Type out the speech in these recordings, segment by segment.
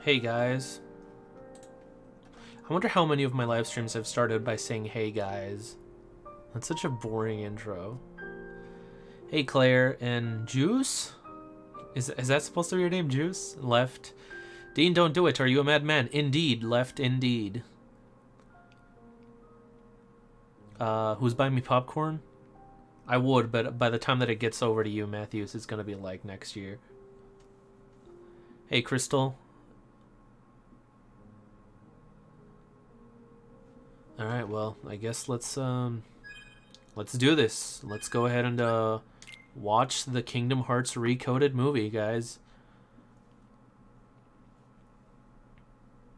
Hey guys. I wonder how many of my live streams have started by saying hey guys. That's such a boring intro. Hey Claire and Juice? Is that supposed to be your name, Juice? Left. Dean, don't do it. Are you a madman? Indeed. Left, indeed. Who's buying me popcorn? I would, but by the time that it gets over to you, Matthews, it's going to be like next year. Hey, Crystal. Alright, well, I guess let's do this. Let's go ahead and watch the Kingdom Hearts Recoded movie, guys.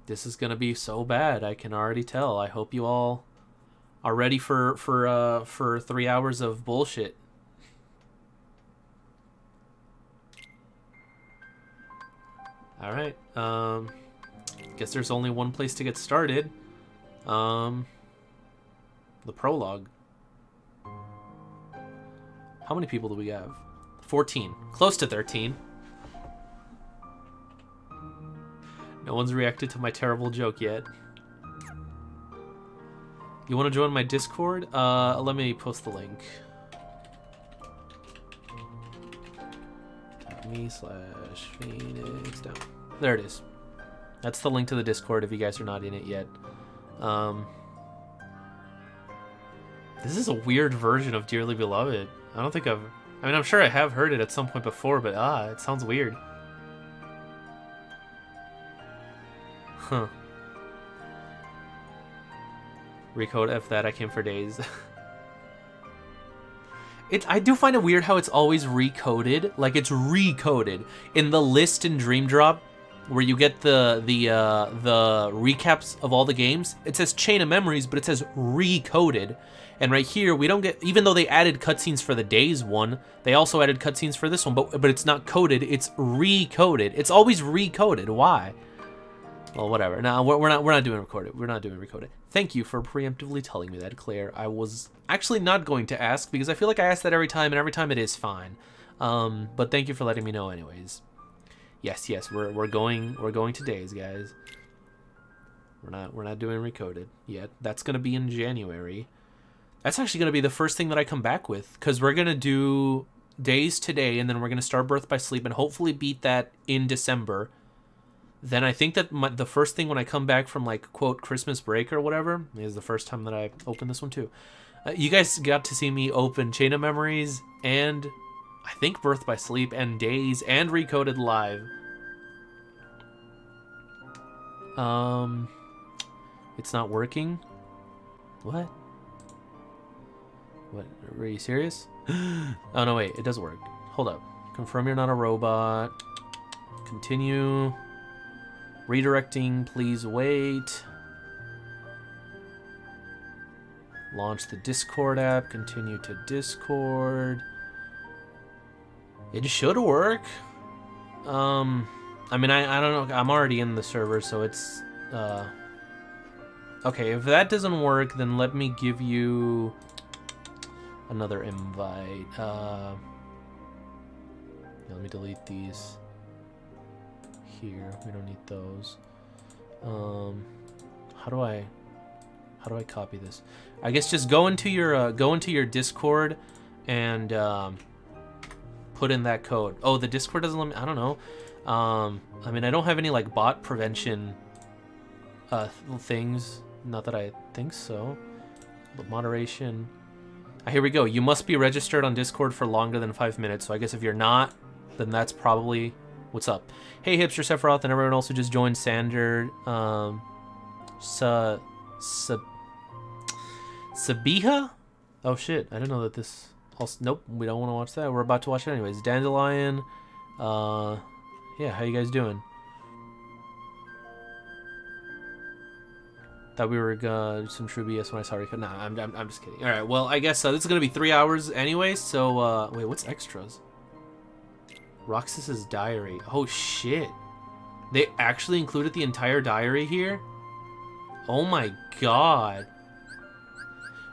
This is gonna be so bad, I can already tell. I hope you all are ready for 3 hours of bullshit. Alright, guess there's only one place to get started. The prologue. How many people do we have? 14. Close to 13. No one's reacted to my terrible joke yet. You want to join my Discord? Let me post the link. me/Phoenix down. There it is. That's the link to the Discord if you guys are not in it yet. This is a weird version of Dearly Beloved. I don't think I mean, I'm sure I have heard it at some point before, but it sounds weird. Huh. Recode F that, I came for days. I do find it weird how it's always recoded. Like, it's recoded. In the list in Dream Drop, where you get the recaps of all the games, it says Chain of Memories, but it says recoded. And right here, we don't get, even though they added cutscenes for the Days one, they also added cutscenes for this one, but it's not coded, it's recoded. It's always recoded. Why? Well, whatever. No, we're not doing recorded. We're not doing recoded. Thank you for preemptively telling me that, Claire. I was actually not going to ask because I feel like I ask that every time, and every time it is fine. But thank you for letting me know, anyways. Yes, we're going to Days, guys. We're not doing recoded yet. That's gonna be in January. That's actually gonna be the first thing that I come back with, because we're gonna do Days today, and then we're gonna start Birth by Sleep, and hopefully beat that in December. Then I think that the first thing when I come back from, like, quote, Christmas break or whatever, is the first time that I open this one too. You guys got to see me open Chain of Memories and I think Birth by Sleep and Days and Recoded live. It's not working? What? What? Are you serious? Oh, no, wait. It does work. Hold up. Confirm you're not a robot. Continue. Redirecting, please wait. Launch the Discord app. Continue to Discord. It should work. I mean, I don't know. I'm already in the server, so it's... Okay, if that doesn't work, then let me give you another invite. Let me delete these. Here, we don't need those. How do I copy this? I guess just go into your Discord and put in that code. Oh, the Discord doesn't let me. I don't know. I mean, I don't have any like bot prevention things. Not that I think so. But moderation. Here we go. You must be registered on Discord for longer than 5 minutes. So I guess if you're not, then that's probably what's up. Hey, Hipster Sephiroth, and everyone else who just joined. Sander, Sabiha? Oh shit! I didn't know that this. Also, nope, we don't want to watch that. We're about to watch it anyways. Dandelion. Yeah, how you guys doing? Thought we were some true BS when I saw Rico. Nah, I'm just kidding. All right, well, I guess this is gonna be 3 hours anyway. So wait, what's extras? Roxas's diary. Oh shit! They actually included the entire diary here. Oh my god.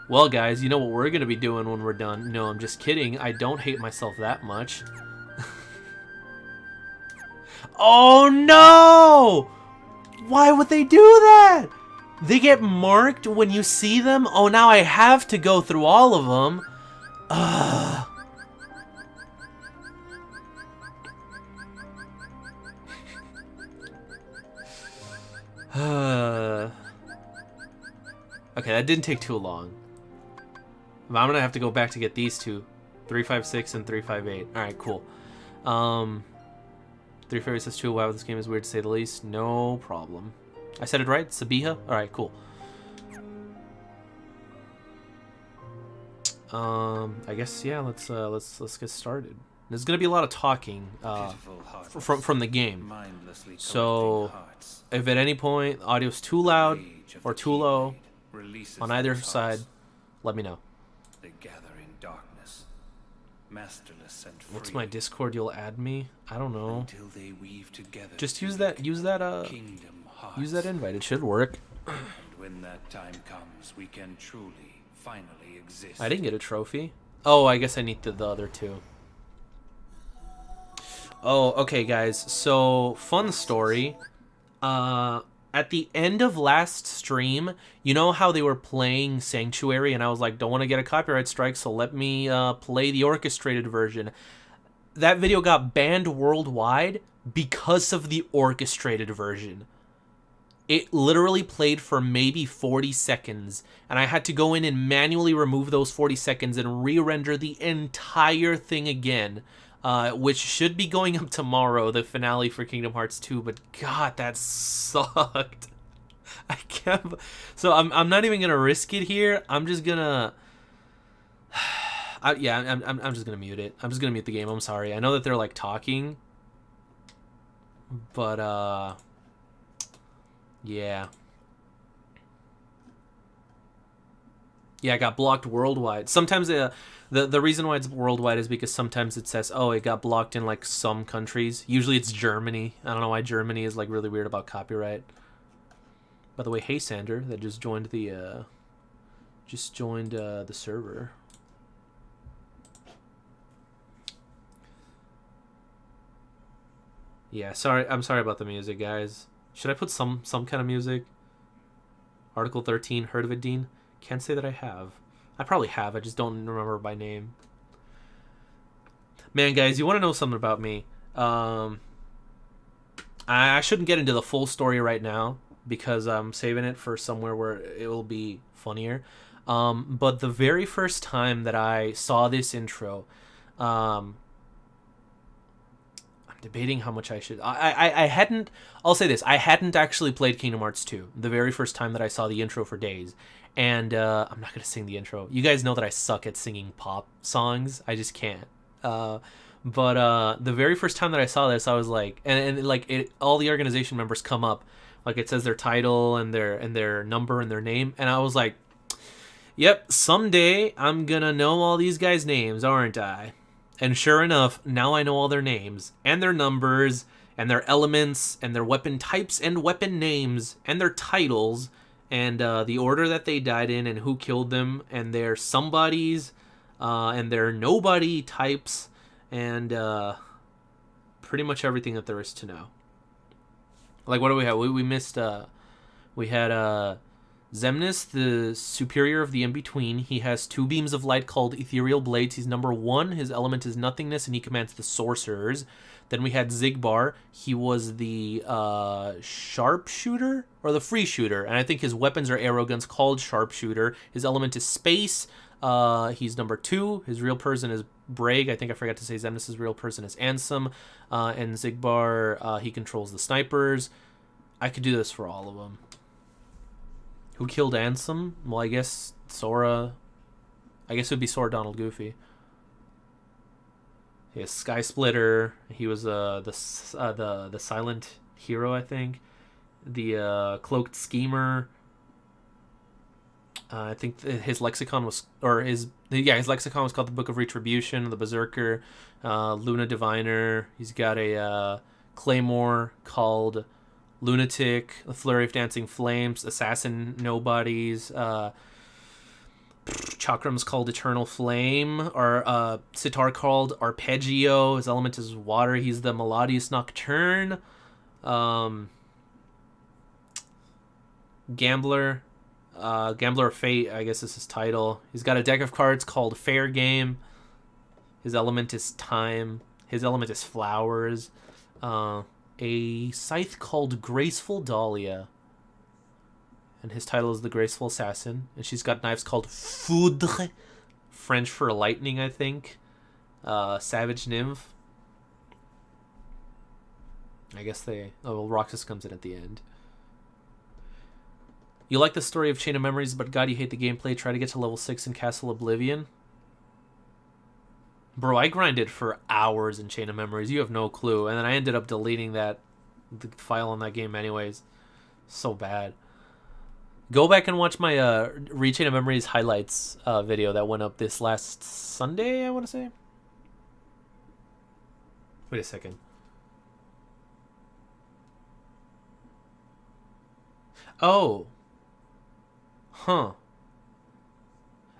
Well, guys, you know what we're gonna be doing when we're done. No, I'm just kidding. I don't hate myself that much. Oh no! Why would they do that? They get marked when you see them? Oh, now I have to go through all of them. Ugh. Okay, that didn't take too long. But I'm gonna have to go back to get these two. 356 and 358. Alright, cool. 358 says 2. Wow, this game is weird to say the least. No problem. I said it right? Sabiha? Alright, cool. I guess yeah, let's get started. There's gonna be a lot of talking from the game. So if at any point the audio's too loud or too low on either side, let me know. They gather in darkness, masterless and free. What's my Discord? You'll add me? I don't know. Until they weave together. Just use that invite. It should work. And when that time comes, we can truly, finally exist. I didn't get a trophy. Oh, I guess I need the other two. Oh, okay, guys. So, fun story. At the end of last stream, you know how they were playing Sanctuary, and I was like, don't want to get a copyright strike, so let me play the orchestrated version. That video got banned worldwide because of the orchestrated version. It literally played for maybe 40 seconds, and I had to go in and manually remove those 40 seconds and re-render the entire thing again. Which should be going up tomorrow, the finale for Kingdom Hearts 2, but god, that sucked. I can't... So I'm not even gonna risk it here. I'm just gonna... I'm just gonna mute it. I'm just gonna mute the game. I'm sorry. I know that they're, like, talking. But, yeah. Yeah, I got blocked worldwide. Sometimes... The reason why it's worldwide is because sometimes it says, oh, it got blocked in, like, some countries. Usually it's Germany. I don't know why Germany is, like, really weird about copyright. By the way, hey, Sander, that just joined the server. Yeah, sorry. I'm sorry about the music, guys. Should I put some kind of music? Article 13, heard of it, Dean? Can't say that I have. I probably have. I just don't remember by name. Man, guys, you want to know something about me? I shouldn't get into the full story right now because I'm saving it for somewhere where it will be funnier. But the very first time that I saw this intro, I'm debating how much I should... I hadn't... I'll say this. I hadn't actually played Kingdom Hearts 2 the very first time that I saw the intro for Days. And I'm not going to sing the intro. You guys know that I suck at singing pop songs. I just can't. But the very first time that I saw this, I was like... And like, all the organization members come up. Like, it says their title and their number and their name. And I was like, yep, someday I'm going to know all these guys' names, aren't I? And sure enough, now I know all their names. And their numbers. And their elements. And their weapon types and weapon names. And their titles. And the order that they died in and who killed them, and their somebodies, and their nobody types, and pretty much everything that there is to know. Like, what do we have? We missed, we had Xemnas, the superior of the in-between. He has 2 beams of light called ethereal blades. He's number 1. His element is nothingness, and he commands the sorcerers. Then we had Zigbar. He was the sharpshooter or the free shooter, and I think his weapons are arrow guns called sharpshooter. His element is space. He's number 2. His real person is Braig. I think I forgot to say Xemnas' real person is Ansem. And Zigbar, he controls the snipers. I could do this for all of them. Who killed Ansem? Well, I guess Sora. I guess it would be Sora, Donald, Goofy. He has Sky Splitter. He was the silent hero, I think. The cloaked schemer. I think his lexicon was, his lexicon was called the Book of Retribution. The Berserker, Luna Diviner. He's got a claymore called Lunatic. The Flurry of Dancing Flames. Assassin Nobodies. Chakram's called Eternal Flame, or Sitar called Arpeggio. His element is water. He's the Melodious Nocturne. Gambler. Gambler of Fate, I guess is his title. He's got a deck of cards called Fair Game. His element is time. His element is flowers. A scythe called Graceful Dahlia. And his title is the Graceful Assassin. And she's got knives called Foudre. French for lightning, I think. Savage Nymph. I guess they... Oh, well, Roxas comes in at the end. You like the story of Chain of Memories, but God, you hate the gameplay. Try to get to level 6 in Castle Oblivion. Bro, I grinded for hours in Chain of Memories. You have no clue. And then I ended up deleting the file on that game anyways. So bad. Go back and watch my Chain of Memories highlights video that went up this last Sunday, I want to say. Wait a second. Oh. Huh.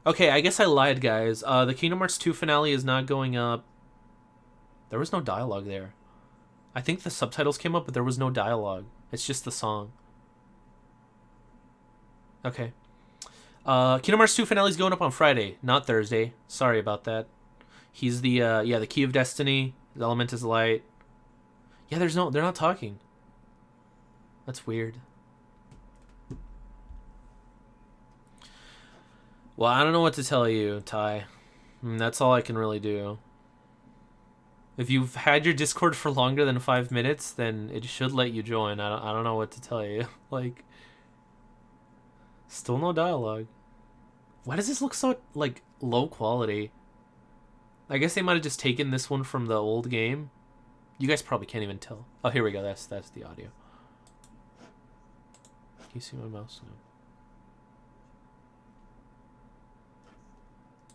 Okay, I guess I lied, guys. The Kingdom Hearts 2 finale is not going up. There was no dialogue there. I think the subtitles came up, but there was no dialogue. It's just the song. Okay. Kingdom Hearts 2 finale is going up on Friday, not Thursday. Sorry about that. He's the the Key of Destiny. His element is light. Yeah, they're not talking. That's weird. Well, I don't know what to tell you, Ty. That's all I can really do. If you've had your Discord for longer than 5 minutes, then it should let you join. I don't know what to tell you. Like, still no dialogue. Why does this look so, like, low quality? I guess they might have just taken this one from the old game. You guys probably can't even tell. Oh, here we go. That's the audio. Can you see my mouse? No.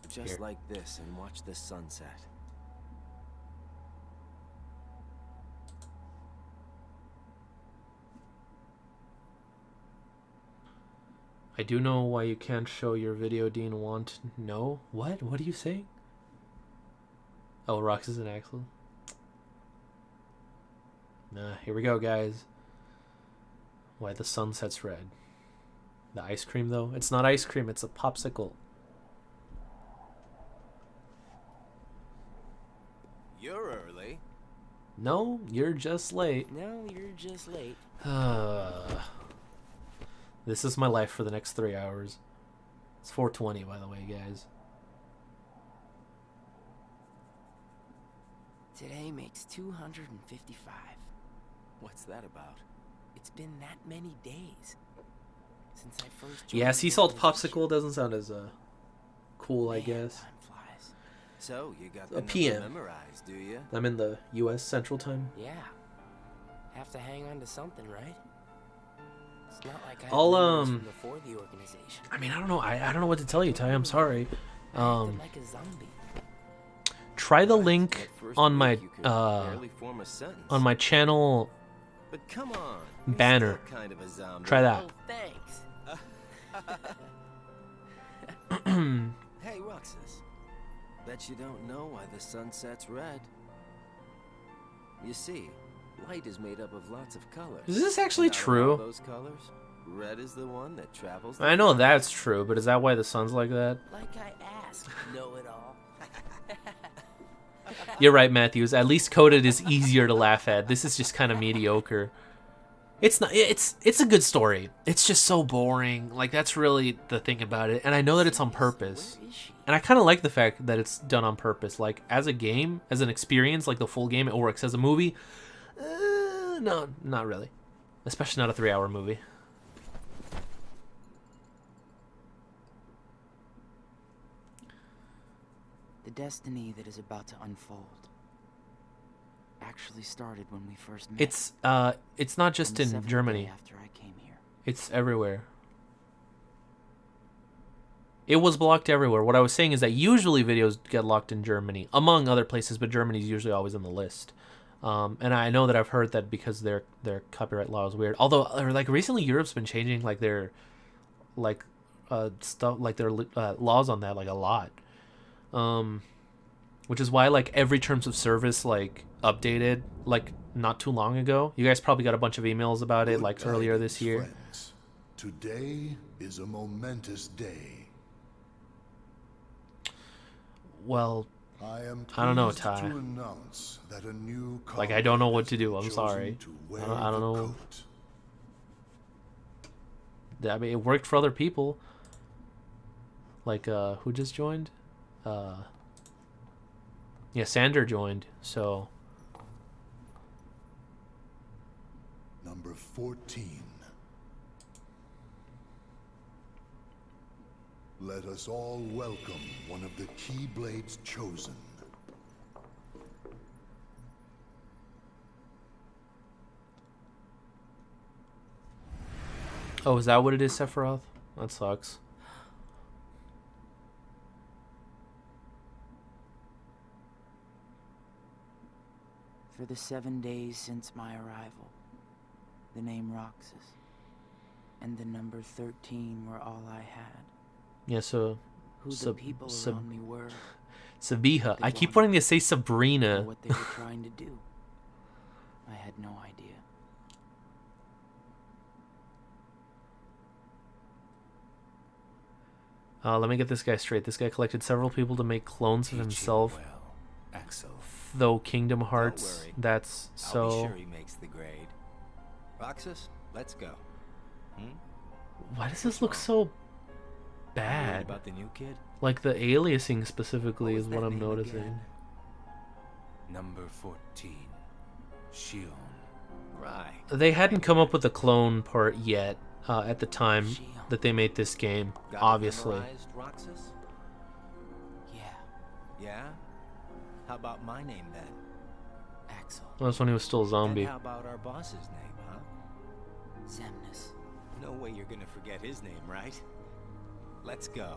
Just like this and watch the sunset. I do know why you can't show your video, Dean. Want no? What? What are you saying? Oh, Roxas and Axel. Nah, here we go, guys. Why the sunset's red. The ice cream, though? It's not ice cream, it's a popsicle. You're early. No, you're just late. No, you're just late. This is my life for the next 3 hours. It's 4:20, by the way, guys. Today makes 255. What's that about? It's been that many days since I first joined. Yeah, sea salt popsicle doesn't sound as cool, I guess. Time flies. So you got A the PM. number memorized, do you? I'm in the U.S. Central Time. Yeah. Have to hang on to something, right? It's not like I I'll, from before the organization. I mean, I don't know. I don't know what to tell you, Ty. I'm sorry. Like a zombie. Try the link At first on my week, you could barely form a sentence. on my channel But come on, you're banner. still kind of a zombie. Try that. Oh, thanks. Hey, Roxas. Bet you don't know why the sunset's red. You see, light is made up of lots of colors. Is this actually Not all true? those colors. Red is the one that travels. I know that's true, but is that why the sun's like that? Like I asked, know it all. You're right, Matthews. At least Coded is easier to laugh at. This is just kind of mediocre. It's not. It's a good story. It's just so boring. Like, that's really the thing about it. And I know that it's on purpose. Where is she? And I kind of like the fact that it's done on purpose. Like, as a game, as an experience, like the full game, it works. As a movie, no, not really. Especially not a 3-hour movie. The destiny that is about to unfold actually started when we first met. It's not just on the in seventh Germany. day after I came here. It's everywhere. It was blocked everywhere. What I was saying is that usually videos get locked in Germany, among other places, but Germany's usually always on the list. And I know that I've heard that because their copyright law is weird. Although, like, recently Europe's been changing like their stuff, like their laws on that, like, a lot. Which is why, like, every terms of service, like, updated, like, not too long ago. You guys probably got a bunch of emails about it, like, earlier this year. Today is a momentous day. Well, I am I don't know, pleased Ty. to announce that a new Like, I don't know what to comrade do. has I'm been sorry. chosen to wear I don't the know. coat. I mean, it worked for other people. Like, who just joined? Yeah, Sander joined, so... Number 14. Let us all welcome one of the Keyblade's chosen. Oh, is that what it is, Sephiroth? That sucks. For the 7 days since my arrival, the name Roxas and the number 13 were all I had. Yeah, so... Who the people around me were, Sabiha. I keep wanted, wanting to say or Sabrina. what they were trying to do. I had no idea. Let me get this guy straight. This guy collected several people to make clones of himself. Well, Axel. Though Kingdom Hearts, Don't worry. that's so... I'll be sure he makes the grade. Roxas, let's go. Why does this look so Worried bad? about the new kid? Like, the aliasing specifically What is was what that I'm name noticing. again? Number 14. Shion. Right. They hadn't come up with the clone part yet at the time that they made this game, Got it obviously. memorized, Roxas? Yeah, Yeah? How about my name then? Axel. That was when he was still a zombie. And how about our boss's name, huh? Xemnas. No way you're gonna forget his name, right? Let's go.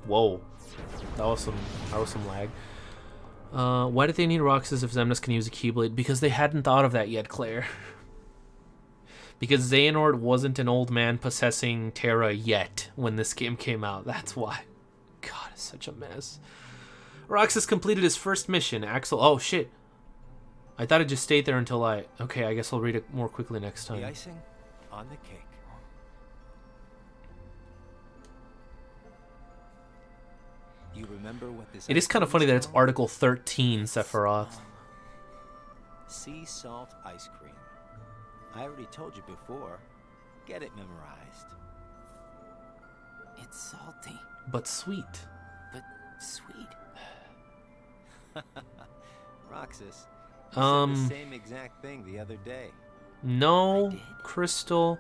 Whoa. That was some lag. Why did they need Roxas if Xemnas can use a Keyblade? Because they hadn't thought of that yet, Claire. Because Xehanort wasn't an old man possessing Terra yet when this game came out. That's why. God, it's such a mess. Roxas completed his first mission. Axel... Oh, shit. I thought it just stayed there until I... Okay, I guess I'll read it more quickly next The time. icing on the cake. You remember what this It is kind of funny that it's Article 13, Sephiroth. sea salt ice cream. I already told you before. Get it memorized. It's salty, But sweet. but sweet. Roxas. You said the same exact thing the other day. No, I did. Crystal.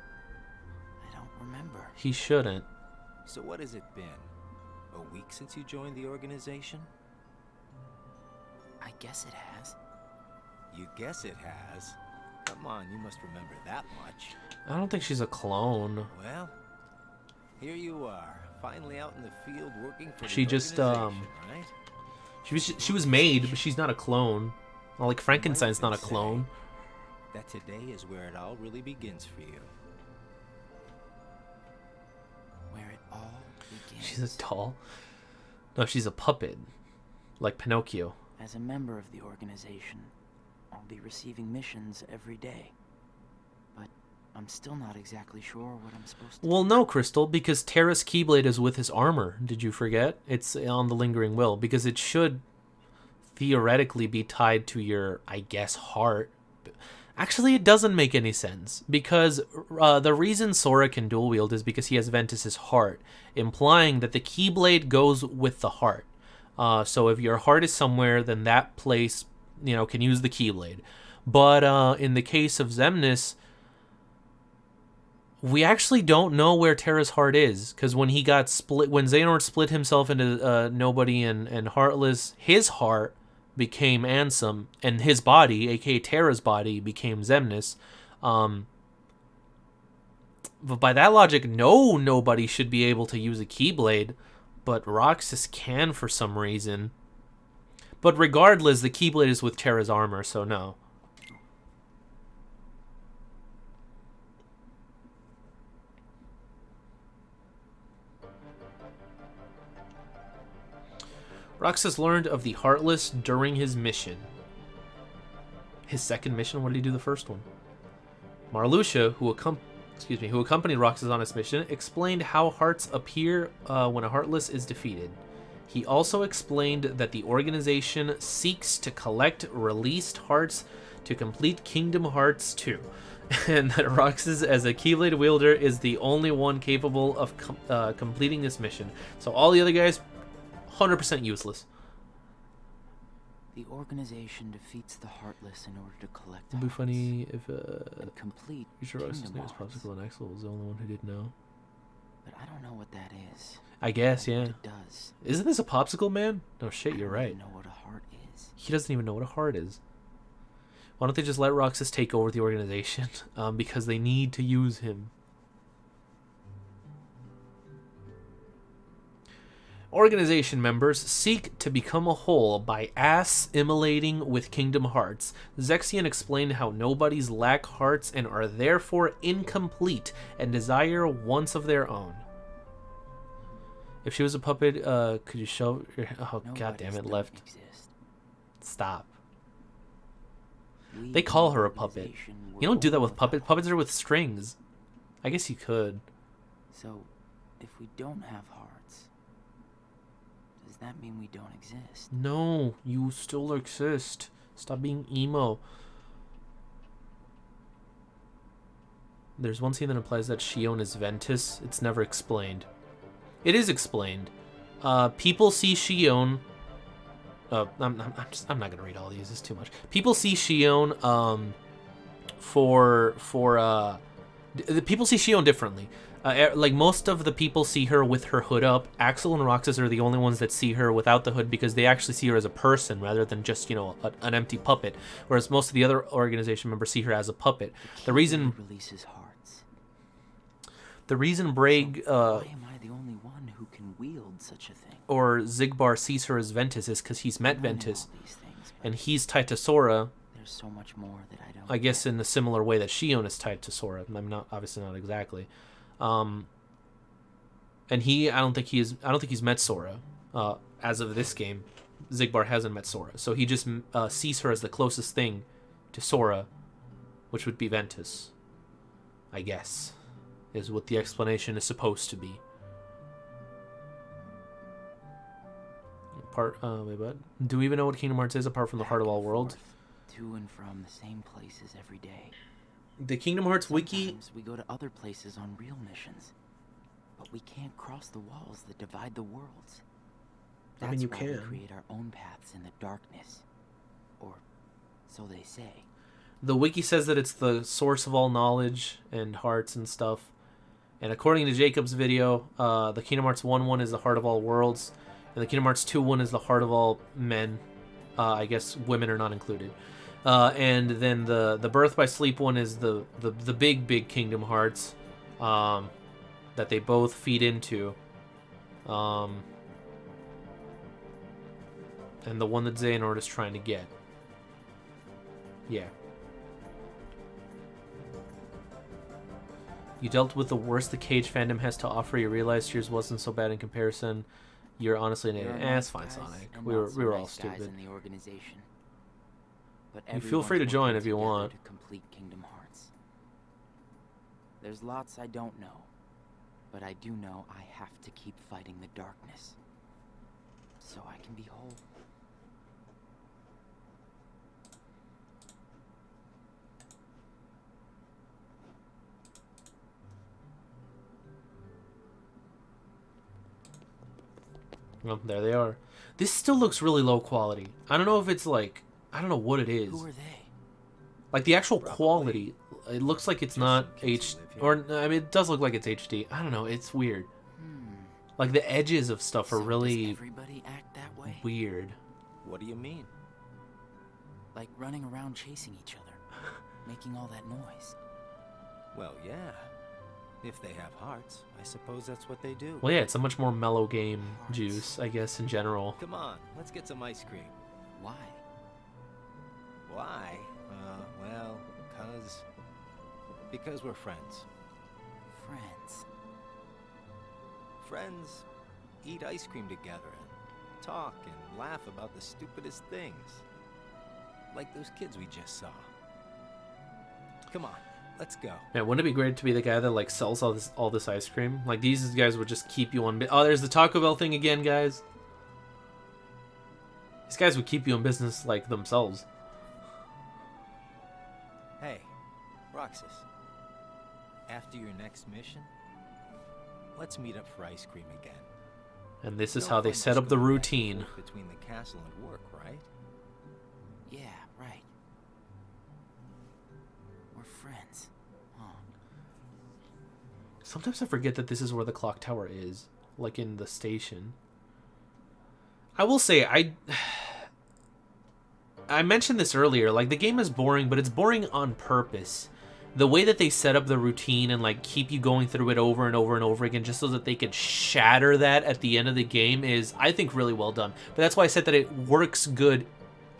I don't remember. He shouldn't. So what has it been? A week since you joined the organization? I guess it has. You guess it has. Come on, you must remember that much. I don't think she's a clone. Well, here you are, finally out in the field working for She the just, organization, right? She was made, but she's not a clone. Well, like Frankenstein's not a clone. That today is where it all really begins for you. Where it all begins. She's a doll. No, she's a puppet. Like Pinocchio. As a member of the organization, I'll be receiving missions every day. But I'm still not exactly sure what I'm supposed to Well, no, Crystal, because Terra's Keyblade is with his armor. Did you forget? It's on the Lingering Will, because it should theoretically be tied to your, I guess, heart. Actually, it doesn't make any sense, because the reason Sora can dual wield is because he has Ventus's heart, implying that the Keyblade goes with the heart. So if your heart is somewhere, then that place, can use the Keyblade. But in the case of Xemnas, we actually don't know where Terra's heart is, because when he got split, when Xehanort split himself into Nobody and Heartless, his heart became Ansem, and his body, aka Terra's body, became Xemnas. But by that logic, nobody should be able to use a Keyblade, but Roxas can for some reason. But regardless, the Keyblade is with Terra's armor, so no. Roxas learned of the Heartless during his mission. His second mission? What did he do the first one? Marluxia, who excuse me, who accompanied Roxas on his mission, explained how hearts appear when a Heartless is defeated. He also explained that the organization seeks to collect released hearts to complete Kingdom Hearts 2, and that Roxas, as a Keyblade wielder, is the only one capable of completing this mission. So all the other guys, 100% useless. The organization defeats the Heartless in order to collect It'd be hearts funny if and complete you sure Roxas' Kingdom name is Hearts. Popsicle and Axel was the only one who didn't know. But I don't know what that is. I guess, or yeah. what it does. Isn't this a popsicle man? No shit, I you're don't right. even know what a heart is. He doesn't even know what a heart is. Why don't they just let Roxas take over the organization? Because they need to use him. Organization members seek to become a whole by assimilating with Kingdom Hearts. Zexion explained how nobodies lack hearts and are therefore incomplete and desire once of their own. If she was a puppet, could you show your... Oh, god damn it, Nobodies left. don't exist. Stop. We They call in her the a puppet. organization were You don't do that born with without puppets. Puppets are with strings. I guess you could. So, if we don't have hearts, does that mean we don't exist? No, you still exist. Stop being emo. There's one scene that implies that Shion is Ventus. It's never explained. It is explained. People see Shion. I'm not gonna read all these. It's too much. People see Shion. The people see Shion differently. Like most of the people see her with her hood up. Axel and Roxas are the only ones that see her without the hood because they actually see her as a person rather than just, you know, an empty puppet. Whereas most of the other organization members see her as a puppet. The reason releases hearts. Braig Why am I the only one who can wield such a thing? or Zigbar sees her as Ventus is because he's met I know Ventus, all these things, but and he's tied to Sora. there's so much more that I don't. I guess in a similar way that Shion is tied to Sora. I'm not obviously not exactly. And I don't think he's met Sora. As of this game, Zigbar hasn't met Sora, so he just sees her as the closest thing to Sora, which would be Ventus. I guess is what the explanation is supposed to be. Wait, what? Do we even know what Kingdom Hearts is apart from the Heart of All Worlds? To and from the same places every day. The Kingdom Hearts wiki. Sometimes we go to other places on real missions, but we can't cross the walls that divide the worlds. I That's mean, you why can. we create our own paths in the darkness, or so they say. The wiki says that it's the source of all knowledge and hearts and stuff. And according to Jacob's video, the Kingdom Hearts 1-1 is the Heart of All Worlds, and the Kingdom Hearts 2-1 is the Heart of All Men. I guess women are not included. And then the Birth by Sleep one is the big Kingdom Hearts that they both feed into. And the one that Xehanort is trying to get. Yeah. You dealt with the worst the Cage fandom has to offer. You realized yours wasn't so bad in comparison. You're honestly an idiot. It's fine, Sonic. We were all stupid. In the organization. But You feel free to everyone's join working if you together want. to complete Kingdom Hearts. There's lots I don't know, but I do know I have to keep fighting the darkness, so I can be whole. Well, there they are. This still looks really low quality. I don't know if it's like... I don't know what it is. Who are they? Like, the actual quality, it looks like it's not kids H... who live here. Or, I mean, it does look like it's HD. I don't know. It's weird. Like, the edges of stuff are So does really everybody act that way? weird. What do you mean? Like running around chasing each other, making all that noise. Well, yeah. If they have hearts, I suppose that's what they do. Well, yeah, it's a much more mellow game, Juice, I guess, in general. Come on, let's get some ice cream. Why? Why? Well, because we're friends. Friends. Friends eat ice cream together and talk and laugh about the stupidest things. Like those kids we just saw. Come on, Let's go. Man, wouldn't it be great to be the guy that like sells all this ice cream? Like these guys would just keep you on. Oh, there's the Taco Bell thing again, guys. These guys would keep you in business like themselves. Hey, Roxas. After your next mission, let's meet up for ice cream again. And this is No how they fun set just up the going back and routine. forth between the castle and work, right? Yeah, right. We're friends. Huh. Sometimes I forget that this is where the clock tower is, like in the station. I will say, I mentioned this earlier, like the game is boring, but it's boring on purpose. The way that they set up the routine and like keep you going through it over and over and over again just so that they could shatter that at the end of the game is, I think, really well done. But that's why I said that it works good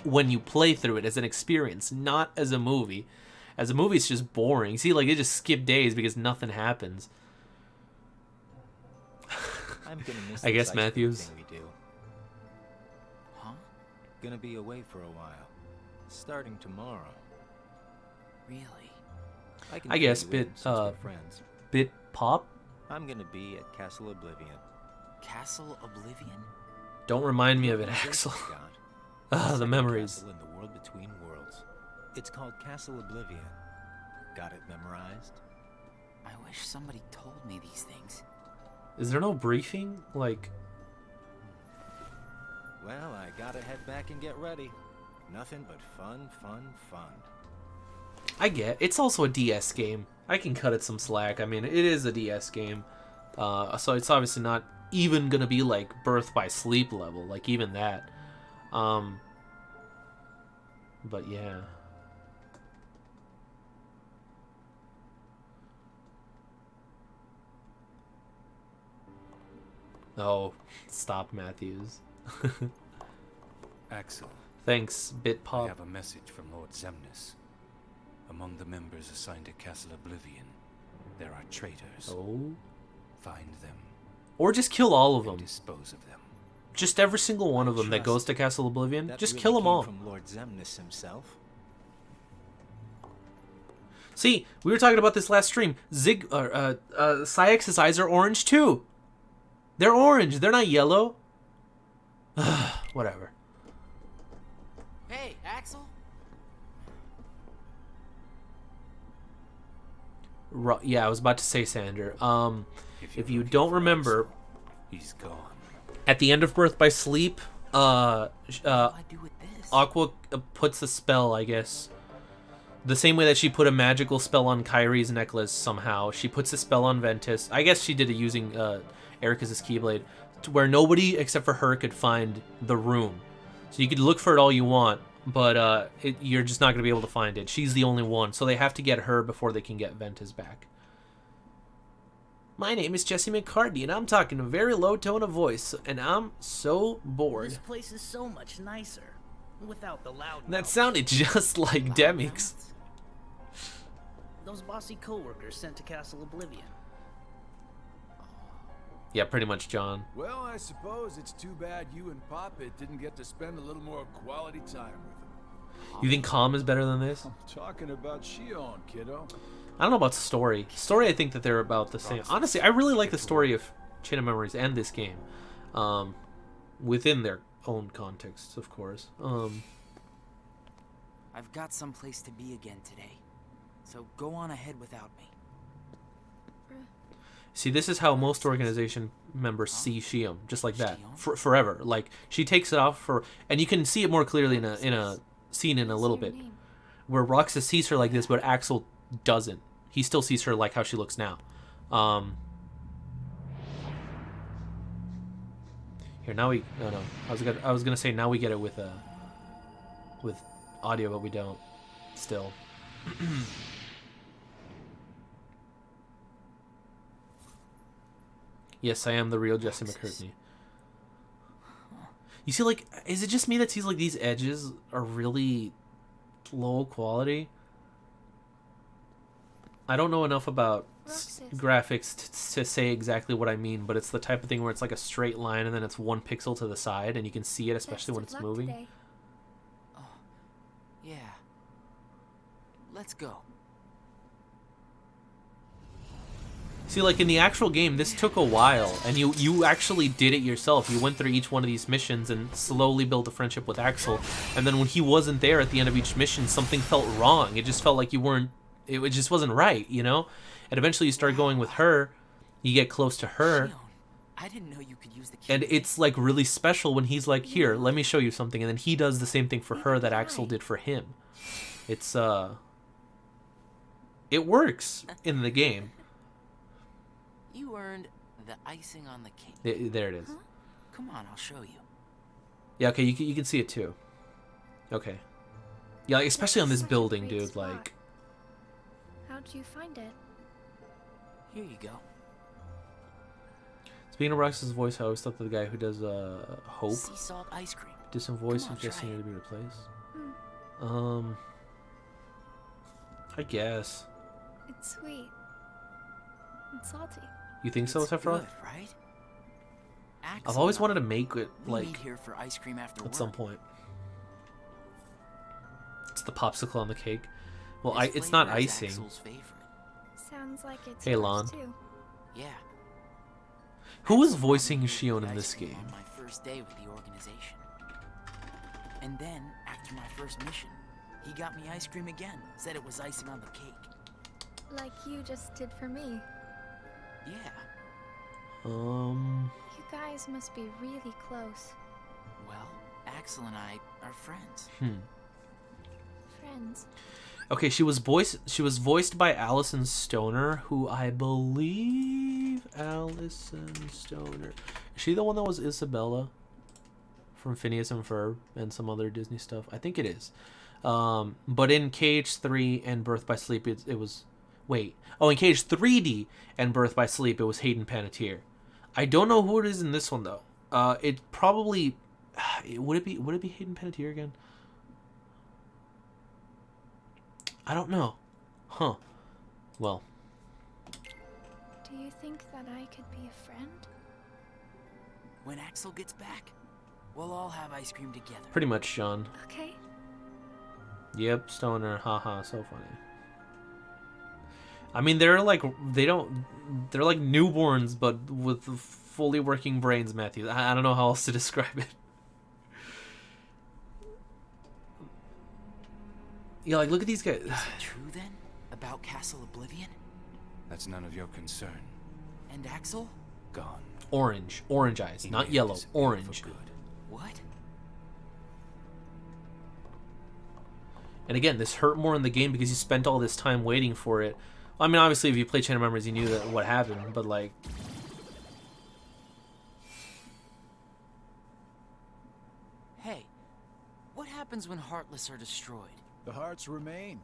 when you play through it as an experience, not as a movie. As a movie, it's just boring. See, like, they just skip days because nothing happens. I'm gonna miss I this guess, ice cream Matthews. thing we do. Huh? Gonna be away for a while. Starting tomorrow. Really? can I guess fill you in bit, since we're friends. Bit pop? I'm gonna be at Castle Oblivion. Castle Oblivion? Don't remind me of it, Organization, Axel. Scott. Ah, the Second memories. Castle in the world between worlds. It's called Castle Oblivion. Got it memorized? I wish somebody told me these things. Is there no briefing? Like, Well, I gotta head back and get ready. Nothing but fun, fun, fun. I get it's also a DS game. I can cut it some slack. I mean, it is a DS game, so it's obviously not even gonna be like Birth by Sleep level, like even that. But yeah. Oh, stop, Matthews. Axel, Thanks, I Bitpop. have a message from Lord Zemnis. Among the members assigned to Castle Oblivion, there are traitors. Oh. Find them Or just kill all of and them. dispose of them. Just every single one of them that Trust goes to Castle Oblivion. That Just really kill them came all. From Lord Zemnis himself. See, we were talking about this last stream. Syx's eyes are orange too. They're orange. They're not yellow. Whatever. Hey, Axel? Yeah, I was about to say, Sander. If you're you looking don't for remember, Axel, he's gone. at the end of Birth by Sleep, What do I do with this? Aqua puts a spell, I guess. The same way that she put a magical spell on Kyrie's necklace somehow. She puts a spell on Ventus. I guess she did it using Ericus' Keyblade, to where nobody except for her could find the room. So you could look for it all you want, but you're just not going to be able to find it. She's the only one, so they have to get her before they can get Ventus back. My name is Jesse McCartney, and I'm talking a very low tone of voice, and I'm so bored. This place is so much nicer without the loud That mouths. sounded just like Loud Demix. mouths? Those bossy coworkers sent to Castle Oblivion. Yeah, pretty much, John. Well, I suppose it's too bad you and Poppet didn't get to spend a little more quality time with him. You think Calm is better than this? I'm talking about Shion, kiddo. I don't know about story. Story, I think that they're about the same. Honestly, I really like the story of Chain of Memories and this game, within their own contexts, of course. I've got someplace to be again today, so go on ahead without me. See, this is how most organization members see Shion, just like that, Shion? forever. Like she takes it off for, and you can see it more clearly in a scene in a little bit, where Roxas sees her like this, but Axel doesn't. He still sees her like how she looks now. Here now we no. I was gonna say now we get it with audio, but we don't. Still. Yes, I am the real Jesse McCartney. You see, like, is it just me that sees like these edges are really low quality? I don't know enough about graphics to say exactly what I mean, but it's the type of thing where it's like a straight line and then it's 1 pixel to the side, and you can see it, especially when it's moving. Yeah. Let's go. See, like in the actual game, this took a while, and you actually did it yourself. You went through each one of these missions and slowly built a friendship with Axel. And then when he wasn't there at the end of each mission, something felt wrong. It just felt like you weren't. It just wasn't right, you know. And eventually, you start going with her. You get close to her. Shion, I didn't know you could use the key. And it's like really special when he's like, "Here, let me show you something," and then he does the same thing for her that Axel did for him. It's it works in the game. You earned the icing on the cake. There it is. Huh? Come on, I'll show you. Yeah, okay, you can see it too. Okay. Yeah, like, especially on this building, dude. Like, how'd you find it? Here you go. speaking of Roxas' voice, I always thought that the guy who does Hope, Sea salt ice cream. distant voice, Come on, suggesting try her to be replaced. Mm. I guess. It's sweet. And salty. You think so, It's Sephiroth? good, right? I've always wanted to make it We like meet here for ice cream after at work. some point. It's the popsicle on the cake. Well, This it's not flavor is icing. Axel's favorite. Sounds like it's Hey, yours, Lon. too. Yeah. Who was Axel voicing brought me Shion the in this ice cream game? On my first day with the organization. And then, after my first mission, he got me ice cream again. Said it was icing on the cake. Like you just did for me. Yeah. You guys must be really close. Well, Axel and I are friends. Friends. Okay, she was voiced by Allison Stoner, who I believe Allison Stoner. Is she the one that was Isabella from Phineas and Ferb and some other Disney stuff? I think it is. But in KH3 and Birth by Sleep, it was. Wait. Oh, in KH3D and Birth by Sleep, it was Hayden Panettiere. I don't know who it is in this one though. It probably would it be Hayden Panettiere again? I don't know. Huh. Well. Do you think that I could be a friend? When Axel gets back, we'll all have ice cream together. Pretty much, John. Okay. Yep, Stoner. Haha, so funny. I mean, they're like newborns, but with fully working brains, Matthew. I don't know how else to describe it. Yeah, like, look at these guys. Is it true then? About Castle Oblivion? That's none of your concern. And Axel? Gone. Orange eyes, He not made yellow, his will orange. for good. What? And again, this hurt more in the game because you spent all this time waiting for it. I mean, obviously, if you play Chain of Memories, you knew that what happened, but like, Hey, what happens when Heartless are destroyed? The hearts remain.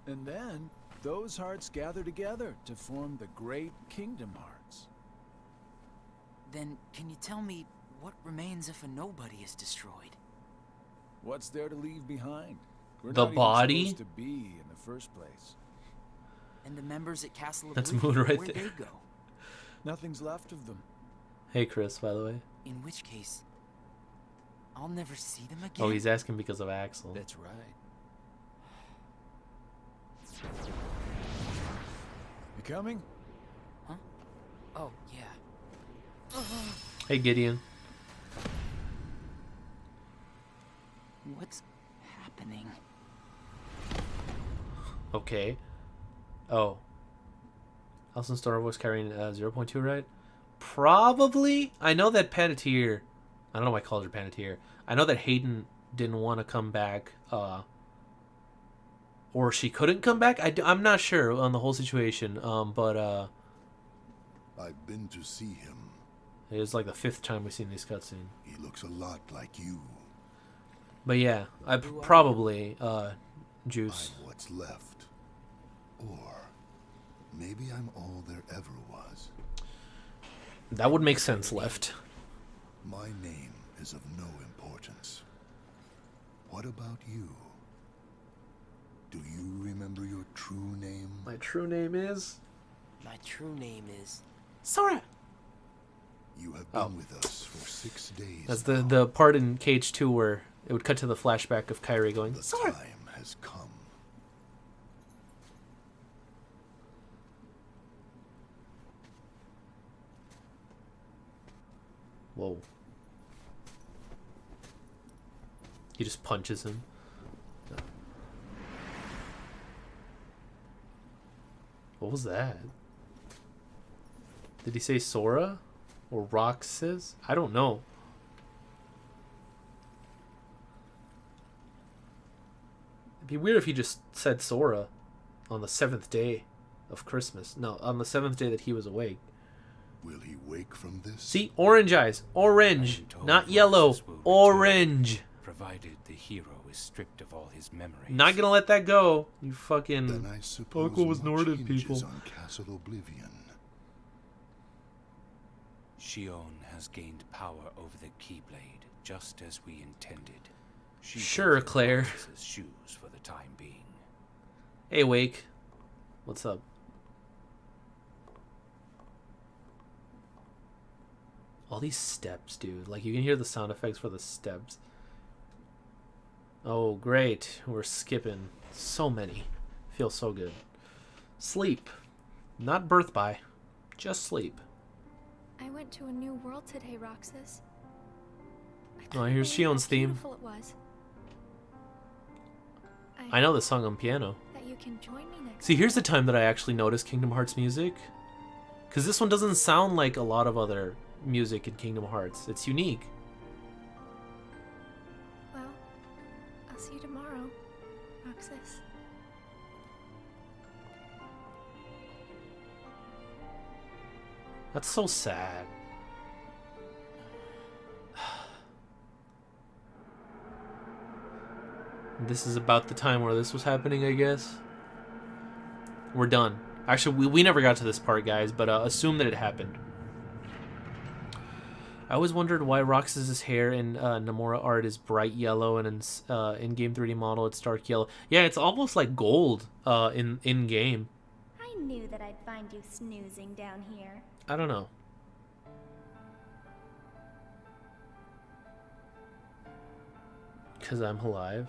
And then, those hearts gather together to form the great Kingdom Hearts. Then, can you tell me what remains if a nobody is destroyed? What's there to leave behind? We're The not even body? supposed to be in the first place. And the members at Castle That's Oblivion, Moon right where'd there. they go? Nothing's left of them. hey, Chris, by the way. In which case, I'll never see them again. Oh, he's asking because of Axel. That's right. You coming? Huh? Oh, yeah. Hey, Gideon. What's happening? Okay. Oh. Allison Stoner was carrying 0.2, right? Probably. I know that Panettiere. I don't know why I called her Panettiere. I know that Hayden didn't want to come back. Or she couldn't come back. I'm not sure on the whole situation. But I've been to see him. it was like the 5th time we've seen this cutscene. He looks a lot like you. But yeah, I probably Juice. I'm what's left. Or maybe I'm all there ever was. That would make sense. Left. My name is of no importance. What about you? Do you remember your true name? My true name is My true name is... Sora. You have been with us for 6 days. That's now. the part in KH2 where it would cut to the flashback of Kyrie going, The Sora. time has come. Whoa. He just punches him. What was that? Did he say Sora? Or Roxas? I don't know. It'd be weird if he just said Sora on the 7th day of Christmas. No, on the 7th day that he was awake. Will he wake from this? See? Orange eyes. Orange. I'm told Not yellow. Roxas will return, Orange. provided the hero is stripped of all his memories. Not gonna let that go. You Then fucking... I suppose Uncle was much Nordic hinges people. on Castle Oblivion. Shion has gained power over the Keyblade, just as we intended. She Sure, gave her Claire. Roxas's shoes for the time being. Hey, Wake. What's up? All these steps, dude. Like, you can hear the sound effects for the steps. Oh, great. We're skipping so many. Feels so good. Sleep. Not birth by. Just sleep. I went to a new world today, Roxas. Oh, here's Shion's Shion's theme. Beautiful it was. I know this song on piano. That you can join me next. See, here's the time that I actually noticed Kingdom Hearts music. Because this one doesn't sound like a lot of other music in Kingdom Hearts. It's unique. Well, I'll see you tomorrow, Roxas. That's so sad. This is about the time where this was happening, I guess. We're done. Actually, we never got to this part, guys, but assume that it happened. I always wondered why Roxas's hair in Nomura art is bright yellow and in game 3D model it's dark yellow. Yeah, it's almost like gold in game. I knew that I'd find you snoozing down here. I don't know. Because I'm alive.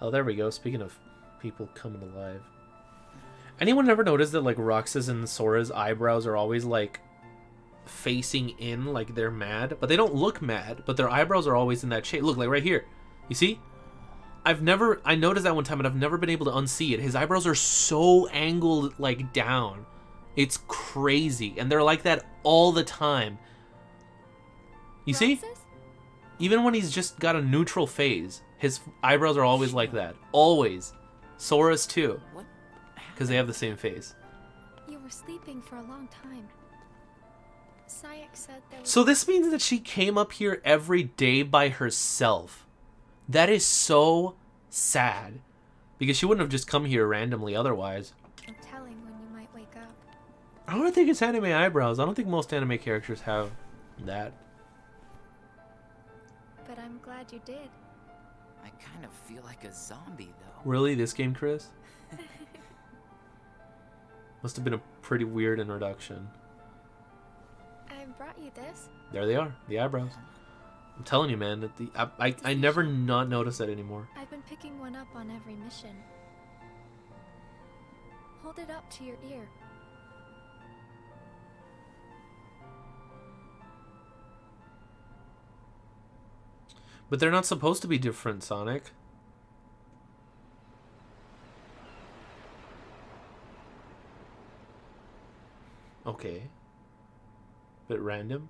Oh, there we go. Speaking of people coming alive. Anyone ever notice that, like, Roxas and Sora's eyebrows are always, like, facing in, like they're mad? But they don't look mad, but their eyebrows are always in that shape. Look, like right here. You see? I noticed that one time, and I've never been able to unsee it. His eyebrows are so angled, like, down. It's crazy. And they're like that all the time. You see? Roxas? Even when he's just got a neutral phase, his eyebrows are always like that. Always. Sora's too. What? Because they have the same face. You were sleeping for a long time. Sayak said there was... So this means that she came up here every day by herself. That is so sad. Because she wouldn't have just come here randomly otherwise. No telling when you might wake up. I don't think it's anime eyebrows. I don't think most anime characters have that. But I'm glad you did. I kind of feel like a zombie, though. Really? This game, Chris? Must have been a pretty weird introduction. I brought you this. There they are, the eyebrows. I'm telling you, man, that I never not notice that anymore. I've been picking one up on every mission. Hold it up to your ear. But they're not supposed to be different, Sonic. Okay. Bit random.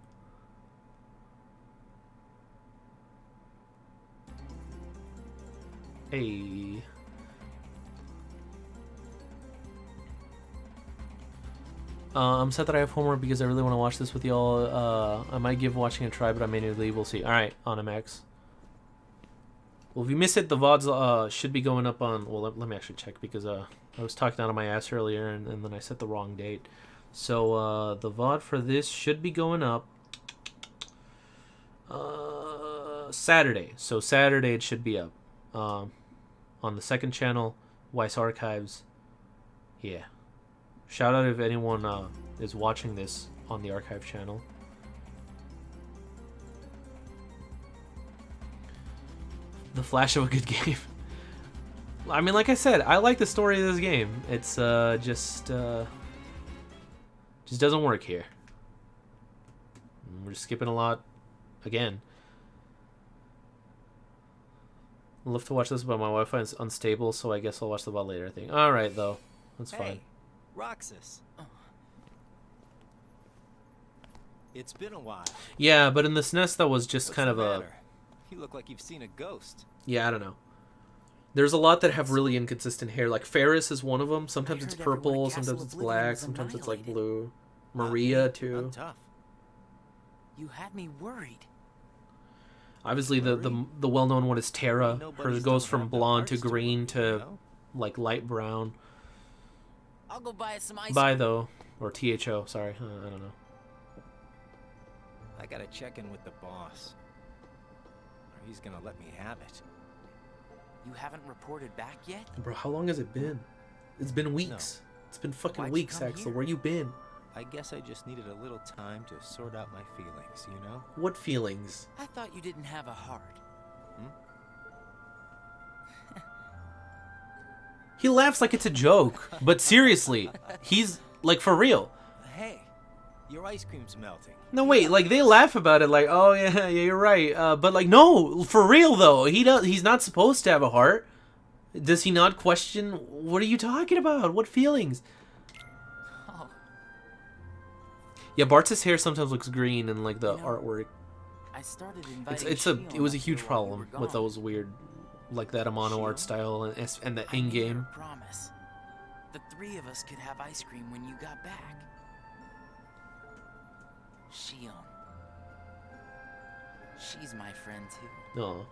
Hey. I'm sad that I have homework because I really want to watch this with y'all. I might give watching a try, but I may need to leave. We'll see. Alright, Onimax. Well, if you miss it, the VODs should be going up on... Well, let me actually check because I was talking out of my ass earlier and then I set the wrong date. So the VOD for this should be going up Saturday. So Saturday it should be up on the second channel, Weiss Archives. Yeah. Shout out if anyone is watching this on the archive channel. The flash of a good game. I mean, like I said, I like the story of this game. It's just doesn't work here. We're just skipping a lot again. I'd love to watch this, but my Wi-Fi is unstable, so I guess I'll watch the VOD later, I think. Alright, though. That's fine. Hey, Roxas. It's been a while. Yeah, but in the SNES, that was just What's kind the of a... matter? You look like you've seen a ghost. Yeah, I don't know. There's a lot that have really inconsistent hair. Like, Ferris is one of them. Sometimes I it's heard everyone purple, at Castle sometimes it's Oblivion black, was sometimes it's, like, annihilated. blue. Not Maria, me. too. I'm tough. You had me worried. Obviously, the well-known one is Terra. Her Nobody's goes don't from have the blonde to hearts to green work, to, you know? like, light brown. I'll go buy us some ice Bye, cream. though. Or THO, sorry. I don't know. I gotta check in with the boss. Or he's gonna let me have it. You haven't reported back yet? Bro, how long has it been? It's been weeks. It's been fucking Why'd you weeks, come Axel. here? Where you been? I guess I just needed a little time to sort out my feelings, you know? What feelings? I thought you didn't have a heart. He laughs like it's a joke. But seriously, he's, like, for real. Hey, your ice cream's melting. No, wait, like, they laugh about it, like, oh, yeah, you're right. But, like, no, for real, though. He's not supposed to have a heart. Does he not question, what are you talking about? What feelings? Oh, Yeah, Bart's hair sometimes looks green in, like, the You know, artwork. I started inviting It Shion was a up huge here while you problem were with gone. those weird, like, that Amano art Shion? style and the I made in-game. her a promise. The three of us could have ice cream when you got back. Shion. She's my friend too. No.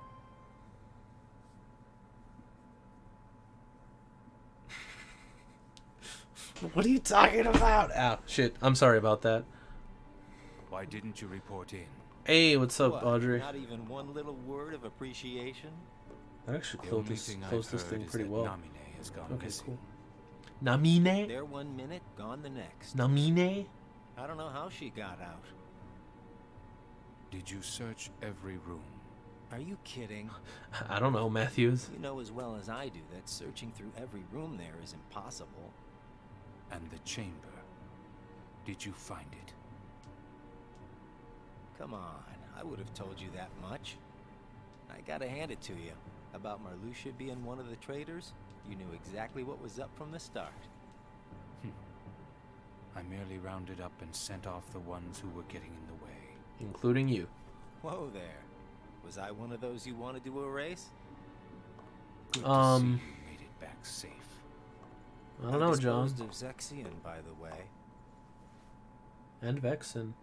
What are you talking about? Ow, shit. I'm sorry about that. Why didn't you report in? Hey, what's up, What, Audrey? Not even one little word of appreciation? I actually The closed only this, thing closed I've this heard thing is pretty that well. Namine has gone Okay, missing. cool. Namine? There one minute, gone the next. Namine? I don't know how she got out. Did you search every room? Are you kidding? I don't know, Matthews. You know as well as I do that searching through every room there is impossible. And the chamber? Did you find it? Come on, I would have told you that much. I gotta hand it to you. About Marluxia being one of the traitors, you knew exactly what was up from the start. I merely rounded up and sent off the ones who were getting in the way. Including you. Whoa there. Was I one of those you wanted to erase? Good to see you made it back safe. I don't know, John. Disposed of Zexion, by the way. And Vexen.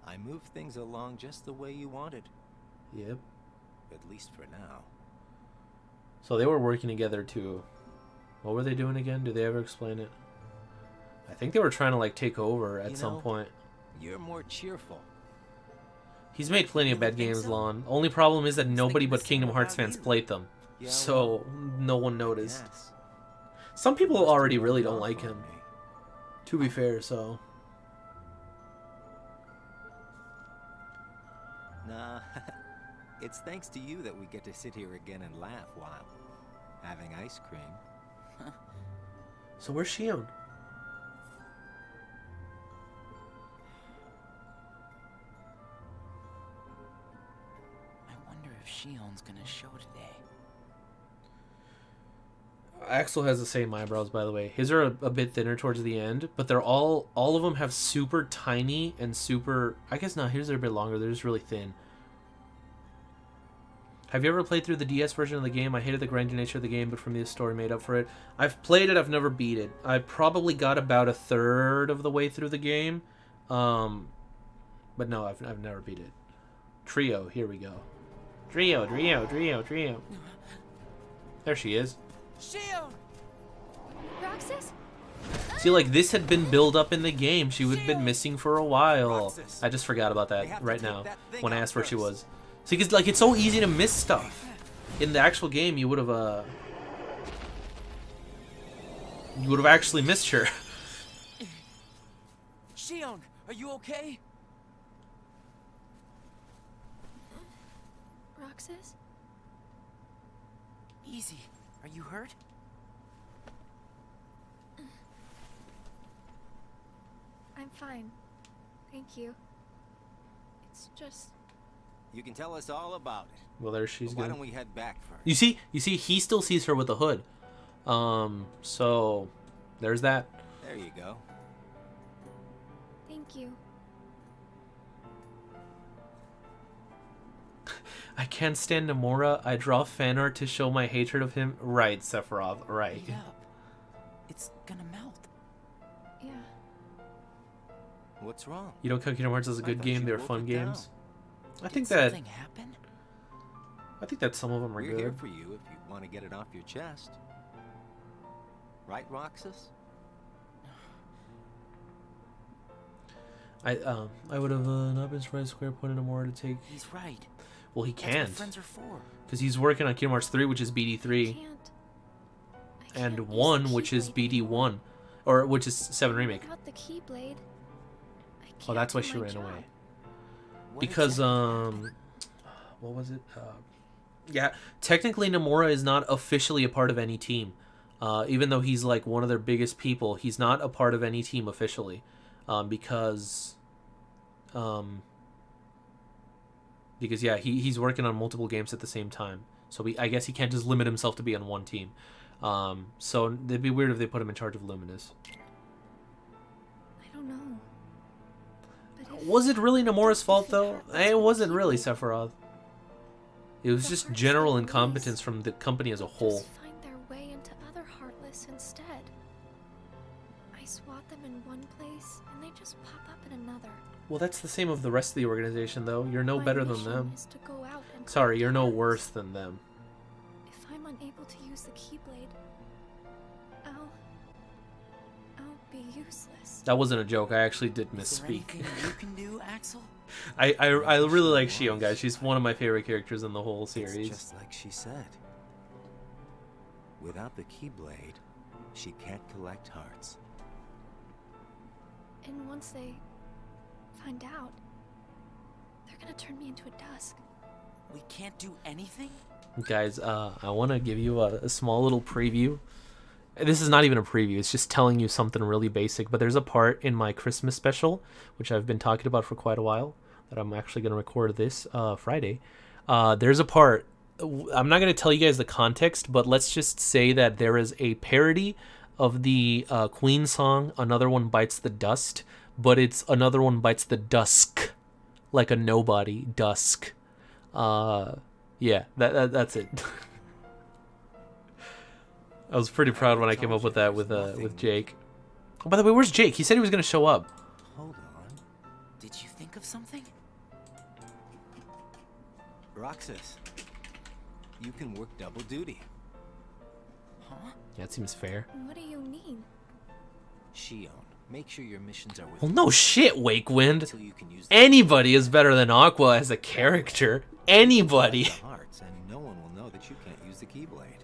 I moved things along just the way you wanted. Yep. At least for now. So they were working together too. What were they doing again? Do they ever explain it? I think they were trying to like take over at some point. You're more cheerful. He's made plenty of bad games, Lon. Only problem is that nobody but Kingdom Hearts fans played them. Yeah, So no one noticed. Yes. Some people Must already have really rubbed don't off like on him. me. To be fair, so. Nah, it's thanks to you that we get to sit here again and laugh while having ice cream. So where's Shion? I wonder if Shion's gonna show today. Axel has the same eyebrows, by the way. His are a bit thinner towards the end, but they're all of them have super tiny and super. I guess not. His are a bit longer. They're just really thin. Have you ever played through the DS version of the game? I hated the grindy nature of the game, but from the story made up for it. I've played it. I've never beat it. I probably got about a third of the way through the game, but no, I've never beat it. Trio. Here we go. Trio. There she is. Shion! Roxas? See, like, this had been built up in the game. She would have been missing for a while. Roxas. I just forgot about They that have to right take now that thing when I out asked where she first. was. See, because, like, it's so easy to miss stuff. In the actual game, you would have actually missed her. Shion, are you okay? Roxas? Easy. Are you hurt? fine. Thank you. It's just... You can tell us all about it. Well, there she's But why good. don't we head back first? You see, he still sees her with the hood. So there's that. There you go. Thank you. I can't stand Nomura. I draw fan art to show my hatred of him. Right, Sephiroth. Right. Heat up. It's gonna melt. Yeah. What's wrong? You don't count Kingdom Hearts as a I good thought game. you They're wrote fun it games. I Did think that something happen? some of them are We're here good. for you if you want to get it off your chest. Right, Roxas? I would have not been surprised Square put in Nomura to take. He's right. Well, he That's what can't friends are for. because he's working on Kingdom Hearts 3, which is I BD3, can't. I and can't use the 1, which is Keyblade BD1, or which is 7 remake. Without the Keyblade, I Oh, can't that's why do she my ran job. away. What Because exactly? what was it? Yeah, technically Nomura is not officially a part of any team. Even though he's like one of their biggest people, he's not a part of any team officially, because yeah, he's working on multiple games at the same time. So I guess he can't just limit himself to be on one team. So it'd be weird if they put him in charge of Luminous. I don't know. But if Was it really Nomura's fault though? Heartless It with wasn't the really Keyblade, Sephiroth. It was The just Heartless general like incompetence Elise from the company as a whole. just find their way into other Heartless instead. I swat them in one place, and they just pop up in another. Well, that's the same of the rest of the organization, though. You're no My better than mission them. is to go out and Sorry, collect you're no Hearts. worse than them. If I'm unable to use the Keyblade, I'll be useless. That wasn't a joke. I actually did Is there misspeak. anything you can do, Axel? I really like Shion, guys. She's one of my favorite characters in the whole It's series. just like she said. Without the Keyblade, she can't collect hearts. And once they find out, they're gonna turn me into a Dusk. We can't do anything? Guys, I want to give you a small little preview. This is not even a preview. It's just telling you something really basic. But there's a part in my Christmas special, which I've been talking about for quite a while, that I'm actually going to record this Friday. There's a part. I'm not going to tell you guys the context, but let's just say that there is a parody of the Queen song, Another One Bites the Dust, but it's Another One Bites the Dusk, like a nobody, dusk. Yeah, that's it. I was pretty proud when I came up with that with Jake. Oh, by the way, where's Jake? He said he was going to show up. Hold on. Did you think of something? Roxas, you can work double duty. Huh? Yeah, it seems fair. What do you mean? Shion, make sure your missions are with Well, no shit, Wakewind. until you can use the Anybody is better than Aqua as a character. Anybody. hearts, and no one will know that you can't use the Keyblade.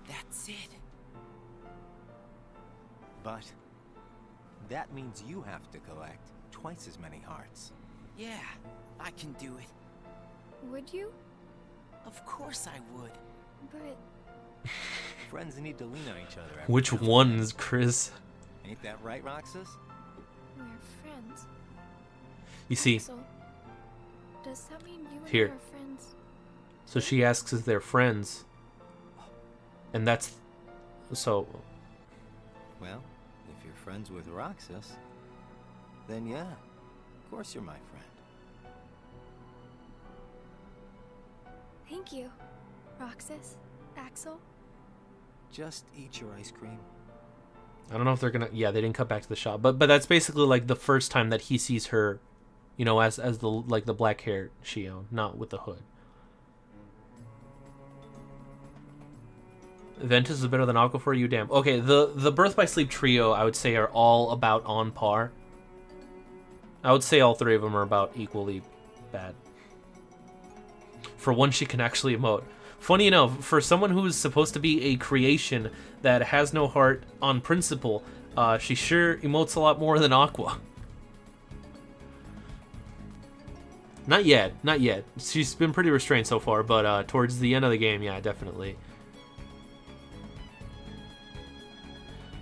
That's it. But that means you have to collect twice as many hearts. Yeah, I can do it. Would you? Of course I would. But Friends need to lean on each other. after Which tough ones, Chris? Ain't that right, Roxas? we're friends. You see, So, does that mean you and Here. I are friends? so she asks if they're friends. And that's... So, Well, if you're friends with Roxas, then yeah, of course you're my friend. Thank you, Roxas, Axel. Just eat your ice cream. I don't know if they're gonna... Yeah, they didn't cut back to the shop. But that's basically like the first time that he sees her, you know, as the like the black hair Shion, not with the hood. Ventus is better than Aqua for you, damn. Okay, the Birth by Sleep trio, I would say, are all about on par. I would say all three of them are about equally bad. For one, she can actually emote. Funny enough, for someone who is supposed to be a creation that has no heart on principle, she sure emotes a lot more than Aqua. Not yet, not yet. She's been pretty restrained so far, but towards the end of the game, yeah, definitely.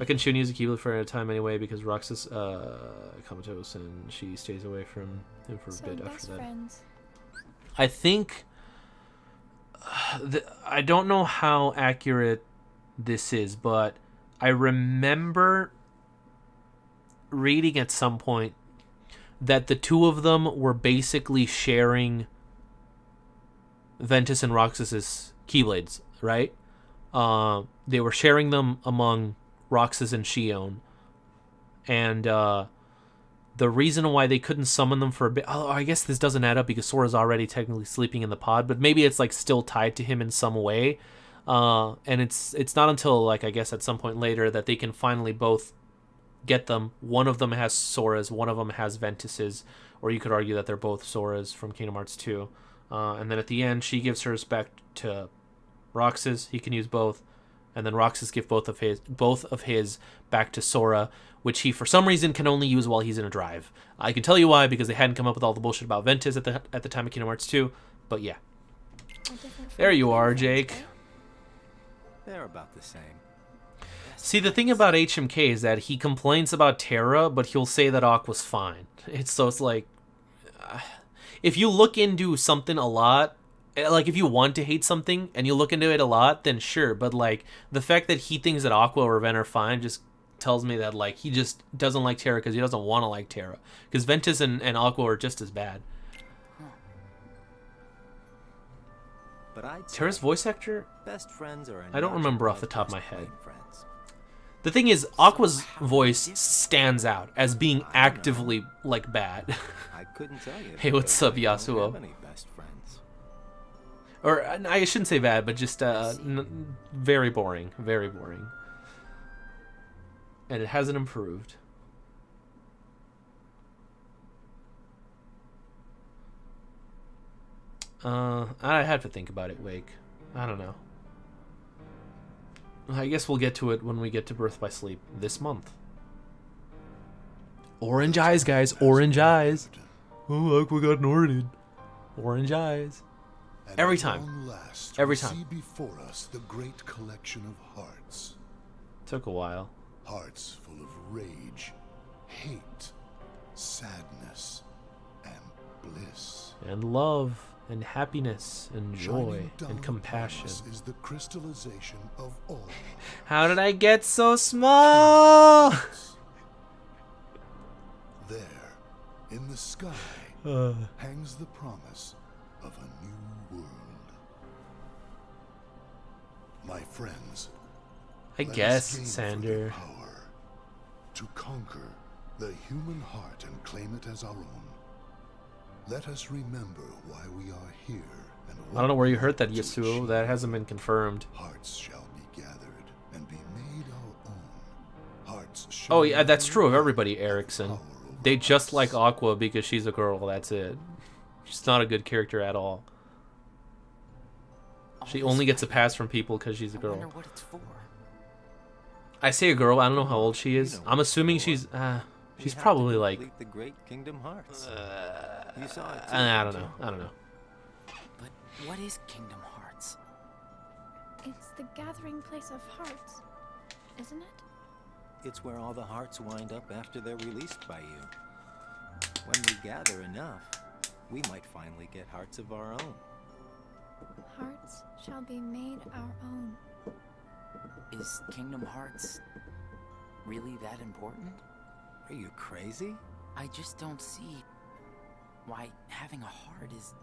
I can Shun use a Keyblade for a time anyway because Roxas comatose and she stays away from him for a bit after that. Friends. I think I don't know how accurate this is, but I remember reading at some point that the two of them were basically sharing Ventus and Roxas's Keyblades, right? They were sharing them among Roxas and Shion, and the reason why they couldn't summon them for a bit, oh, I guess this doesn't add up because Sora's already technically sleeping in the pod, but maybe it's like still tied to him in some way, and it's not until like I guess at some point later that they can finally both get them. One of them has Sora's, one of them has Ventus's, or you could argue that they're both Sora's from Kingdom Hearts 2. And then at the end, she gives hers back to Roxas. He can use both, and then Roxas gives both of his back to Sora, which he for some reason can only use while he's in a drive. I can tell you why, because they hadn't come up with all the bullshit about Ventus at the time of Kingdom Hearts 2. But yeah, there you are, Jake. They're about the same. See, the thing about HMK is that he complains about Terra, but he'll say that Aqua's fine. It's like, if you look into something a lot, like if you want to hate something and you look into it a lot, then sure. But like the fact that he thinks that Aqua or Ven are fine just tells me that like he just doesn't like Terra because he doesn't want to like Terra. Because Ventus and Aqua are just as bad. But Terra's voice actor? Best friends are I don't remember off the top of my head. Friends. The thing is, Aqua's voice stands out as being actively like bad. I couldn't tell you. Hey, what's up, Yasuo? Any best friends. Or I shouldn't say bad, but just very boring, very boring. And it hasn't improved. I have to think about it, Wake. I don't know. I guess we'll get to it when we get to Birth by Sleep this month. Orange eyes, guys. Orange eyes. Oh, Aqua got Norded. Orange eyes. Every time. Every time. See before us the great collection of hearts. Took a while. Hearts full of rage, hate, sadness, and bliss. And love. And happiness, and joy, Shining down and compassion. upon us is the crystallization of all. How did I get so small? There, in the sky, hangs the promise of a new world. My friends, I let guess, us gain Sander. further power to conquer the human heart and claim it as our own. Let us remember why we are here and I don't know where you heard that, to Yasuo. achieve. That hasn't been confirmed. Hearts shall be gathered and be made our own. Hearts shall Oh, yeah, that's never true of have everybody, power Erickson. over They just us. like Aqua because she's a girl, that's it. She's not a good character at all. She only gets a pass from people because she's a I girl. wonder what it's for. I say a girl, I don't know how old she is. You know I'm what assuming it's she's... We she's have to probably like... complete the Great Kingdom Hearts. You saw it too, I don't didn't know. you? I don't know. But what is Kingdom Hearts? It's the gathering place of hearts, isn't it? It's where all the hearts wind up after they're released by you. When we gather enough, we might finally get hearts of our own. Hearts shall be made our own. Is Kingdom Hearts really that important? Are you crazy? I just don't see why having a heart is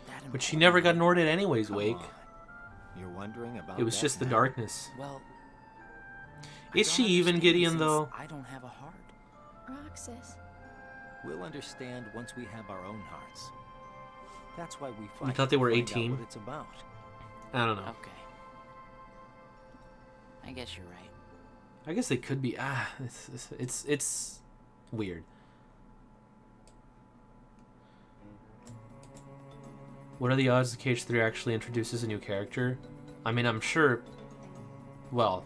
that important. But she never got Norded anyways, Come Wake. on. You're wondering about It was that just the now? darkness. Well, Is I she don't even understand Gideon, since though? I don't have a heart. Roxas. We'll understand once we have our own hearts. That's why we fight. You thought they were to find out 18? what it's about. I don't know. Okay. I guess you're right. I guess they could be. It's weird. What are the odds that KH3 actually introduces a new character? I mean, I'm sure... Well...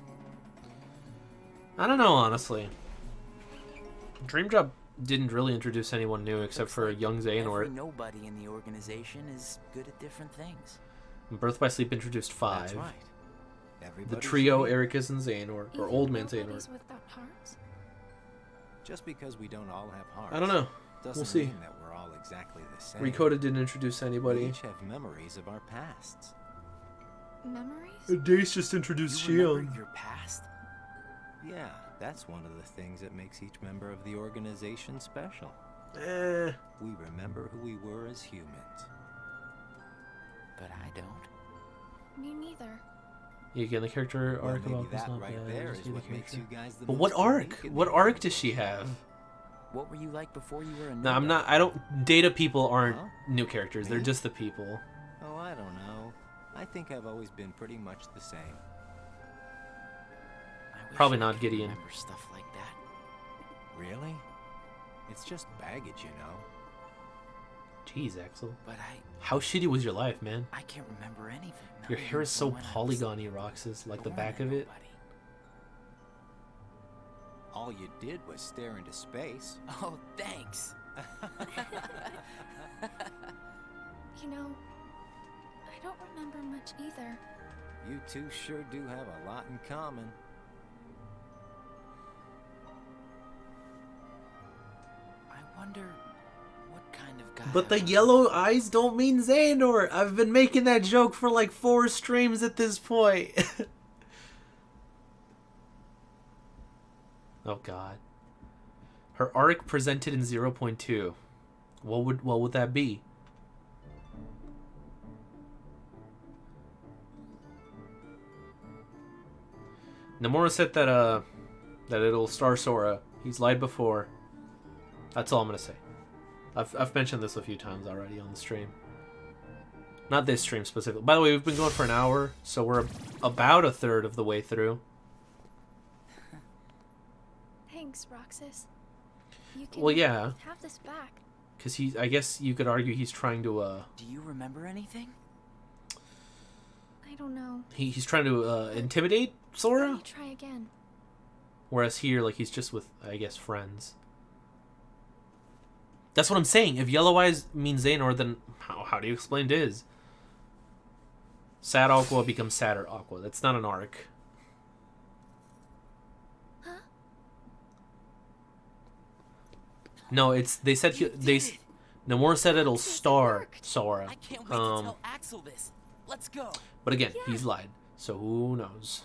I don't know, honestly. Dream Drop didn't really introduce anyone new except for young Every Xehanort. nobody in the organization is good at different things. Birth by Sleep introduced 5. That's right. The Everybody's trio, free. Ericus and Xehanort, or Old Man Xehanort. Nobody's without hearts. Just because we don't all have hearts. I don't know. Doesn't We'll see. mean that we're all exactly the same. Recoded didn't introduce We anybody. each have memories of our pasts. Memories? Dace just introduced You remember your past? Yeah, that's one of the things that makes each member of the organization special. Eh. We remember who we were as humans. But I don't. Me neither. Yeah, again, the character Well, arc maybe about was that not right bad. there Just is be the what makes character. you guys the But most what arc? unique in What the arc does she have? What were you like before you were a No, I'm nobody? not. I don't. Data people aren't Huh? new characters. They're Me? just the people. Oh, I don't know. I think I've always been pretty much the same. I wish Probably I not could Gideon. remember stuff like that. Really? It's just baggage, you know. Jeez, Axel. But How shitty was your life, man? I can't remember anything. not Your even hair is so from when I was polygony, Roxas. Like the born back a of it. nobody. All you did was stare into space. Oh, thanks. You know, I don't remember much either. You two sure do have a lot in common. I wonder what kind of guy. But I the was. yellow eyes don't mean Xehanort. I've been making that joke for like 4 streams at this point. Oh god. Her arc presented in 0.2. What would that be? Nomura said that that it'll star Sora. He's lied before. That's all I'm gonna say. I've mentioned this a few times already on the stream. Not this stream specifically. By the way, we've been going for an hour, so we're about a third of the way through. Thanks, Roxas. You can Well, yeah, have this back. because I guess you could argue he's trying to Do you remember anything? I don't know. he's trying to intimidate Let Sora, me try again. whereas here, like, he's just with, I guess, friends. That's what I'm saying. If Yellow Eyes means Xehanort, then how do you explain Diz? Sad Aqua becomes sadder Aqua. That's not an arc. Huh? No, it's they said Nomura said it'll star Sora. I can't wait to tell Axel this. Let's go. But again, he's lied, so who knows?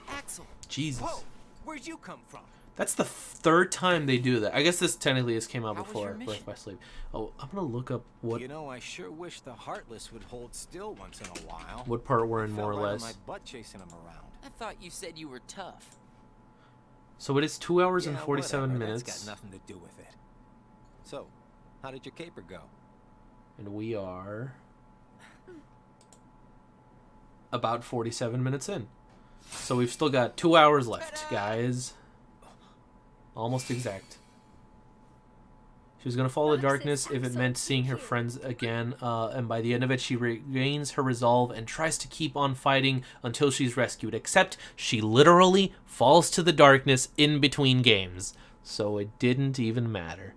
Axel. Jesus. Whoa. Where'd you come from? That's the third time they do that. I guess this technically has came out How was before your mission? Birth by Sleep. Oh, I'm gonna look up what You know, I sure wish the Heartless would hold still once in a while. what part we're in I more or felt right on less. my butt chasing them around. I thought you said you were tough. So it is 2 hours and Yeah, 47 whatever, minutes, That's got nothing to do with it. So, how did your caper go? and we are about 47 minutes in. So we've still got 2 hours left, guys. Almost exact. She was gonna follow the darkness if it meant seeing her friends again, and by the end of it, she regains her resolve and tries to keep on fighting until she's rescued. Except she literally falls to the darkness in between games, so it didn't even matter.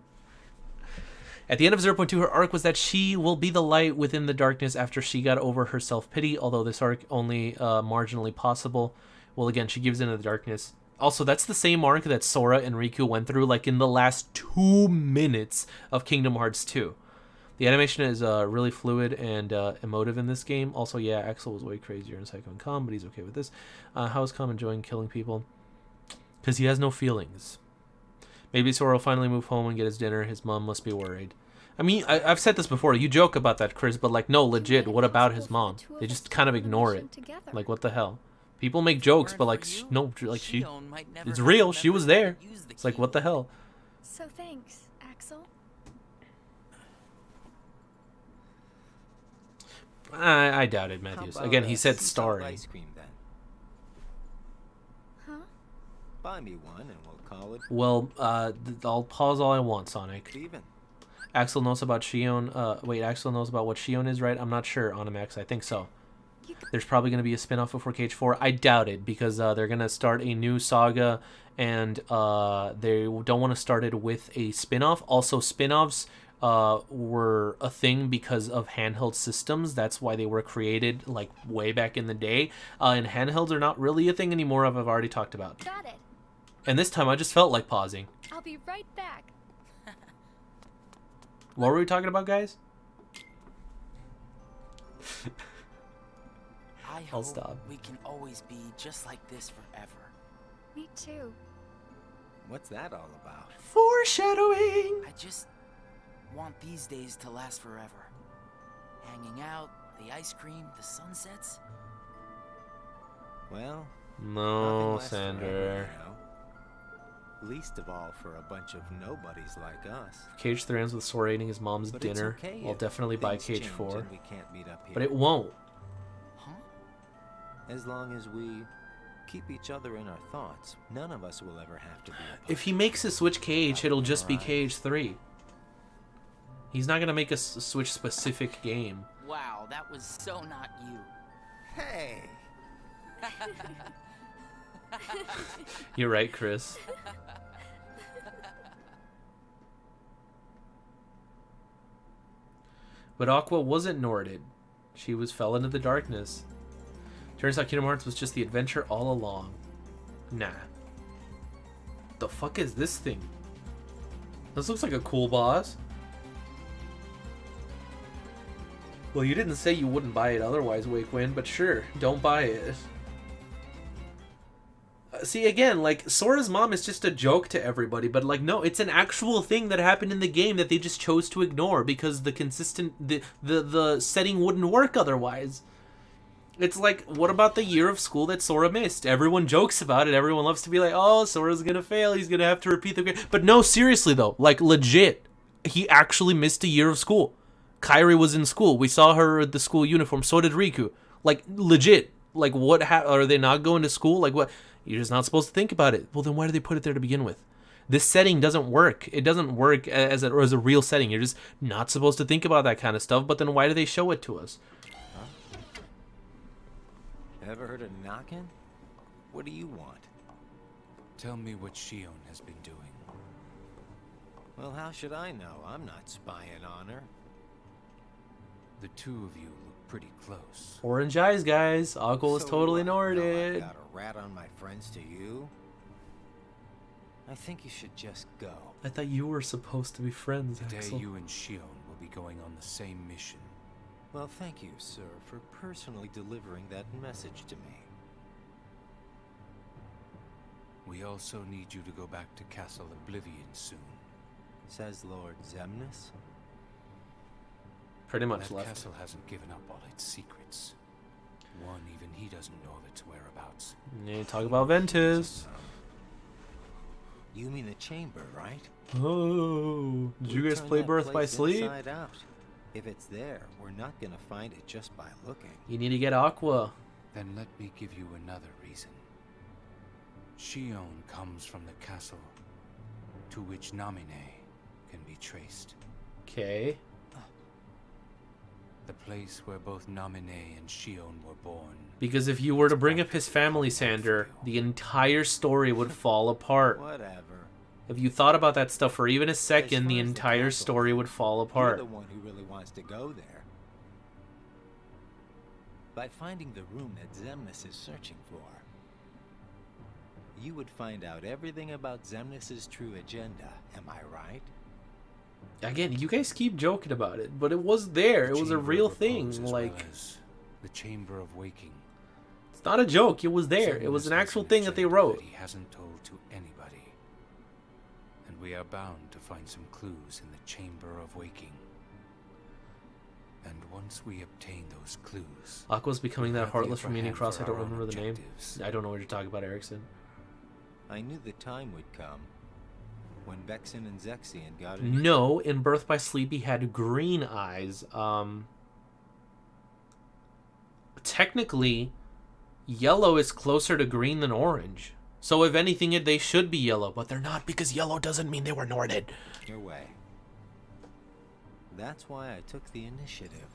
At the end of 0.2, her arc was that she will be the light within the darkness after she got over her self-pity, although this arc only marginally possible. Well, again, she gives into the darkness. Also, that's the same arc that Sora and Riku went through, like, in the last 2 minutes of Kingdom Hearts 2. The animation is really fluid and emotive in this game. Also, yeah, Axel was way crazier in Psycho and Calm, but he's okay with this. How is Calm enjoying killing people? Because he has no feelings. Maybe Sora will finally move home and get his dinner. His mom must be worried. I mean, I've said this before. You joke about that, Chris, but, like, no, legit, what about his mom? They just kind of ignore it. Like, what the hell? People make jokes, but, like, no, like, Shion might never it's have real. She was there. remembered to use the It's like, key. what the hell? So thanks, Axel. I doubt it, Matthews. How about Again, he a said sea salt starring. ice cream then. Huh? Buy me one and we'll call it Well, I'll pause all I want, Sonic. even. Axel knows about Shion. Wait, Axel knows about what Shion is, right? I'm not sure, Onimax. I think so. There's probably going to be a spin-off before Cage 4. I doubt it, because they're going to start a new saga, and they don't want to start it with a spin-off. Also, spin-offs were a thing because of handheld systems. That's why they were created like way back in the day. And handhelds are not really a thing anymore, I've already talked about. Got it. And this time I just felt like pausing. I'll be right back. What were we talking about, guys? I I'll hope stop. we can always be just like this forever. Me too. What's that all about? Foreshadowing! I just want these days to last forever. Hanging out, the ice cream, the sunsets. Well, nothing No, lasts forever, Sander. you know. Least of all for a bunch of nobodies like us. Cage 3 ends with Sora eating his mom's But it's dinner. okay I'll if definitely buy things Cage change 4. and we can't meet up here. But it won't. Huh? As long as we keep each other in our thoughts, none of us will ever have to be apart. If he makes a Switch Cage, it'll just be Alright. Cage 3. He's not gonna make a Switch specific game. Wow, that was so not you. Hey! You're right, Chris. But Aqua wasn't Norded. She fell into the darkness. Turns out Kingdom Hearts was just the adventure all along. Nah. The fuck is this thing? This looks like a cool boss. Well, you didn't say you wouldn't buy it otherwise, Wakewind, but sure, don't buy it. See, again, like, Sora's mom is just a joke to everybody, but, like, no, it's an actual thing that happened in the game that they just chose to ignore because the setting wouldn't work otherwise. It's like, what about the year of school that Sora missed? Everyone jokes about it. Everyone loves to be like, oh, Sora's gonna fail. He's gonna have to repeat the game. But no, seriously, though, like, legit, he actually missed a year of school. Kairi was in school. We saw her at the school uniform. So did Riku. Like, legit. Like, what? Are they not going to school? Like, what? You're just not supposed to think about it. Well, then why did they put it there to begin with? This setting doesn't work. It doesn't work as a real setting. You're just not supposed to think about that kind of stuff. But then why do they show it to us? Ever heard of knocking? What do you want? Tell me what Shion has been doing. Well, how should I know? I'm not spying on her. The two of you look pretty close. Orange eyes, guys. Aqua was So totally what? No, I've Norded. got a rat on my friends to you? I think you should just go. I thought you were supposed to be friends, Today Axel. you and Shion will be going on the same mission. Well, thank you, sir, for personally delivering that message to me. We also need you to go back to Castle Oblivion soon. Says Lord Zemnis. Pretty much That left. castle hasn't given up all its secrets. One, even he doesn't know of its whereabouts. Yeah, talk about Ventus. You mean the chamber, right? Oh, did you We guys turned play that Birth by place Sleep? inside out. If it's there, we're not gonna find it just by looking. You need to get Aqua. Then let me give you another reason. Shion comes from the castle to which Namine can be traced. Okay. The place where both Namine and Shion were born. Because if you were to bring up his family, Sander, the entire story would fall apart. Whatever. If you thought about that stuff for even a second, far the as the entire castle, story would fall You're apart. the one who really wants to go there. By finding the room that Zemnis is searching for, you would find out everything about Zemnis's true agenda. Am I right? Again, you guys keep joking about it, but it was there. It was a Chamber real of thing. Repose, as Like, well as the Chamber of Waking. it's not a joke. It was there. It was an Zemnis actual has an thing that they agenda wrote. that he hasn't told to anybody. And we are bound to find some clues in the Chamber of Waking. And once we obtain those clues, Aqua's becoming we'll that have the heartless upper from Union hand Cross. for I don't our own remember the name. objectives. I don't know what you're talking about, Erickson. I knew the time would come when Vexen and Zexion got into No, in Birth by Sleep, he had green eyes. Technically, yellow is closer to green than orange. So if anything, they should be yellow, but they're not because yellow doesn't mean they were Norded. your way. That's why I took the initiative.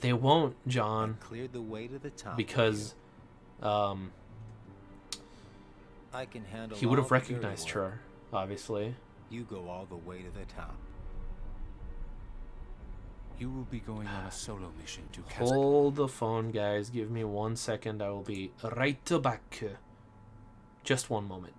They won't, John, Cleared the way to the top. for because you. I can handle he would all have the dirty recognized work. her, obviously. You go all the way to the top. You will be going on a solo mission to Kazakhstan. Hold the phone, guys. Give me 1 second. I will be right back. Just one moment.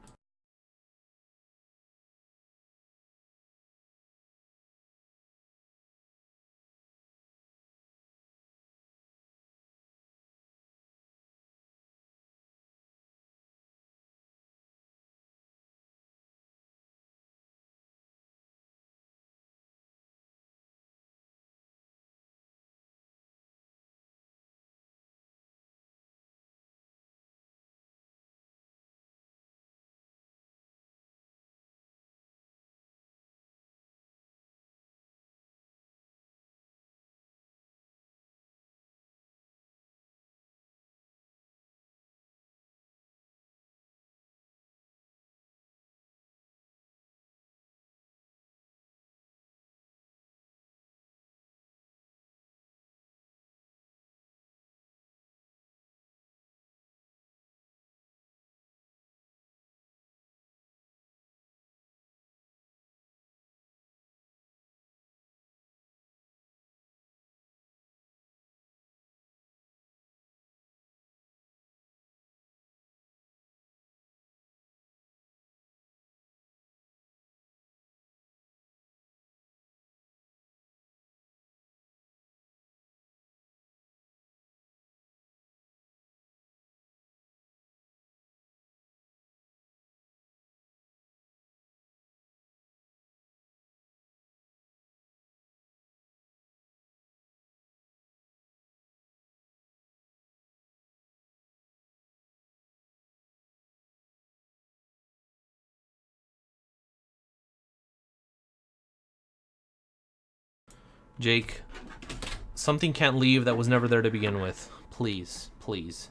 Jake, something can't leave that was never there to begin with. Please, please.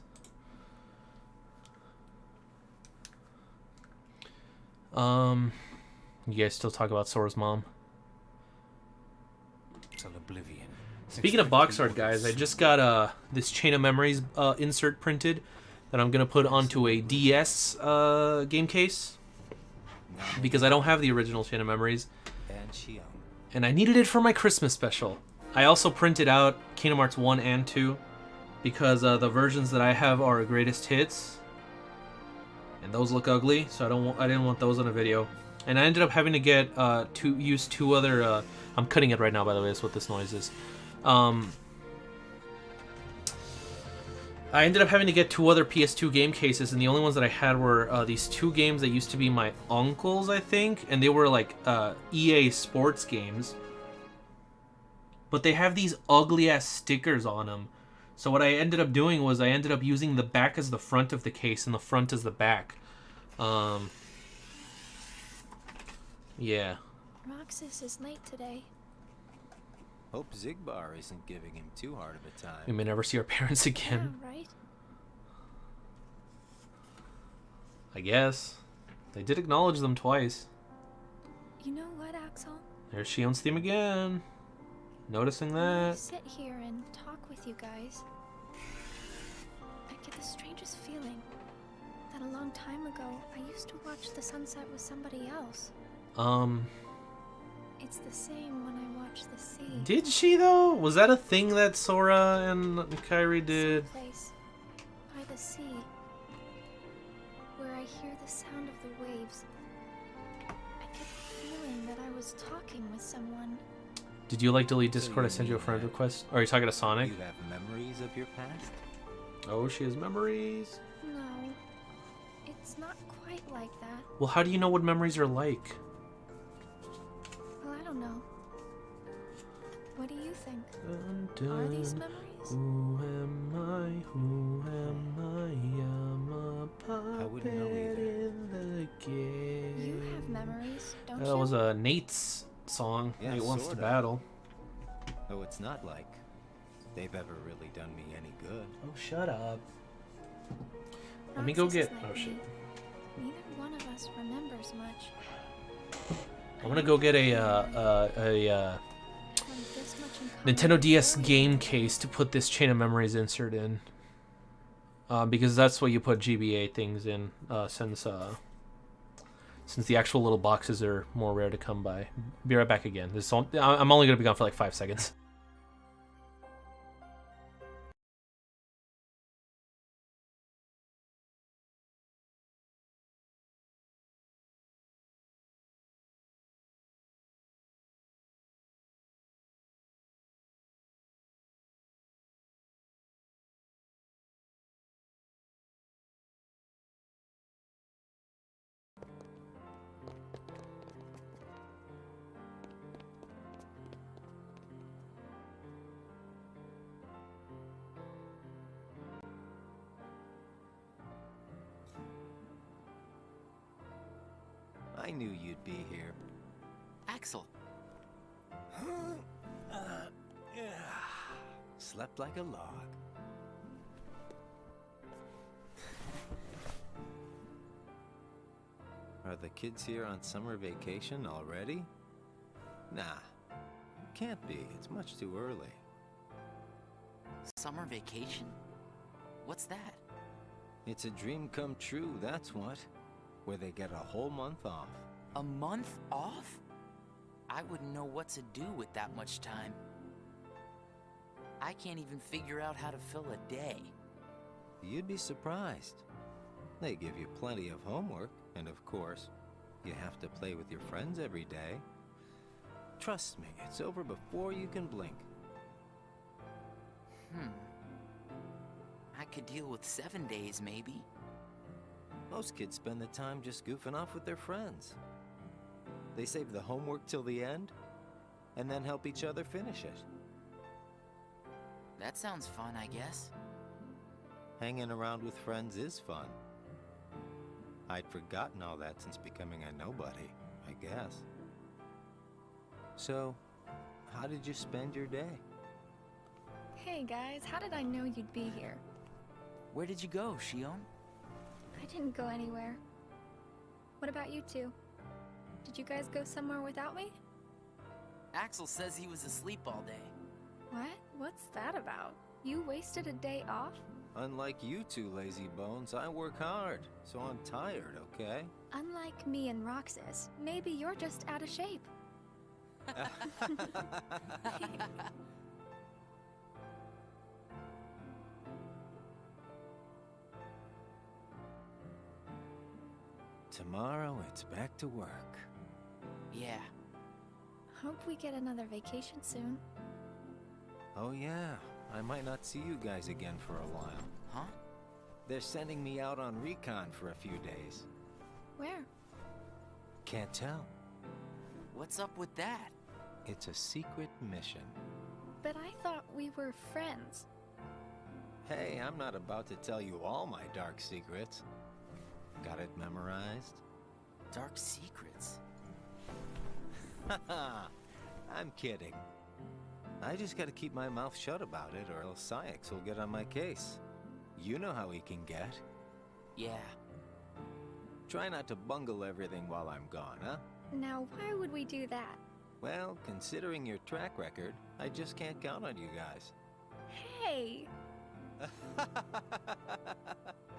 You guys still talk about Sora's mom? Till oblivion. Speaking of box art, guys, I just got this Chain of Memories insert printed that I'm gonna put onto a DS game case because I don't have the original Chain of Memories, and I needed it for my Christmas special. I also printed out Kingdom Hearts 1 and 2 because the versions that I have are greatest hits, and those look ugly, so I didn't want those on a video. And I ended up having to get use two other. I'm cutting it right now, by the way. That's what this noise is. I ended up having to get 2 other PS2 game cases, and the only ones that I had were these 2 games that used to be my uncle's, I think, and they were like EA sports games. But they have these ugly-ass stickers on them. So what I ended up doing was I ended up using the back as the front of the case and the front as the back. Yeah. Roxas is late today. Hope Zigbar isn't giving him too hard of a time. We may never see our parents again. Yeah, right? I guess. They did acknowledge them twice. You know what, Axel? There's Shion's theme again. Noticing When I that. sit here and talk with you guys, I get the strangest feeling that a long time ago I used to watch the sunset with somebody else. It's the same when I watch the sea. Did she though? Was that a thing that Sora and Kairi did? Someplace by the sea, where I hear the sound of the waves. I get the feeling that I was talking with someone. Did you like delete Discord? I sent you a friend request. Or are you talking to Sonic? You have memories of your past? Oh, she has memories. No, it's not quite like that. Well, how do you know what memories are like? Well, I don't know. What do you think? Dun, dun. Are these memories? Who am I? Who am I? I'm a puppet I wouldn't know either. in the game. You have memories, don't you? That was Nate's song. Yeah, Nate wants to sorta. battle. Oh, it's not like they've ever really done me any good. Oh, shut up. Let me go Roxas get. is Oh like shit. me. Neither one of us remembers much. I'm gonna go get a Have this much in common Nintendo with DS Zoe. game case to put this Chain of Memories insert in. Because that's what you put GBA things in, since the actual little boxes are more rare to come by. Be right back again. I'm only gonna be gone for like 5 seconds. I knew you'd be here. Axel, Slept like a log. Are the kids here on summer vacation already? Nah, can't be. It's much too early. summer vacation? What's that? It's a dream come true, that's what. Where they get a whole month off. A month off? I wouldn't know what to do with that much time. I can't even figure out how to fill a day. You'd be surprised. They give you plenty of homework, and of course, you have to play with your friends every day. Trust me, it's over before you can blink. I could deal with 7 days, maybe. Most kids spend the time just goofing off with their friends. They save the homework till the end, and then help each other finish it. That sounds fun, I guess. Hanging around with friends is fun. I'd forgotten all that since becoming a nobody, I guess. So, how did you spend your day? Hey guys, how did I know you'd be here? Where did you go, Shion? I didn't go anywhere. What about you two? Did you guys go somewhere without me? Axel says he was asleep all day. What? What's that about? You wasted a day off? Unlike you two lazy bones, I work hard, so I'm tired, okay? Unlike me and Roxas, maybe you're just out of shape. Tomorrow, it's back to work. Yeah. Hope we get another vacation soon. Oh yeah, I might not see you guys again for a while. Huh? They're sending me out on recon for a few days. Where? Can't tell. What's up with that? It's a secret mission. But I thought we were friends. Hey, I'm not about to tell you all my dark secrets. Got it memorized? Dark secrets. Haha, I'm kidding. I just gotta keep my mouth shut about it, or else Sykes will get on my case. You know how he can get. Yeah. Try not to bungle everything while I'm gone, huh? Now, why would we do that? Well, considering your track record, I just can't count on you guys. Hey!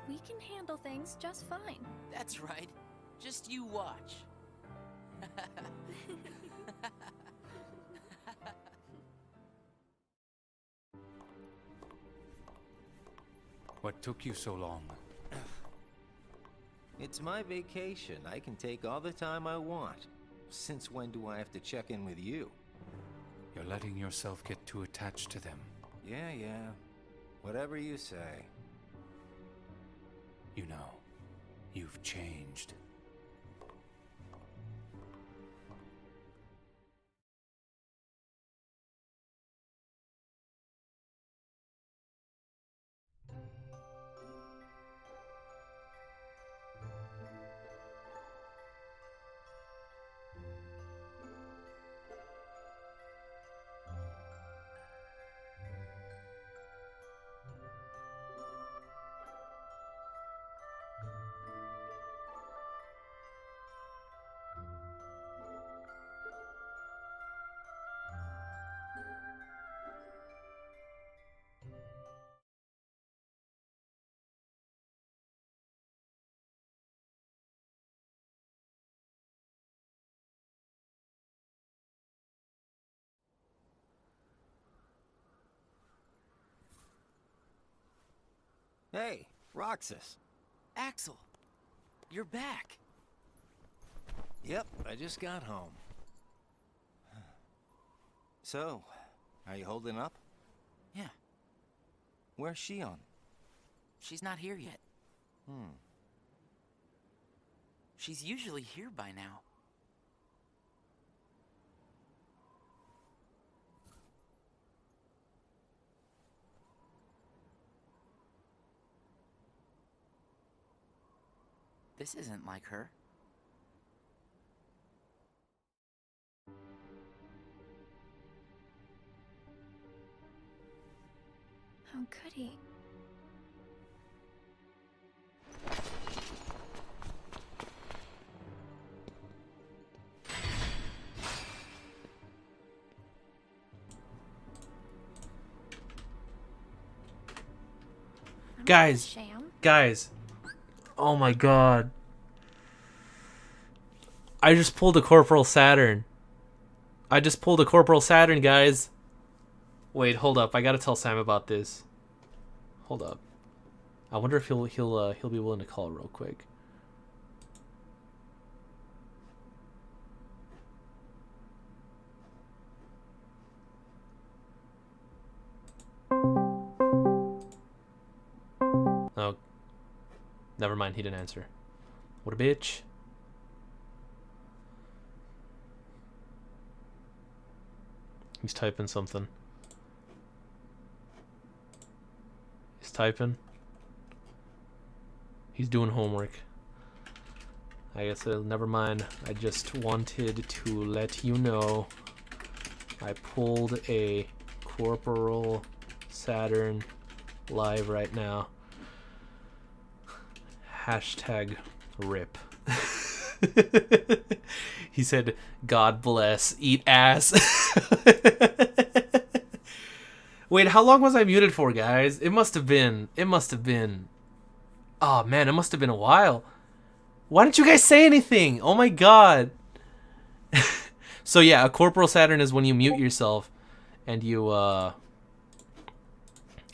We can handle things just fine. That's right. Just you watch. What took you so long? It's my vacation. I can take all the time I want. Since when do I have to check in with you? You're letting yourself get too attached to them. Yeah. Whatever you say. You know, you've changed. Hey, Roxas. Axel, you're back. Yep, I just got home. So, are you holding up? Yeah, Where's Shion? she's not here yet. Hmm. She's usually here by now. This isn't like her. How could he? Guys, Sham? guys. Oh my god. I just pulled a Corporal Saturn. Guys. Wait, hold up. I gotta tell Sam about this. Hold up. I wonder if he'll be willing to call real quick. Oh. Never mind, he didn't answer. What a bitch. He's typing something. He's typing. He's doing homework. I guess never mind. I just wanted to let you know I pulled a Corporal Saturn live right now. Hashtag RIP. He said, God bless, eat ass. Wait, how long was I muted for, guys? It must have been, oh man, it must have been a while. Why didn't you guys say anything? Oh my god. So yeah, a Corporal Saturn is when you mute yourself and you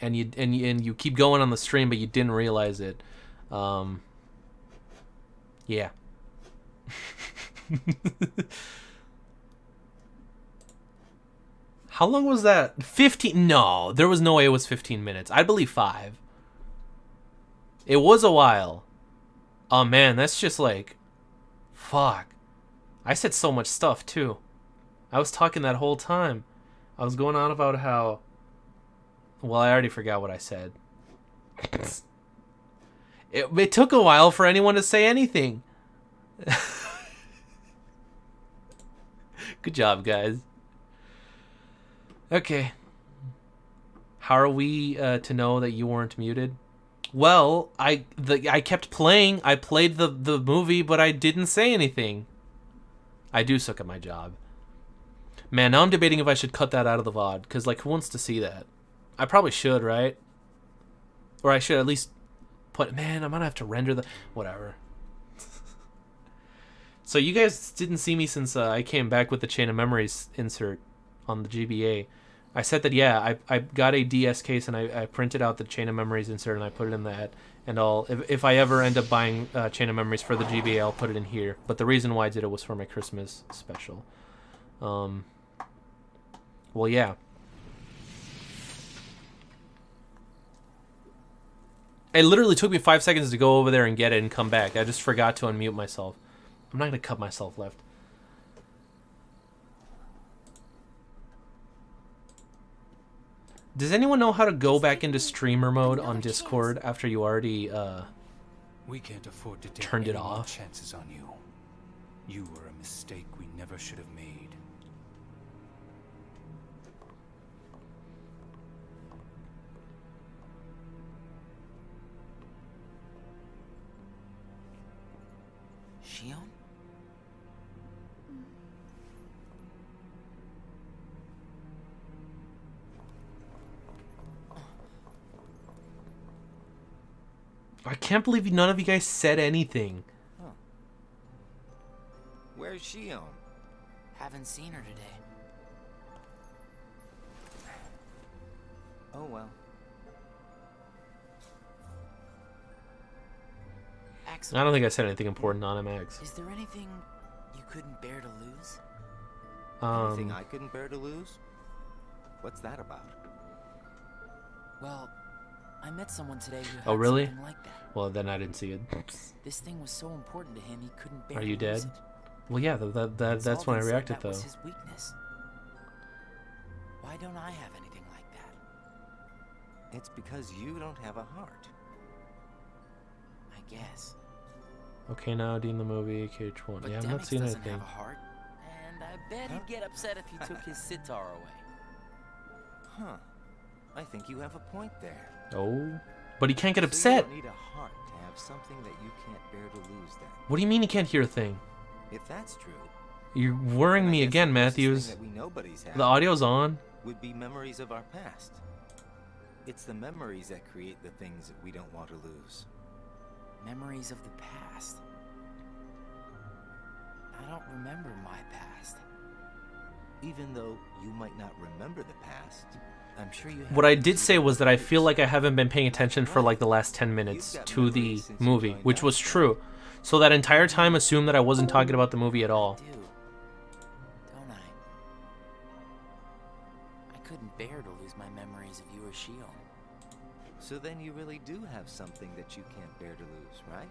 and you keep going on the stream but you didn't realize it. Yeah. How long was that? 15? No, there was no way it was 15 minutes. I believe 5. It was a while. Oh man, that's just like, fuck. I said so much stuff too. I was talking that whole time. I was going on about how, well, I already forgot what I said. It took a while for anyone to say anything. Good job, guys. Okay. How are we to know that you weren't muted? Well, I kept playing. I played the movie, but I didn't say anything. I do suck at my job. Man, now I'm debating if I should cut that out of the VOD, because, like, who wants to see that? I probably should, right? Or I should at least put... Man, I'm gonna have to render the... Whatever. So you guys didn't see me since I came back with the Chain of Memories insert on the GBA. I said that, yeah, I got a DS case and I printed out the Chain of Memories insert and I put it in that. And if I ever end up buying Chain of Memories for the GBA, I'll put it in here. But the reason why I did it was for my Christmas special. Well, yeah. It literally took me 5 seconds to go over there and get it and come back. I just forgot to unmute myself. I'm not going to cut myself left. Does anyone know how to go back into streamer mode on Discord after you already we can't afford to take turned it any more off? chances on you. You were a mistake we never should have made. Shion? I can't believe none of you guys said anything. Huh. Where's Shion? Haven't seen her today. Oh well. Axel, I don't think I said anything important on MX. is there anything you couldn't bear to lose? Anything I couldn't bear to lose? What's that about? Well, I met someone today who had Oh, really? something like that. Well, then I didn't see it. This thing was so important to him he couldn't bear Are to you lose dead? it. Well, yeah, that's when I Zaldin said reacted, that though. was his weakness. Why don't I have anything like that? It's because you don't have a heart. I guess. Okay, now in the movie, KH1. But Yeah, I'm Demix not seeing doesn't anything. have a heart, and I bet he'd get upset if you took his sitar away. Huh. I think you have a point there. Oh, but he can't get So upset. you don't need a heart to have something that you can't bear to lose then. What do you mean he can't hear a thing? If that's true, You're worrying then I me guess again, the closest Matthews. thing that we nobodies have The audio's on. would be memories of our past. It's the memories that create the things that we don't want to lose. Memories of the past. I don't remember my past. Even though you might not remember the past, I'm sure you have. What I did say was that I feel like I haven't been paying attention for like the last 10 minutes to the movie, which was true. So that entire time, assume that I wasn't talking about the movie at all. I do, don't I? I couldn't bear to lose my memories of you or Shion. So then you really do have something that you can't bear to lose, right?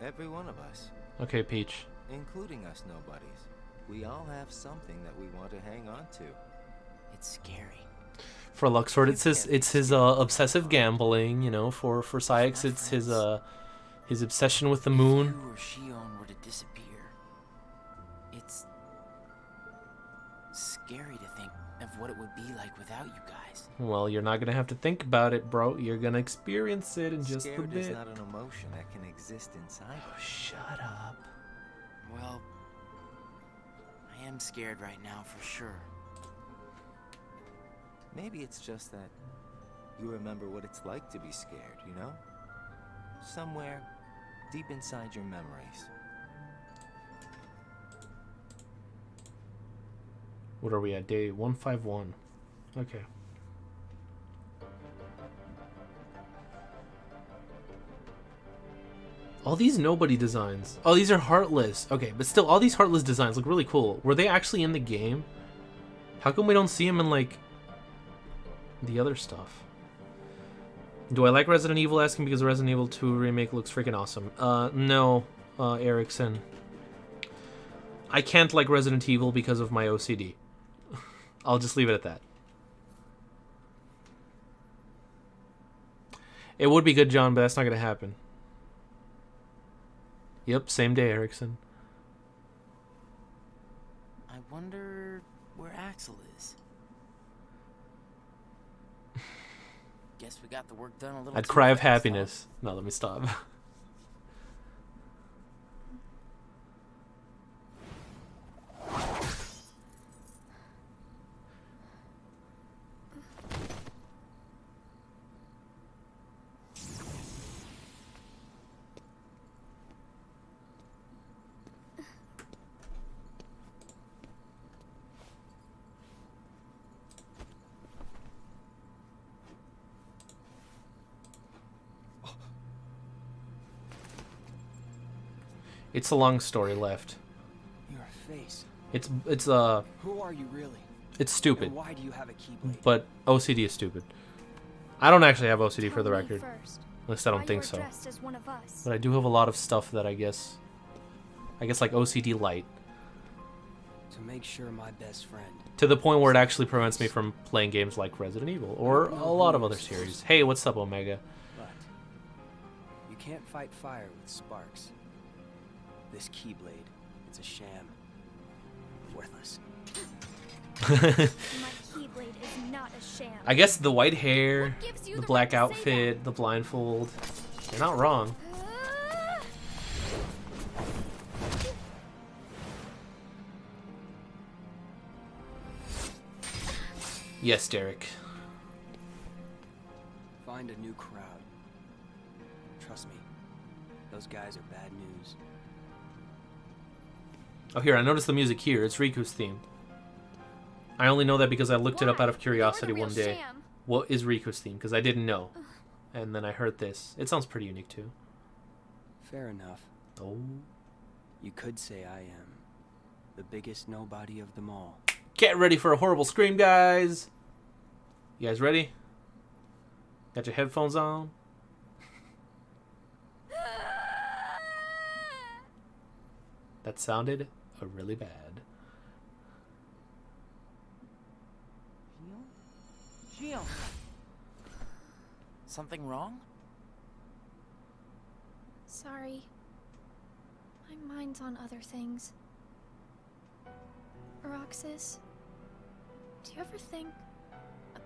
Every one of us, Okay, Peach. including us nobodies. We all have something that we want to hang on to. It's scary. For Luxord, it's his obsessive gambling. You know, for Sykes, it's his obsession with the moon. If you or Shion were to disappear, it's scary to think of what it would be like without you guys. Well, you're not gonna have to think about it, bro. You're gonna experience it in just a Scared is bit. not an emotion that can exist inside us. Shut up. Well, I am scared right now for sure. Maybe it's just that you remember what it's like to be scared, you know? Somewhere deep inside your memories. What are we at? Day 151. Okay. All these nobody designs. Oh, these are Heartless. Okay, but still, all these Heartless designs look really cool. Were they actually in the game? How come we don't see them in, like, the other stuff? Do I like Resident Evil? Asking because Resident Evil 2 remake looks freaking awesome. No, Erickson. I can't like Resident Evil because of my OCD. I'll just leave it at that. It would be good, John, but that's not going to happen. Yep, same day, Erickson. I wonder where Axel is. Guess we got the work done a little I'd too cry of fast, huh? happiness. No, let me stop. It's a long story left. Your face. It's Who are you really? it's stupid. And why do you have a keyblade? But OCD is stupid. I don't actually have OCD for the Tell me record. first, At least I don't why think you're so. dressed as one of us. But I do have a lot of stuff that I guess like OCD light. To make sure my best friend. To the point where it actually prevents me from playing games like Resident Evil or a lot of other series. Hey, what's up, Omega? But you can't fight fire with sparks. This keyblade, it's a sham. Worthless. My keyblade is not a sham. I guess the white hair, What gives you the the black right to say outfit, the blindfold. You're not wrong. Ah! Yes, Derek. Find a new crowd. Trust me, those guys are bad news. Oh, here, I noticed the music here. It's Riku's theme. I only know that because I looked it up Why? out of curiosity You're one the real day. sham. What is Riku's theme? Because I didn't know. And then I heard this. It sounds pretty unique, too. Fair enough. Oh. You could say I am the biggest nobody of them all. Get ready for a horrible scream, guys! You guys ready? Got your headphones on? That sounded really bad. Shion? Something wrong? Sorry. My mind's on other things. Roxas, do you ever think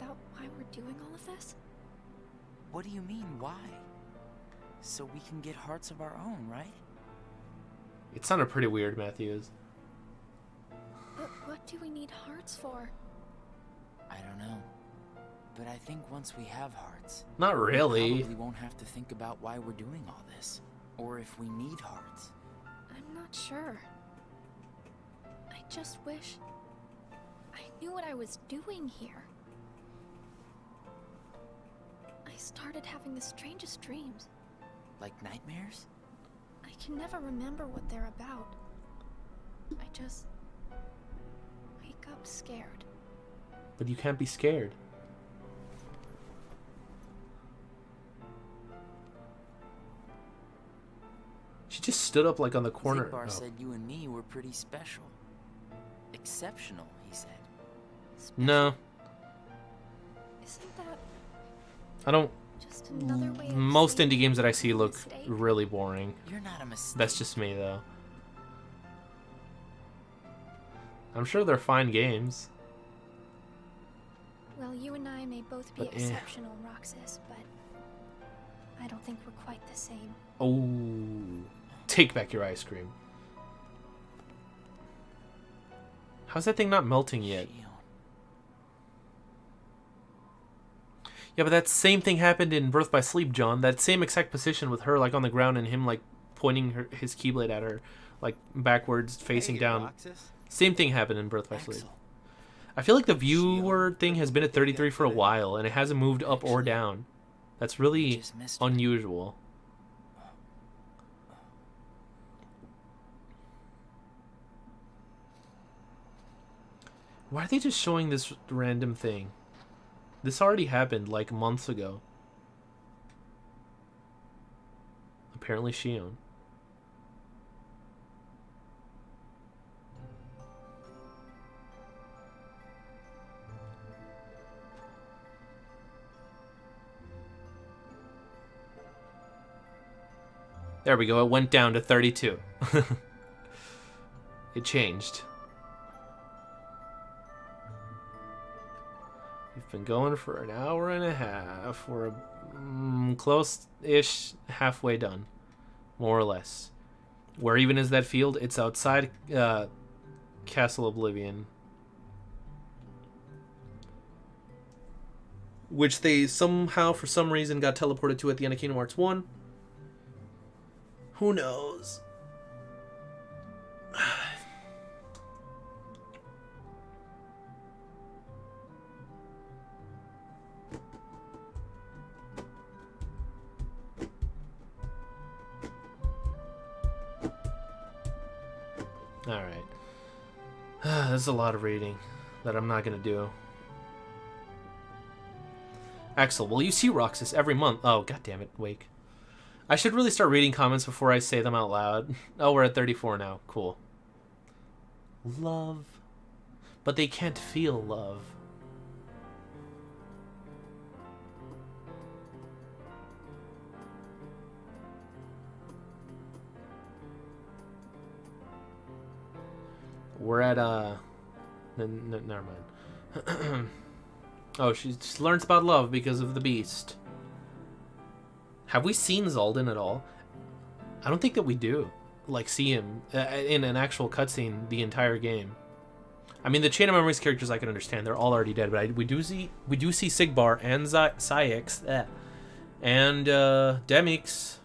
about why we're doing all of this? What do you mean, why? So we can get hearts of our own, right? It sounded pretty weird, Matthews. But what do we need hearts for? I don't know. But I think once we have hearts, Not we really. probably won't have to think about why we're doing all this. Or if we need hearts. I'm not sure. I just wish I knew what I was doing here. I started having the strangest dreams. Like nightmares? I can never remember what they're about. I just wake up scared. But you can't be scared. She just stood up like on the corner. Zigbar Oh. said you and me were pretty special. Exceptional, he said. No, Isn't that I don't. just another way of Most saying indie games that I see look mistake? really boring. You're not a mistake. That's just me, though. I'm sure they're fine games. Well, you and I may both be But, exceptional, Roxas, but I don't think we're quite the same. Oh, take back your ice cream. How's that thing not melting yet? Shion. Yeah, but that same thing happened in Birth by Sleep, John. That same exact position with her, like, on the ground and him, like, pointing his Keyblade at her, like, backwards, facing Hey, down. Roxas. Same thing happened in Birth by Sleep. Axel. I feel like the viewer thing has been at 33 for a while, and it hasn't moved up or Actually, down. That's really just missed her. unusual. Why are they just showing this random thing? This already happened like months ago. Apparently Shion. There we go, it went down to 32. It changed. We've been going for an hour and a half. We're close-ish halfway done, more or less. Where even is that field? It's outside Castle Oblivion. Which they somehow, for some reason, got teleported to at the end of Kingdom Hearts 1. Who knows? Alright. There's a lot of reading that I'm not going to do. Axel, well, you see Roxas every month. Oh, god damn it, Wake. I should really start reading comments before I say them out loud. Oh, we're at 34 now. Cool. Love. But they can't feel love. We're at, never mind. Oh, she learns about love because of the beast. Have we seen Zaldin at all? I don't think that we do. Like, see him in an actual cutscene the entire game. I mean, the Chain of Memories characters I can understand. They're all already dead, but we do see Sigbar and Syx, and Demix.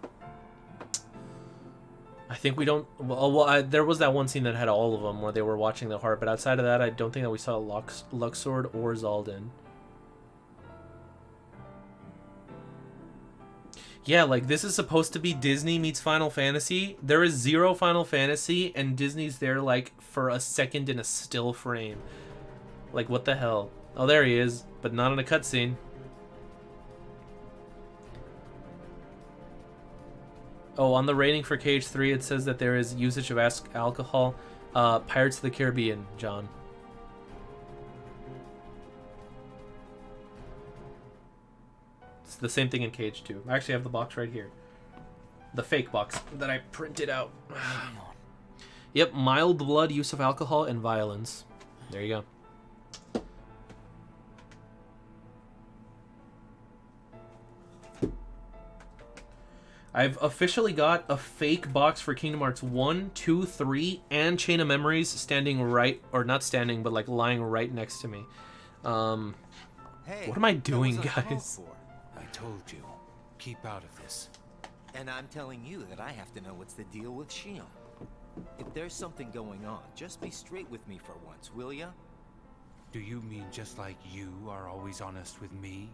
I think we don't... Well, there was that one scene that had all of them where they were watching the heart, but outside of that, I don't think that we saw Luxord or Zaldin. Yeah, like, this is supposed to be Disney meets Final Fantasy. There is zero Final Fantasy, and Disney's there, like, for a second in a still frame. Like, what the hell? Oh, there he is, but not in a cutscene. Oh, on the rating for KH3, it says that there is usage of alcohol. Pirates of the Caribbean, John. It's the same thing in KH2. I actually have the box right here. The fake box that I printed out. Yep, mild blood, use of alcohol, and violence. There you go. I've officially got a fake box for Kingdom Hearts 1, 2, 3, and Chain of Memories standing right, or not standing, but like lying right next to me. Hey, What am I that doing, was uncalled guys? for. I told you, keep out of this. And I'm telling you that I have to know what's the deal with Shion. If there's something going on, just be straight with me for once, will ya? Do you mean just like you are always honest with me?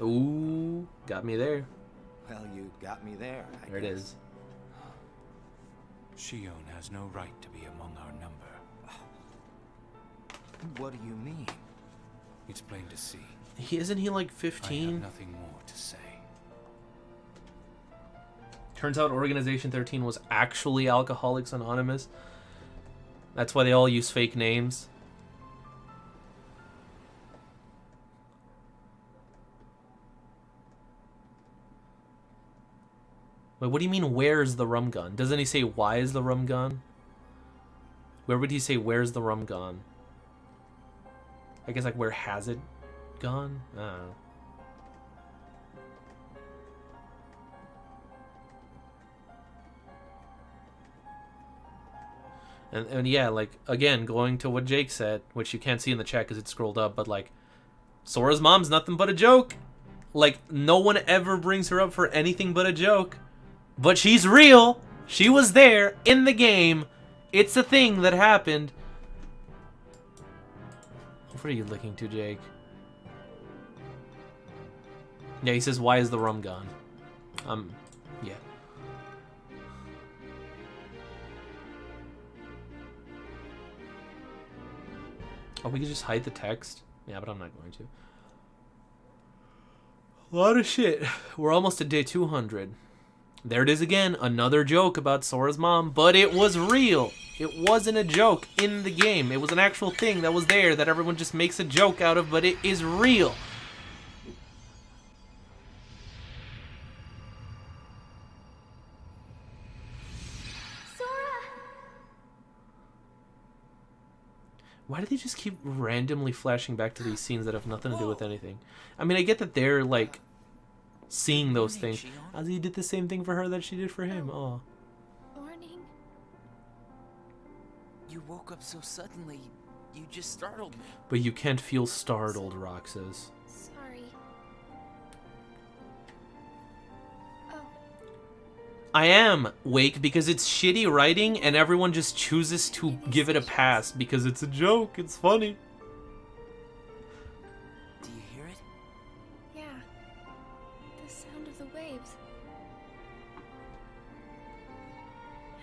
Ooh, got me there. Well, you got me there, I There it guess. is. Shion has no right to be among our number. What do you mean? It's plain to see. Isn't he like I have 15? nothing more to say. Turns out Organization 13 was actually Alcoholics Anonymous. That's why they all use fake names. Wait, what do you mean, where's the rum gun? Doesn't he say, why is the rum gone? Where would he say, where's the rum gone? I guess, like, where has it gone? I don't know. And yeah, like, again, going to what Jake said, which you can't see in the chat because it's scrolled up, but, like, Sora's mom's nothing but a joke. Like, no one ever brings her up for anything but a joke. But she's real. She was there in the game. It's a thing that happened. What are you looking to, Jake? Yeah, he says, why is the rum gone? Yeah. Oh, we could just hide the text? Yeah, but I'm not going to. A lot of shit. We're almost at day 200. There it is again, another joke about Sora's mom, but it was real. It wasn't a joke in the game. It was an actual thing that was there that everyone just makes a joke out of, but it is real. Sora! Why do they just keep randomly flashing back to these scenes that have nothing to do with anything? I mean, I get that they're, like, seeing those things. Ozzy did the same thing for her that she did for him. Oh. Morning. You woke up so suddenly, you just startled me. But you can't feel startled, Roxas. Sorry. Oh, I am, Wake, because it's shitty writing and everyone just chooses to give it a pass because it's a joke. It's funny. Do you hear it? yeah. The sound of the waves.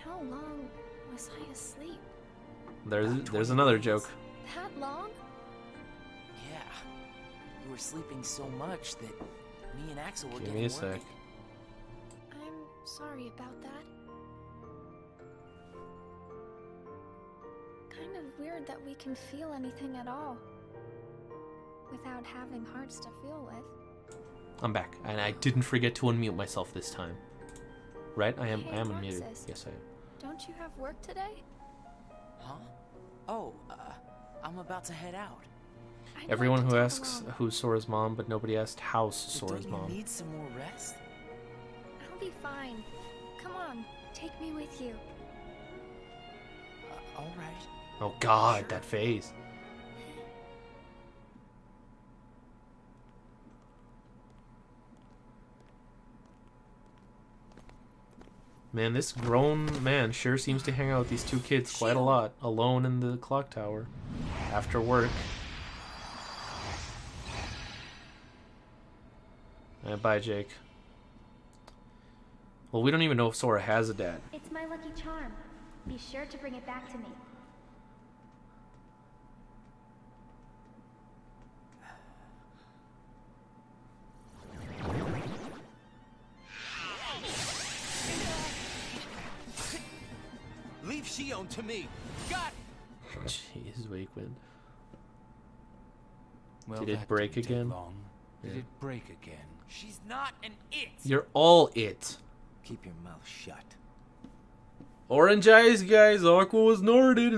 How long was I asleep? There's another joke. That long? Yeah. You were sleeping so much that me and Axel were Give getting me a worried. sec. I'm sorry about that. Kind of weird that we can feel anything at all without having hearts to feel with. I'm back, and I didn't forget to unmute myself this time. Right? I am Hey, unmuted. Roxas. Yes, I am. Don't you have work today? Huh? Oh, I'm about to head out. I'd Everyone like to who tag asks along. who's Sora's mom, but nobody asked how's But Sora's don't mom. you need some more rest? I'll be fine. Come on, take me with you. All right. Oh God, Sure. that face. Man, this grown man sure seems to hang out with these two kids quite a lot, alone in the clock tower, after work. Bye, Jake. Well, we don't even know if Sora has a dad. It's my lucky charm. Be sure to bring it back to me. Leave Shion to me. Got it. Jeez, Wakewind. Well, Did it that break didn't take again? long. Did Yeah. it break again? She's not an it. You're all it. Keep your mouth shut. Orange eyes, guys. Aqua was Norded.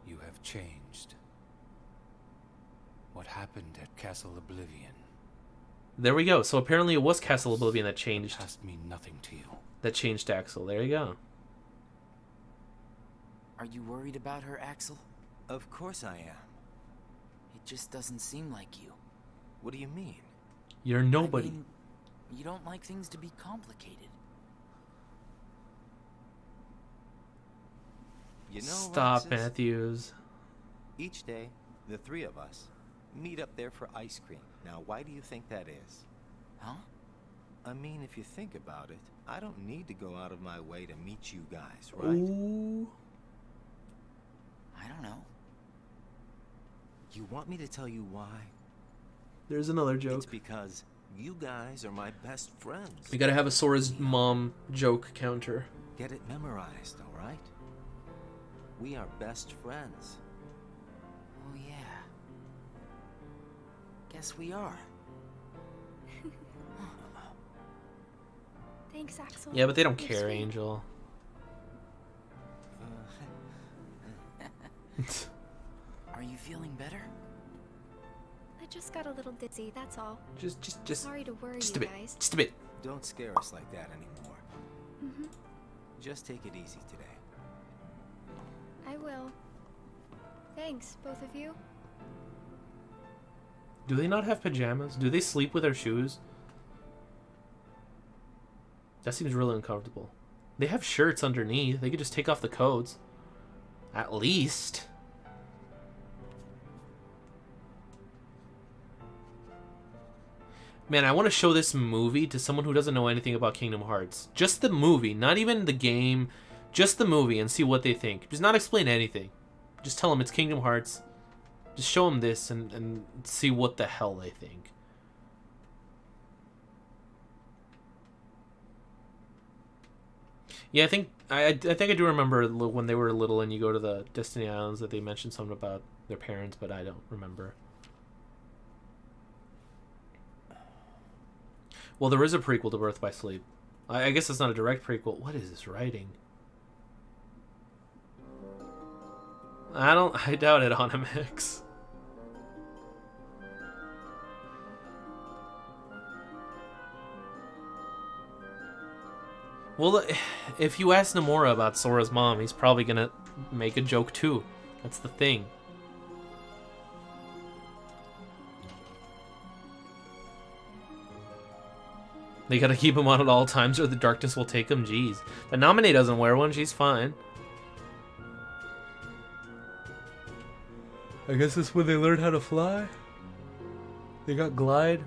You have changed. What happened at Castle Oblivion? There we go. So apparently it was Castle Oblivion that The changed. past mean nothing to you. That changed Axel. There you go. Are you worried about her, Axel? Of course I am. It just doesn't seem like you. What do you mean? You're nobody. I mean, you don't like things to be complicated. You know, Stop, Roxas, Matthews. each day, the three of us meet up there for ice cream. Now, why do you think that is? Huh? I mean, if you think about it, I don't need to go out of my way to meet you guys, right? Ooh. I don't know. You want me to tell you why? There's another It's joke. because you guys are my best friends. We gotta have a Sora's mom joke counter. Get it memorized, all right? We are best friends. Oh, yeah. Guess we are. Thanks, Axel. Yeah, but they don't You're care, sweet. Angel. Are you feeling better? I just got a little dizzy, that's all. Just Sorry to worry just you a bit. guys. Just a bit. Don't scare us like that anymore. Mm-hmm. Just take it easy today. I will. Thanks, both of you. Do they not have pajamas? Do they sleep with their shoes? That seems really uncomfortable. They have shirts underneath. They could just take off the coats. At least. Man, I want to show this movie to someone who doesn't know anything about Kingdom Hearts. Just the movie, not even the game. Just the movie and see what they think. Just not explain anything. Just tell them it's Kingdom Hearts. Just show them this and see what the hell they think. Yeah, I think I do remember when they were little and you go to the Destiny Islands that they mentioned something about their parents, but I don't remember. Well, there is a prequel to Birth by Sleep. I guess it's not a direct prequel. What is this writing? I doubt it, Onyx. Well, if you ask Nomura about Sora's mom, he's probably gonna make a joke too. That's the thing. They gotta keep him on at all times or the darkness will take him. Jeez. But Naminé doesn't wear one. She's fine. I guess that's when they learned how to fly. They got glide.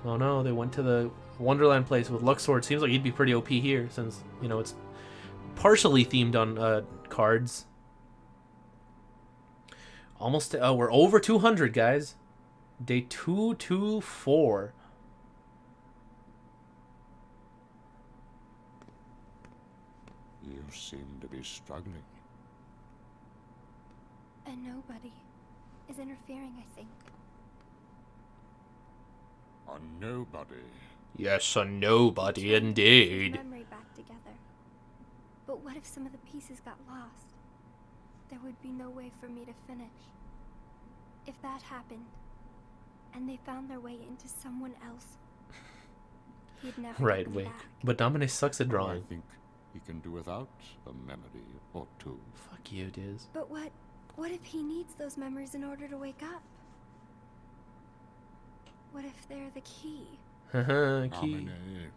Oh no, they went to the Wonderland place with Luxord. Seems like he'd be pretty OP here since, you know, it's partially themed on cards. Almost, we're over 200, guys. Day 224. You seem to be struggling. And nobody is interfering, I think. A nobody. Yes, a nobody Trying to put his indeed. memory back together. But what if some of the pieces got lost? There would be no way for me to finish. If that happened, and they found their way into someone else, he'd never Right, get me Wick. back. But Naminé sucks at I drawing. think he can do without a memory or two. Fuck you, Diz. But what if he needs those memories in order to wake up? What if they're the key? Haha, key. Naminé,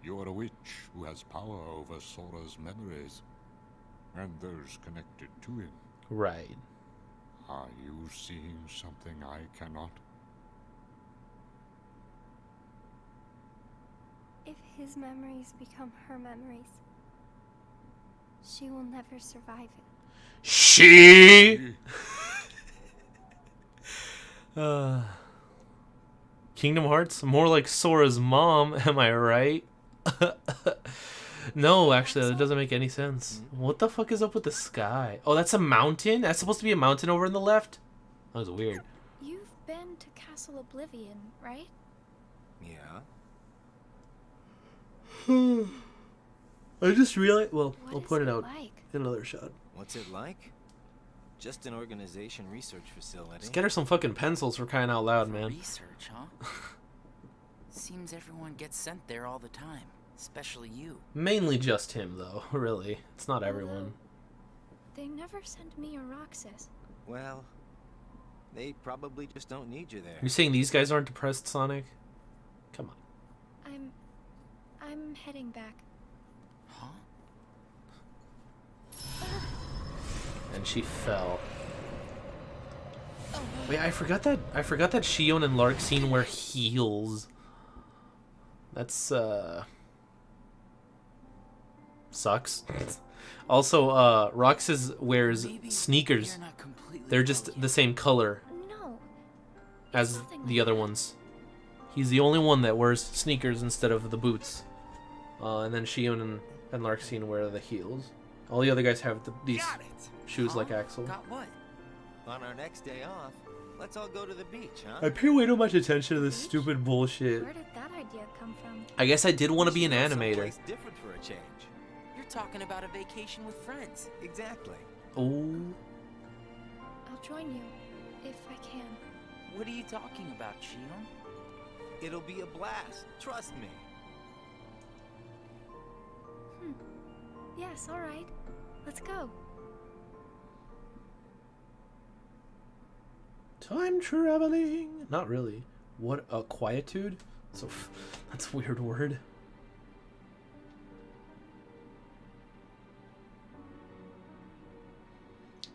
you're a witch who has power over Sora's memories, and those connected to him. Right. Are you seeing something I cannot? If his memories become her memories, she will never survive it. She. Kingdom Hearts, more like Sora's mom. Am I right? No, actually, that doesn't make any sense. What the fuck is up with the sky? Oh, that's a mountain? That's supposed to be a mountain over in the left? That was weird. You've been to Castle Oblivion, right? Yeah? I just realized. Well, What I'll is point it out like? in another shot. What's it like? Just an organization research facility. Let's get her some fucking pencils for crying out loud, man. Research, huh? Seems everyone gets sent there all the time, especially you. Mainly just him, though, really. It's not everyone. They never sent me or Roxas. Well, they probably just don't need you there. You're saying these guys aren't depressed, Sonic? Come on. I'm heading back. Huh? And she fell. Wait, I forgot that Shion and Larxene wear heels. That's sucks. Also, Roxas wears sneakers. They're just the same color as the other ones. He's the only one that wears sneakers instead of the boots. And then Shion and Larxene wear the heels. All the other guys have these shoes like Axel. Got what? On our next day off, let's all go to the beach, huh? I pay way too much attention to this stupid bullshit. Where did that idea come from? I guess I did want to be an animator. Someplace different for a change. You're talking about a vacation with friends. Exactly. Oh. I'll join you, if I can. What are you talking about, Shion? It'll be a blast. Trust me. Yes, all right. Let's go. Time traveling. Not really. What a quietude. So that's a weird word.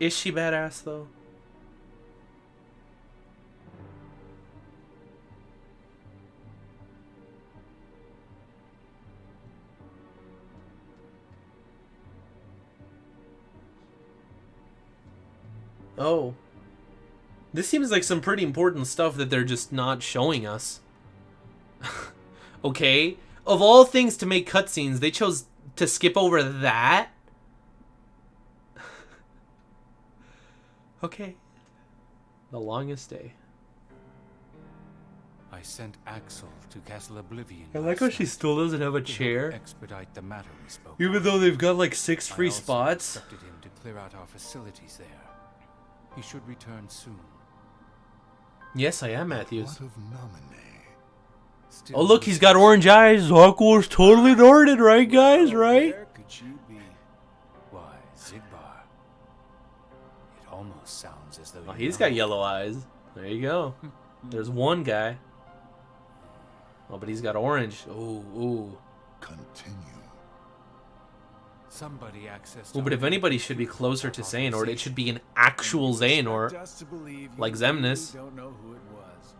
Is she badass though? Oh. This seems like some pretty important stuff that they're just not showing us. Okay? Of all things to make cutscenes, they chose to skip over that? Okay. The longest day. I sent Axel to Castle Oblivion. I like how she still doesn't have a chair. Expedite the matter we spoke Even of. though they've got like 6 free I also spots. instructed him to clear out our facilities there. He should return soon. Yes, I am, Matthews. What of Nominee? Still Oh, look, he's got orange eyes. Aqua's totally Nordic, right, guys? Right? Where could you be? Why, Zigbar. It almost sounds as though Oh, you he's know. got yellow eyes. There you go. There's one guy. Oh, but he's got orange. Ooh, ooh. Continue. Somebody accessed. Ooh, but if anybody should be closer to Xehanort, it should be an actual Xehanort. Expect us to believe like you Xemnas. really don't know who it was.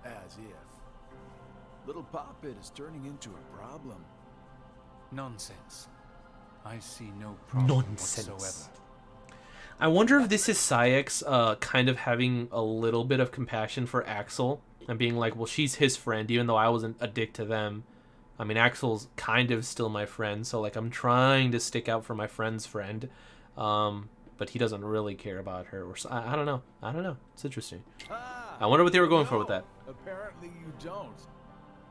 As if. Little Poppet is turning into a problem. Nonsense. I see no problem Nonsense. whatsoever. I wonder if this is Saïx kind of having a little bit of compassion for Axel and being like, well, she's his friend, even though I wasn't a dick to them. I mean, Axel's kind of still my friend, so like I'm trying to stick out for my friend's friend, but he doesn't really care about her. Or I don't know. I don't know. It's interesting. Ah, I wonder what they were going for no, with that. Apparently you don't.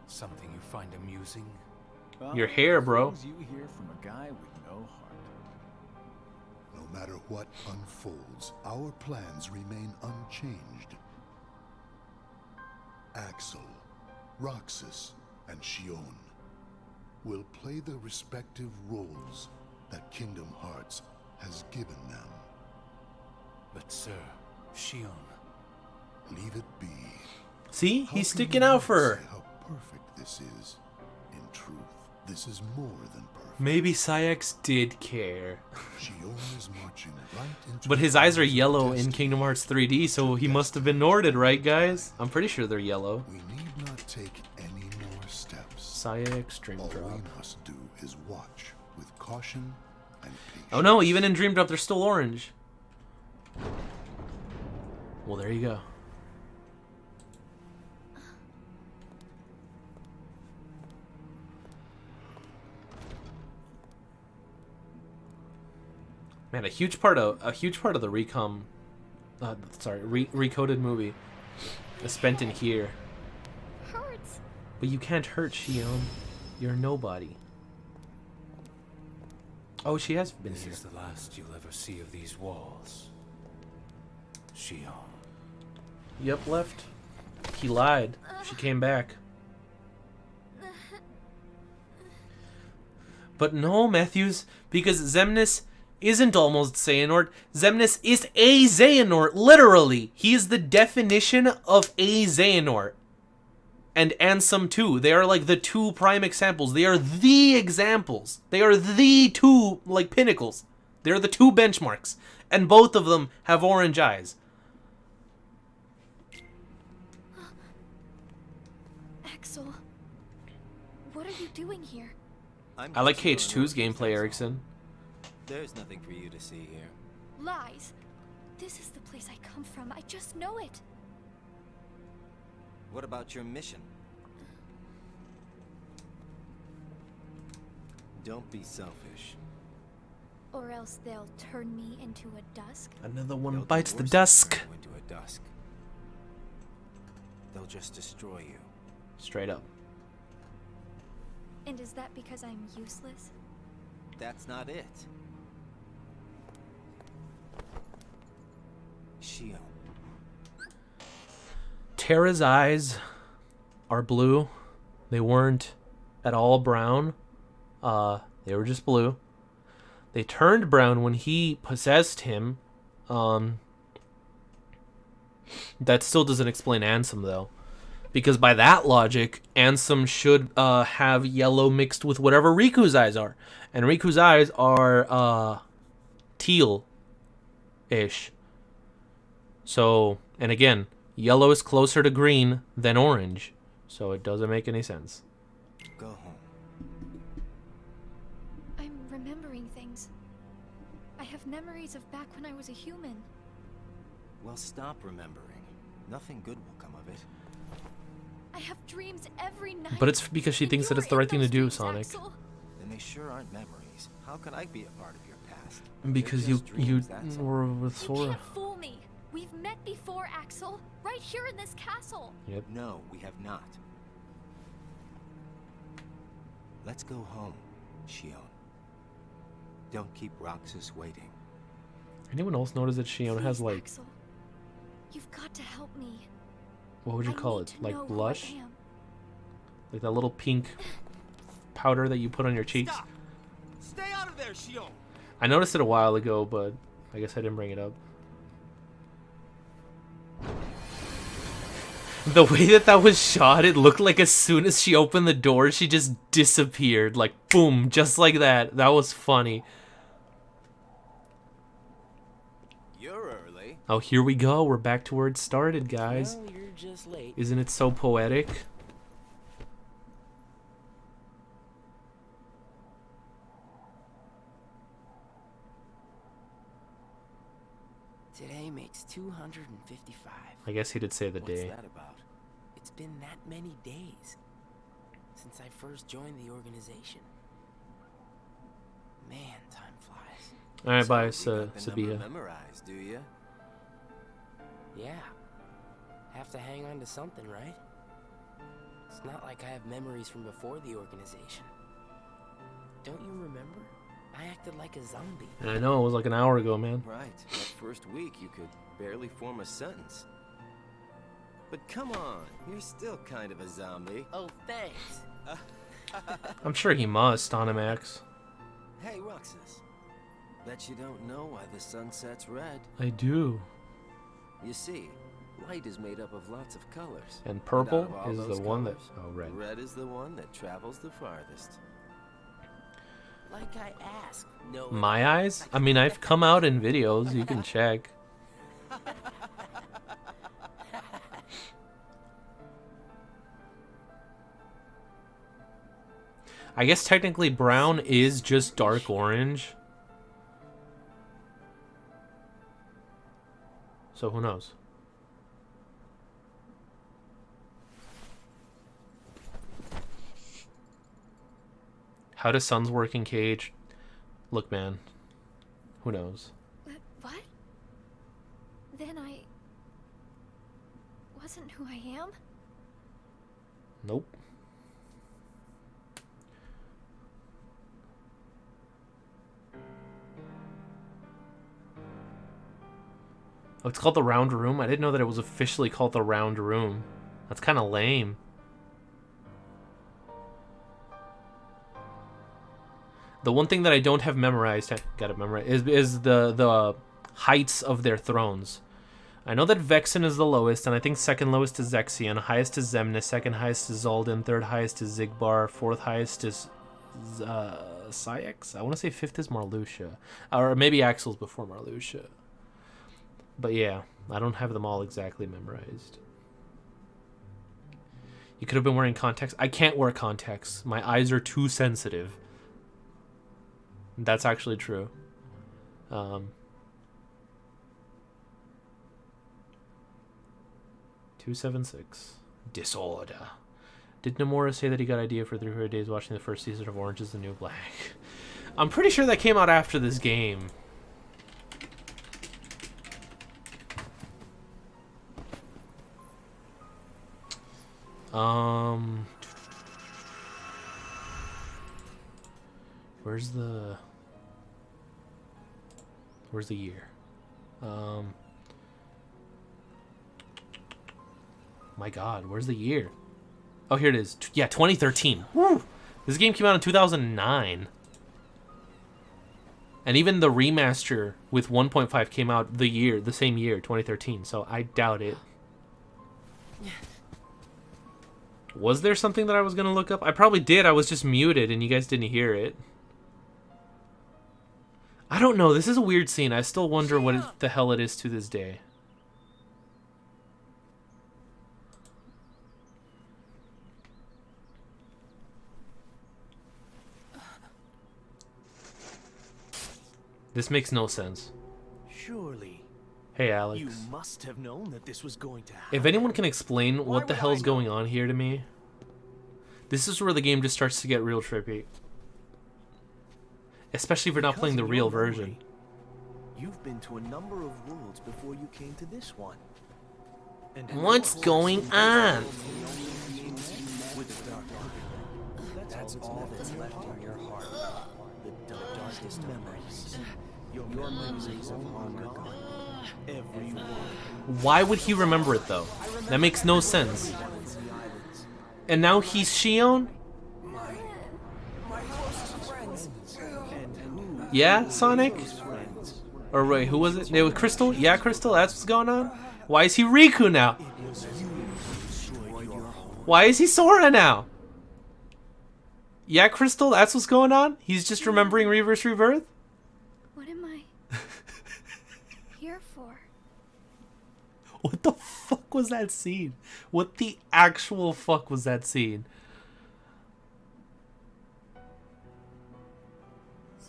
Something you find amusing? Well, Your hair, bro. things you hear from a guy with no heart. No matter what unfolds, our plans remain unchanged. Axel, Roxas, and Shion will play the respective roles that Kingdom Hearts has given them. But sir, Shion. Leave it be. See? How He's can sticking you out not for her. say how perfect this is? In truth, this is more than perfect. Maybe Saïx did care. Shion is marching right into But his the eyes are arms of yellow in destiny. Kingdom Hearts 3D, so he must have been Norded, right, guys? I'm pretty sure they're yellow. We need not take any more steps. Saïx, Dream All Drop. we must do is watch with caution and patience. Oh no, even in Dream Drop, they're still orange. Well, there you go. Man, a huge part of the recoded movie is spent in here. Hurts. But you can't hurt Shion. You're nobody. Oh, she has been This here. is the last you'll ever see of these walls. Shion. Yep, left. He lied. She came back. But no, Matthews, because Xemnas isn't almost Xehanort. Xemnas is a Xehanort, literally. He is the definition of a Xehanort. And Ansem too. They are like the two prime examples. They are the examples. They are the two, like, pinnacles. They're the two benchmarks. And both of them have orange eyes. Axel, what are you doing here? I like KH2's gameplay, Erickson. There's nothing for you to see here. Lies. This is the place I come from. I just know it. What about your mission? Don't be selfish. Or else they'll turn me into a dusk. Another one They'll do bites the worse than dusk. turn you into a dusk. They'll just destroy you. Straight up. And is that because I'm useless? That's not it. Shion. Terra's eyes are blue. They weren't at all brown. They were just blue. They turned brown when he possessed him. That still doesn't explain Ansem, though. Because by that logic, Ansem should have yellow mixed with whatever Riku's eyes are. And Riku's eyes are teal-ish. So, and again, yellow is closer to green than orange. So it doesn't make any sense. Go home. I'm remembering things. I have memories of back when I was a human. Well, stop remembering. Nothing good will come of it. I have dreams every night. But it's because she and thinks that you're it's the in right thing to those do, dreams, Sonic. Axel. Then they sure aren't memories. How can I be a part of your past? Because They're you just dreams, that's all. were with You Sora. can't fool me. We've met before, Axel. Right here in this castle. Yep. No, we have not. Let's go home, Shion. Don't keep Roxas waiting. Anyone else notice that Shion has, Please, like, Axel. You've got to help me. what would you I call need it? to Like know who blush? I am. Like that little pink powder that you put on your cheeks? Stop! Stay out of there, Shion! I noticed it a while ago, but I guess I didn't bring it up. The way that was shot, it looked like as soon as she opened the door, she just disappeared. Like, boom, just like that. That was funny. You're early. Oh, here we go. We're back to where it started, guys. Well, you're just late. Isn't it so poetic? Today makes 255. I guess he did say the What's day. that about? It's been that many days since I first joined the organization. Man, time flies. Alright, bye, You got the number Sabia. memorized, do you? Yeah. Have to hang on to something, right? It's not like I have memories from before the organization. Don't you remember? I acted like a zombie. And I know, it was like an hour ago, man. Right. That first week, you could barely form a sentence. But come on, you're still kind of a zombie. Oh, thanks. I'm sure he must, Onimax. Hey, Roxas. Bet you don't know why the sun sets red. I do. You see, light is made up of lots of colors. And out purple of all is those the one that... colors, Oh, red. Red is the one that travels the farthest. Like I asked. No. My eyes? I mean, I've come out in videos. You can check. I guess technically brown is just dark orange. So who knows? How does suns work in KH? Look, man. Who knows? What? Then I wasn't who I am? Nope. Oh, it's called the Round Room? I didn't know that it was officially called the Round Room. That's kind of lame. The one thing that I don't have memorized, I got it memorized, is the heights of their thrones. I know that Vexen is the lowest, and I think second lowest is Zexion, highest is Zemnis, second highest is Zoldan, third highest is Zigbar, fourth highest is Syx? I want to say fifth is Marluxia. Or maybe Axel's before Marluxia. But yeah, I don't have them all exactly memorized. You could have been wearing contacts. I can't wear contacts. My eyes are too sensitive. That's actually true. 276. Disorder. Did Nomura say that he got idea for 300 days watching the first season of Orange is the New Black? I'm pretty sure that came out after this game. Where's the year? My God, where's the year? Oh, here it is. Yeah, 2013. Woo! This game came out in 2009. And even the remaster with 1.5 came out the same year, 2013. So I doubt it. Was there something that I was going to look up? I probably did. I was just muted and you guys didn't hear it. I don't know. This is a weird scene. I still wonder what the hell it is to this day. This makes no sense. Surely. Hey, Alex. You must have known that this was going to happen. If anyone can explain what the hell's going on here to me, this is where the game just starts to get real trippy. Especially if you're not playing the real version. You've been to a number of worlds before you came to this one. And what's going on? That's all that's left in your heart. The darkest memories. Your memories of long ago. Everyone. Why would he remember it though? That makes no sense. And now he's Shion? Yeah, Sonic? Or wait, who was it? It was Crystal? Yeah, Crystal, that's what's going on? Why is he Riku now? Why is he Sora now? Yeah, Crystal, that's what's going on? He's just remembering Reverse Rebirth? What am I here for? What the fuck was that scene? What the actual fuck was that scene?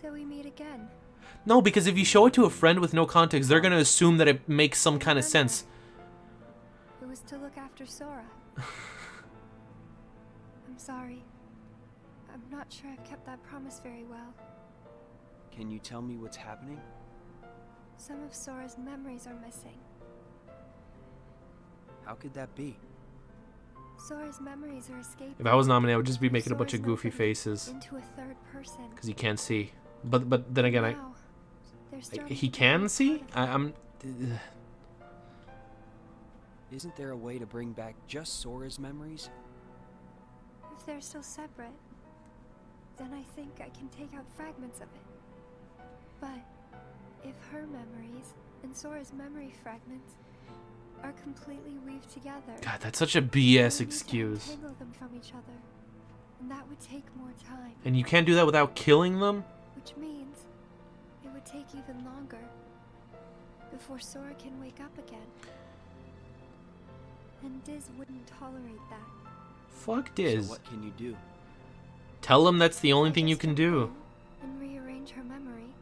So we meet again. No, because if you show it to a friend with no context, they're gonna assume that it makes some kind of sense. It was to look after Sora. I'm sorry. I'm not sure I've kept that promise very well. Can you tell me what's happening? Some of Sora's memories are missing. How could that be? Sora's memories are escaping. If I was nominated, I would just be making a bunch of goofy faces. Into a third person. Because you can't see. But then again, he can see? I'm... Isn't there a way to bring back just Sora's memories? If they're still separate, then I think I can take out fragments of it. But if her memories and Sora's memory fragments are completely weaved together... God, that's such a BS excuse. Untangle them from each other, and that would take more time. And you can't do that without killing them? Which means it would take even longer before Sora can wake up again. And Diz wouldn't tolerate that. Fuck Diz. So what can you do? Tell him that's the only thing you can do. And rearrange her memory.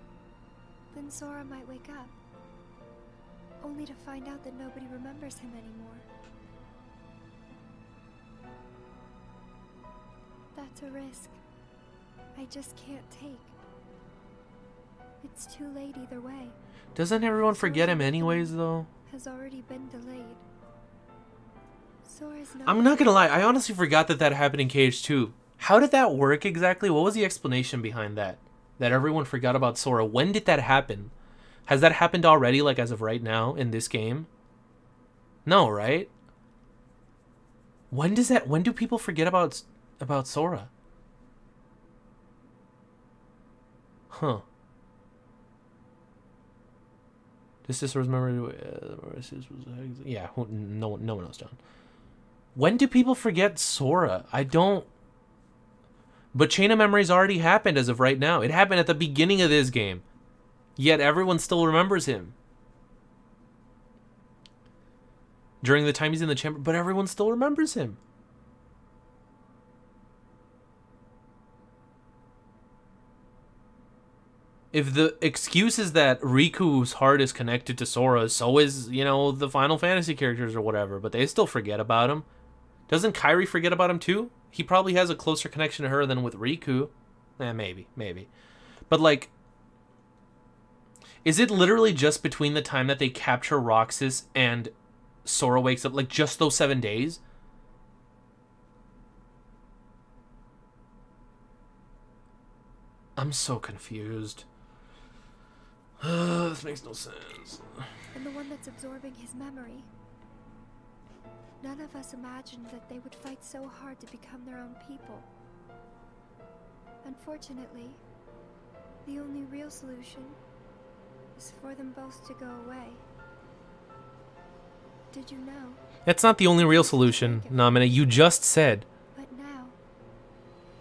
Then Sora might wake up. Only to find out that nobody remembers him anymore. That's a risk I just can't take. It's too late either way. Doesn't everyone forget him anyways, though? Has already been delayed. Sora's not... I'm not gonna lie, I honestly forgot that happened in KH2. How did that work exactly? What was the explanation behind that? That everyone forgot about Sora? When did that happen? Has that happened already, like as of right now in this game? No, right? When do people forget about Sora? Huh. This is Sora's memory. Yeah, no one knows, John. When do people forget Sora? I don't. But Chain of Memories already happened as of right now. It happened at the beginning of this game. Yet everyone still remembers him. During the time he's in the chamber, but everyone still remembers him. If the excuse is that Riku's heart is connected to Sora, so is, you know, the Final Fantasy characters or whatever, but they still forget about him. Doesn't Kairi forget about him too? He probably has a closer connection to her than with Riku. Maybe. But, like, is it literally just between the time that they capture Roxas and Sora wakes up, like, just those 7 days? I'm so confused. This makes no sense. And the one that's absorbing his memory. None of us imagined that they would fight so hard to become their own people. Unfortunately, the only real solution is for them both to go away. Did you know? That's not the only real solution, Namina. You just said. But now,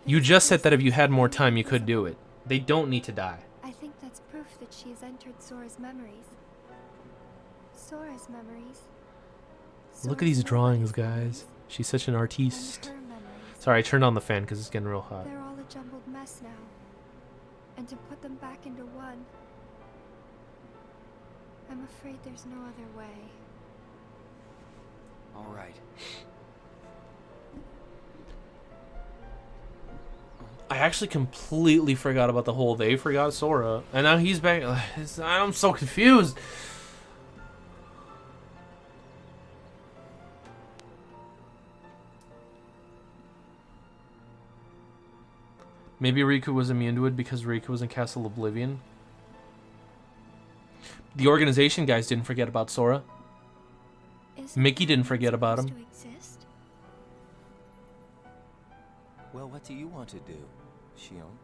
you just said that if you had more time, you could do it. They don't need to die. I think that's proof that she has entered Sora's memories. Sora's memories. Look at these drawings, guys. She's such an artiste. Sorry, I turned on the fan because it's getting real hot. They're all a jumbled mess now. And to put them back into one, I'm afraid there's no other way. All right. I actually completely forgot about the whole they forgot Sora. And now he's back. I'm so confused. Maybe Riku was immune to it because Riku was in Castle Oblivion. The organization guys didn't forget about Sora. Mickey didn't forget about him. Well, what do you want to do, Shion?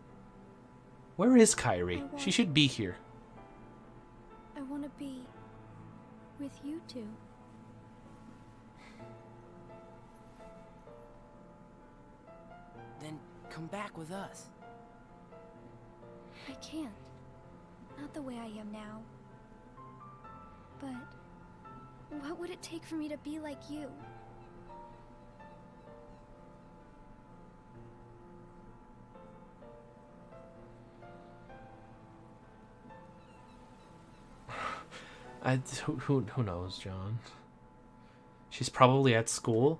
Where is Kairi? She should be here. I want to be with you two. Then come back with us. I can't. Not the way I am now. But what would it take for me to be like you? Who knows, John? She's probably at school.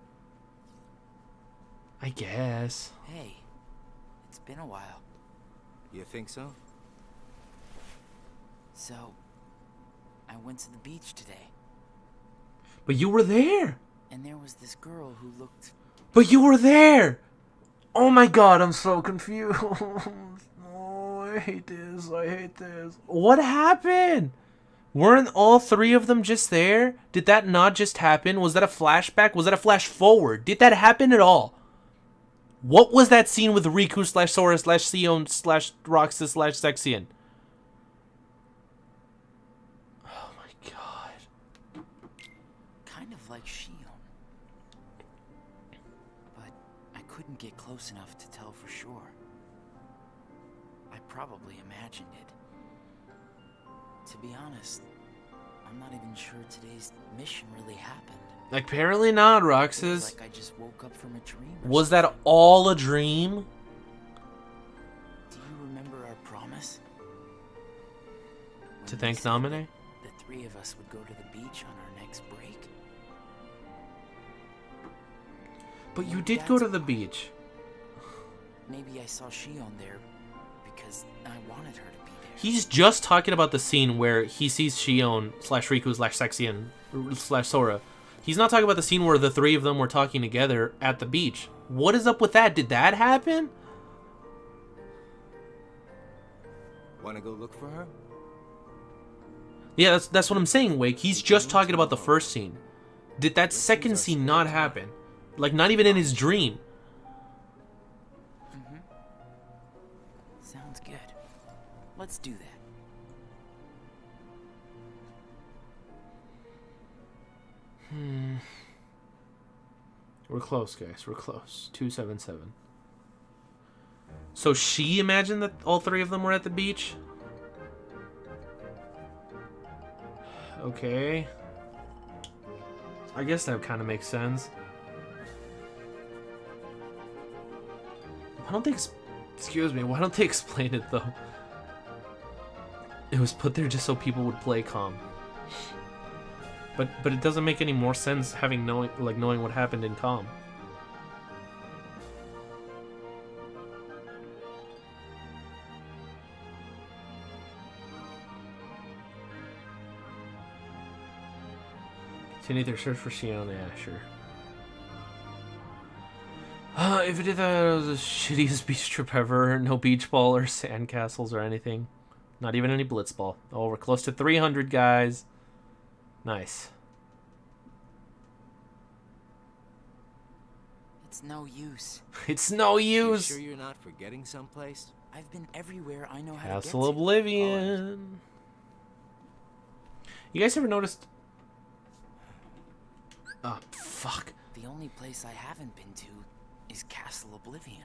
I guess. Hey, it's been a while. You think so? So, I went to the beach today. But you were there. And there was this girl who looked... But you were there. Oh my god, I'm so confused. Oh, I hate this. What happened? Weren't all three of them just there? Did that not just happen? Was that a flashback? Was that a flash forward? Did that happen at all? What was that scene with Riku / Sora / Sion / Roxas / Sexion? Oh my god. Kind of like Shion. But I couldn't get close enough to tell for sure. I probably imagined it. To be honest, I'm not even sure today's mission really happened. Apparently not, Roxas. Like I just woke up from a dream. Was that all a dream? Do you remember our promise? To thank Namine? The three of us would go to the beach on our next break. But you did go to the beach. /Maybe I saw Shion there because I wanted her to be there. He's just talking about the scene where he sees Shion / Riku / Sexion / Sora. He's not talking about the scene where the three of them were talking together at the beach. What is up with that? Did that happen? Want to go look for her? Yeah, that's what I'm saying, Wake. He's just talking about the first scene. Did that second scene not happen? Like, not even in his dream. Mm-hmm. Sounds good. Let's do that. We're close, guys. We're close. 277. So she imagined that all three of them were at the beach? Okay. I guess that kind of makes sense. Why don't they... Excuse me. Why don't they explain it, though? It was put there just so people would play calm. But it doesn't make any more sense having knowing what happened in calm. Continue their search for Shion. Yeah, sure. If it did that, it was the shittiest beach trip ever. No beach ball or sand castles or anything. Not even any blitzball. Oh, we're close to 300, guys. Nice. It's no use. It's no use. You sure you're not forgetting someplace? I've been everywhere I know how to get Castle to. Oblivion. You guys ever noticed? Oh, fuck. The only place I haven't been to is Castle Oblivion.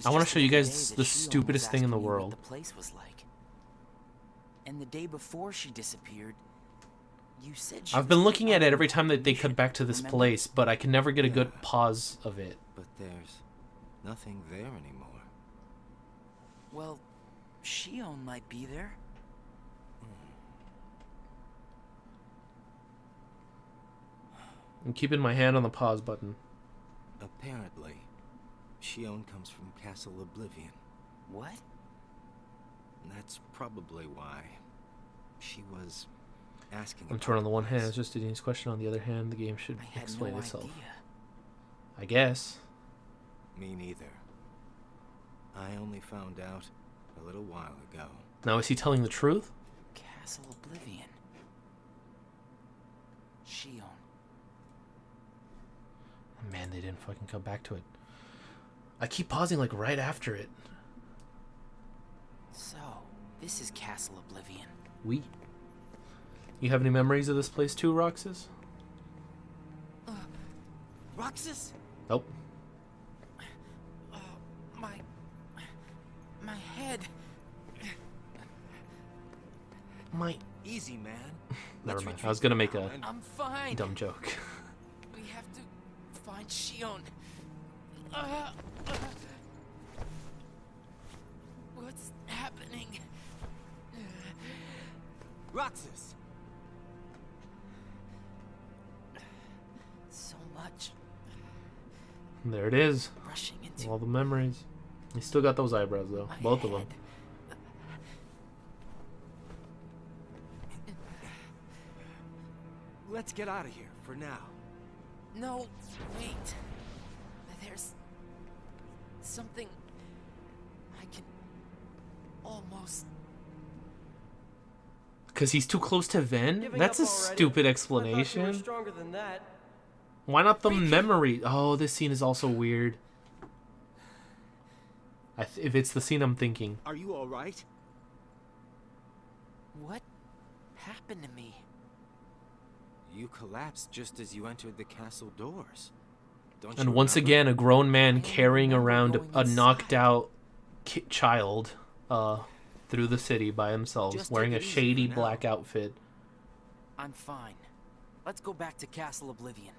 I want to show you guys day that the Shion was stupidest thing in the asking me what world. the place was like. And the day before she disappeared, you said she I've was been late looking on at it her every time that they mission, cut back to this remember? place, but I can never get a good pause of it. But there's nothing there anymore. Well, Shion might be there. I'm keeping my hand on the pause button. Apparently, Shion comes from Castle Oblivion. What? And that's probably why she was asking. I'm torn on the one hand. It's just Dini's question. On the other hand, the game should I had explain no itself. idea. I guess. Me neither. I only found out a little while ago. Now, is he telling the truth? Castle Oblivion. Shion. Man, they didn't fucking come back to it. I keep pausing like right after it. So, this is Castle Oblivion. We. You have any memories of this place too, Roxas? Roxas? Nope. My head. My. Easy, man. Never Let's mind. I retreat was gonna make now a and- I'm fine. dumb joke. We have to find Shion. What's happening? Roxas! So much There it is. rushing into All the memories. He still got those eyebrows though. my Both of them. head. Let's get out of here for now. No, wait. There's something I can almost. Because he's too close to Ven? Giving That's a up already? stupid I thought you were explanation. stronger than that. Why not the memory? Oh, this scene is also weird. If it's the scene I'm thinking. Are you all right? What happened to me? You collapsed just as you entered the castle doors. Don't And you once remember? again, a grown man carrying remember around going a inside. knocked out child through the city by themselves, Just wearing a take it easy shady for now. black outfit. I'm fine. Let's go back to Castle Oblivion.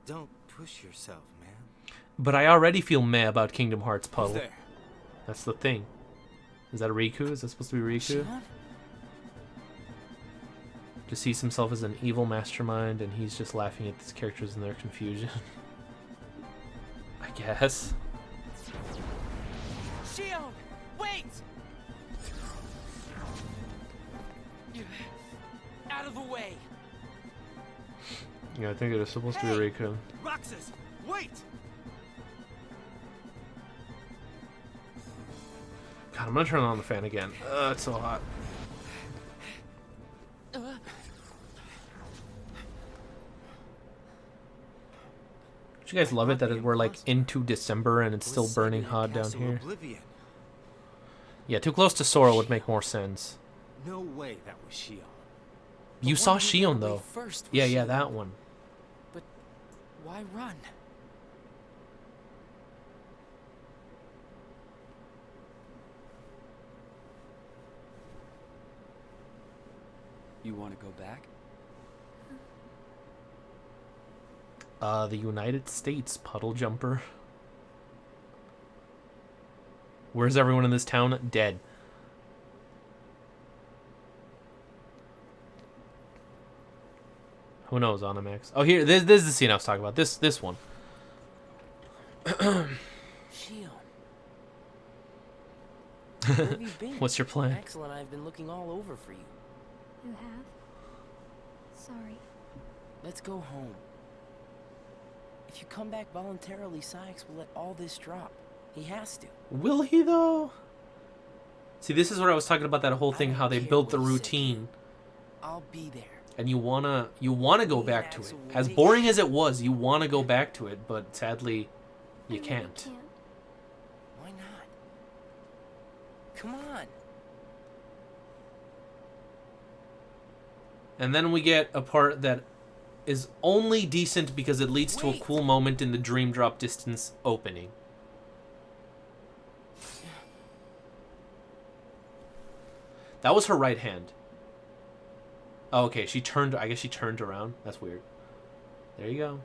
Don't push yourself, man. But I already feel meh about Kingdom Hearts Who's Puzzle. there? That's the thing. Is that Riku? Is that supposed to be Riku? Shion? Just sees himself as an evil mastermind, and he's just laughing at these characters in their confusion. I guess. Shion, wait! Out of the way. Yeah, I think it is supposed to be Riku. Roxas, wait! God, I'm gonna turn on the fan again. It's so hot. Don't you guys love it that we're like into December and it's still burning hot down here? Oblivion. Yeah, too close to Sora would make more sense. No way that was Shion. You saw Shion though. Yeah, that one. But why run? You want to go back? The United States, puddle jumper. Where's everyone in this town? Dead. Who knows, Onimax? Oh, here, this is the scene I was talking about. This one. Shion. Where have you been? What's your plan? Axel and I have been looking all over for you. You have? Sorry. Let's go home. If you come back voluntarily, Sykes will let all this drop. He has to. Will he though? See, this is what I was talking about, that whole thing, how they built the routine. I'll be there. And you wanna go back to it. As boring as it was, you wanna go back to it, but sadly, you can't. Why not? Come on. And then we get a part that is only decent because it leads to a cool moment in the Dream Drop Distance opening. That was her right hand. Oh, okay, she turned, I guess she turned around. That's weird. There you go.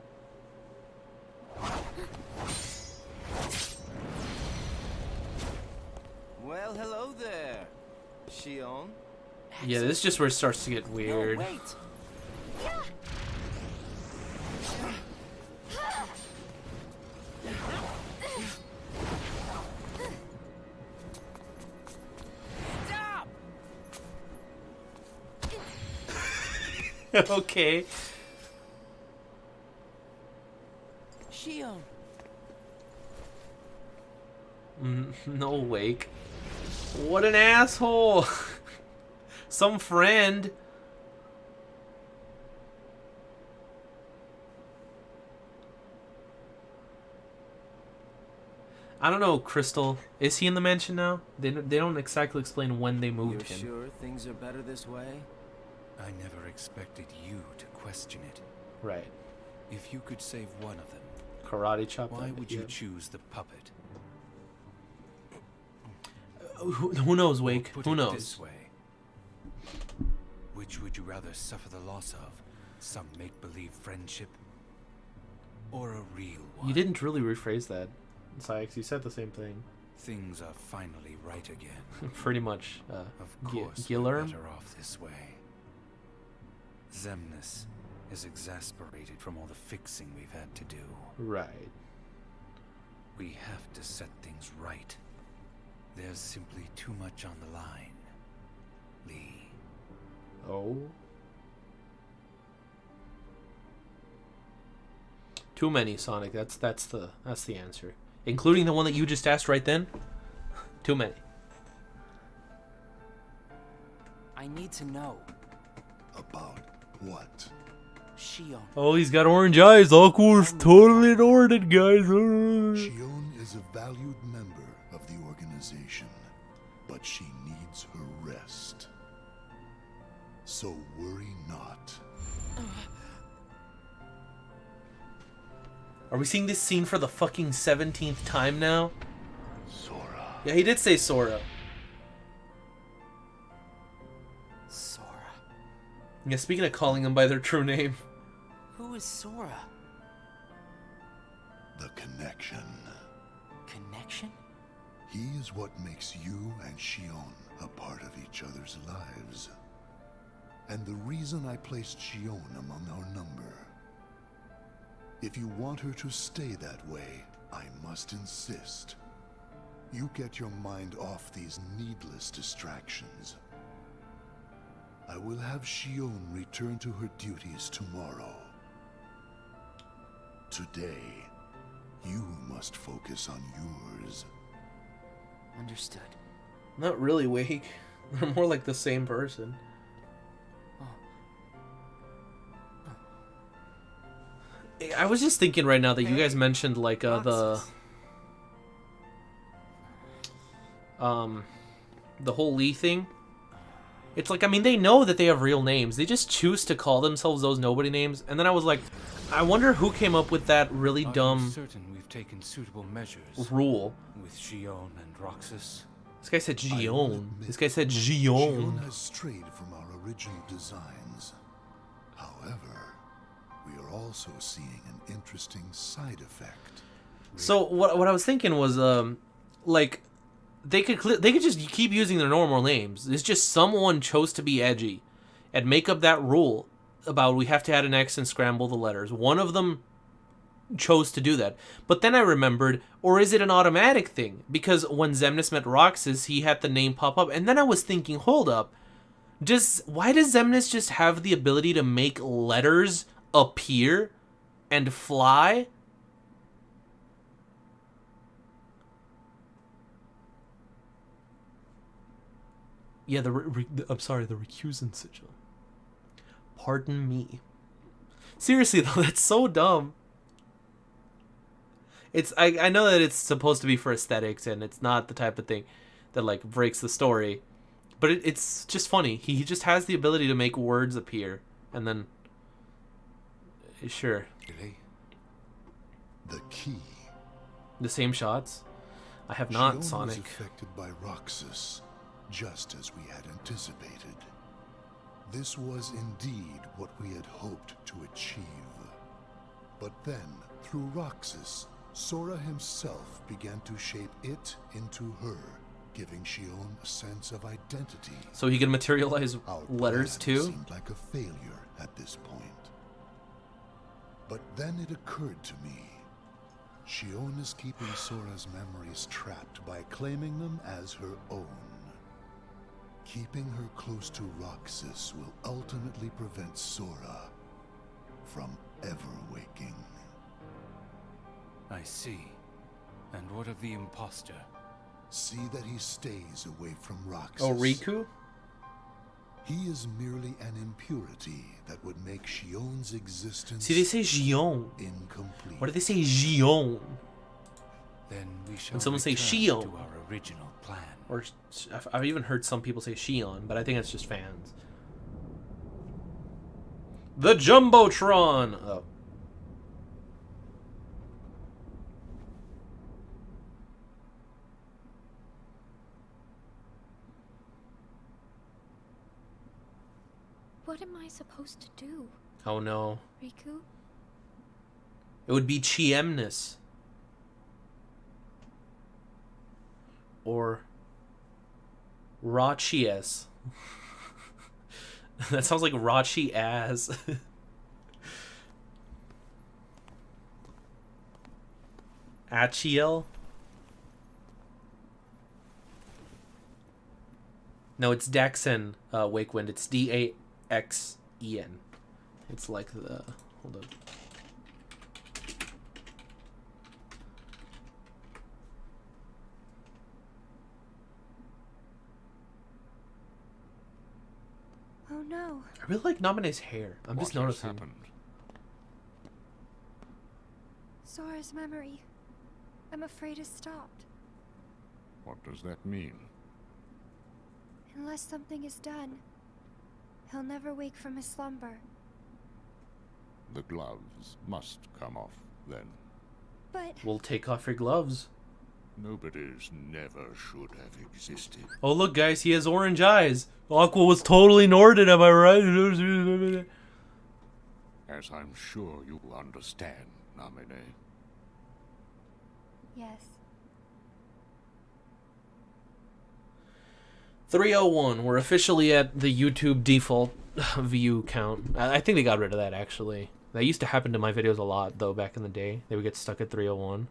Well, hello there, Shion. Yeah, this is just where it starts to get weird. No, wait. Stop! Okay. Shion. No, Wake. What an asshole. Some friend. I don't know, Crystal. Is he in the mansion now? They don't exactly explain when they moved him. You're sure things are better this way? I never expected you to question it. Right. If you could save one of them, Karate chop. why would you choose the puppet? Who knows, Wake? Put Who it knows? This way. Which would you rather suffer the loss of? Some make-believe friendship? Or a real one? You didn't really rephrase that, Sykes. You said the same thing. Things are finally right again. Pretty much. Of course, Gillerm? we're better off this way. Xemnas is exasperated from all the fixing we've had to do. Right. We have to set things right. There's simply too much on the line, Lee. Oh. Too many, Sonic. That's the answer. Including the one that you just asked right then. Too many. I need to know. About what? Shion. Oh, he's got orange eyes. Aqua's totally ignored it, guys. Shion is a valued member of the organization, but she needs her rest. So worry not. Are we seeing this scene for the fucking 17th time now? Sora. Yeah, he did say Sora. Sora. Yeah, speaking of calling them by their true name. Who is Sora? The connection. Connection? He is what makes you and Shion a part of each other's lives. And the reason I placed Shion among our number. If you want her to stay that way, I must insist. You get your mind off these needless distractions. I will have Shion return to her duties tomorrow. Today, you must focus on yours. Understood. Not really Wake. They're more like the same person. I was just thinking right now that you guys mentioned like the whole Lee thing. It's like, I mean, they know that they have real names. They just choose to call themselves those nobody names. And then I was like, I wonder who came up with that really dumb certain we've taken suitable measures rule. With Xion and Roxas. This guy said Gion. This guy said Gion. Has strayed from our original designs. However, we are also seeing an interesting side effect. So what I was thinking was like they could just keep using their normal names. It's just someone chose to be edgy and make up that rule about we have to add an X and scramble the letters. One of them chose to do that. But then I remembered, or is it an automatic thing? Because when Xemnas met Roxas, he had the name pop up. And then I was thinking, hold up. Why does Xemnas just have the ability to make letters appear and fly? Yeah, I'm sorry, the recusant sigil. Pardon me. Seriously though, that's so dumb. I know that it's supposed to be for aesthetics and it's not the type of thing that like breaks the story, but it's just funny. He just has the ability to make words appear and then sure. Really? The key. The same shots? I have not, Xion Sonic. was affected by Roxas, just as we had anticipated. This was indeed what we had hoped to achieve. But then, through Roxas, Sora himself began to shape it into her, giving Xion a sense of identity. So he can materialize Our letters plan too? Seemed like a failure at this point. But then it occurred to me. Xion is keeping Sora's memories trapped by claiming them as her own. Keeping her close to Roxas will ultimately prevent Sora from ever waking. I see. And what of the imposter? See that he stays away from Roxas. Oh, Riku? He is merely an impurity that would make Xion's existence See, they say Xion. incomplete. Why do they say Xion? Then we shall When someone say return Xion. to our original plan. Or I've even heard some people say Xion, but I think it's just fans. The Jumbotron! Oh. What am I supposed to do, Oh no. Riku? It would be Chiemnus. Or Rachias. That sounds like Rachi as. Achiel? No, it's Daxen, Wakewind. It's Daxen. It's like the... Hold on. Oh no. I really like Namine's hair. I'm just noticing. happened? Sora's memory. I'm afraid it stopped. What does that mean? Unless something is done, he'll never wake from his slumber. The gloves must come off, then. But We'll take off your gloves. Nobody's never should have existed. Oh, look, guys, he has orange eyes. Aqua was totally Norden, am I right? As I'm sure you understand, Namine. yes. 301. We're officially at the YouTube default view count. I think they got rid of that, actually. That used to happen to my videos a lot, though, back in the day. They would get stuck at 301.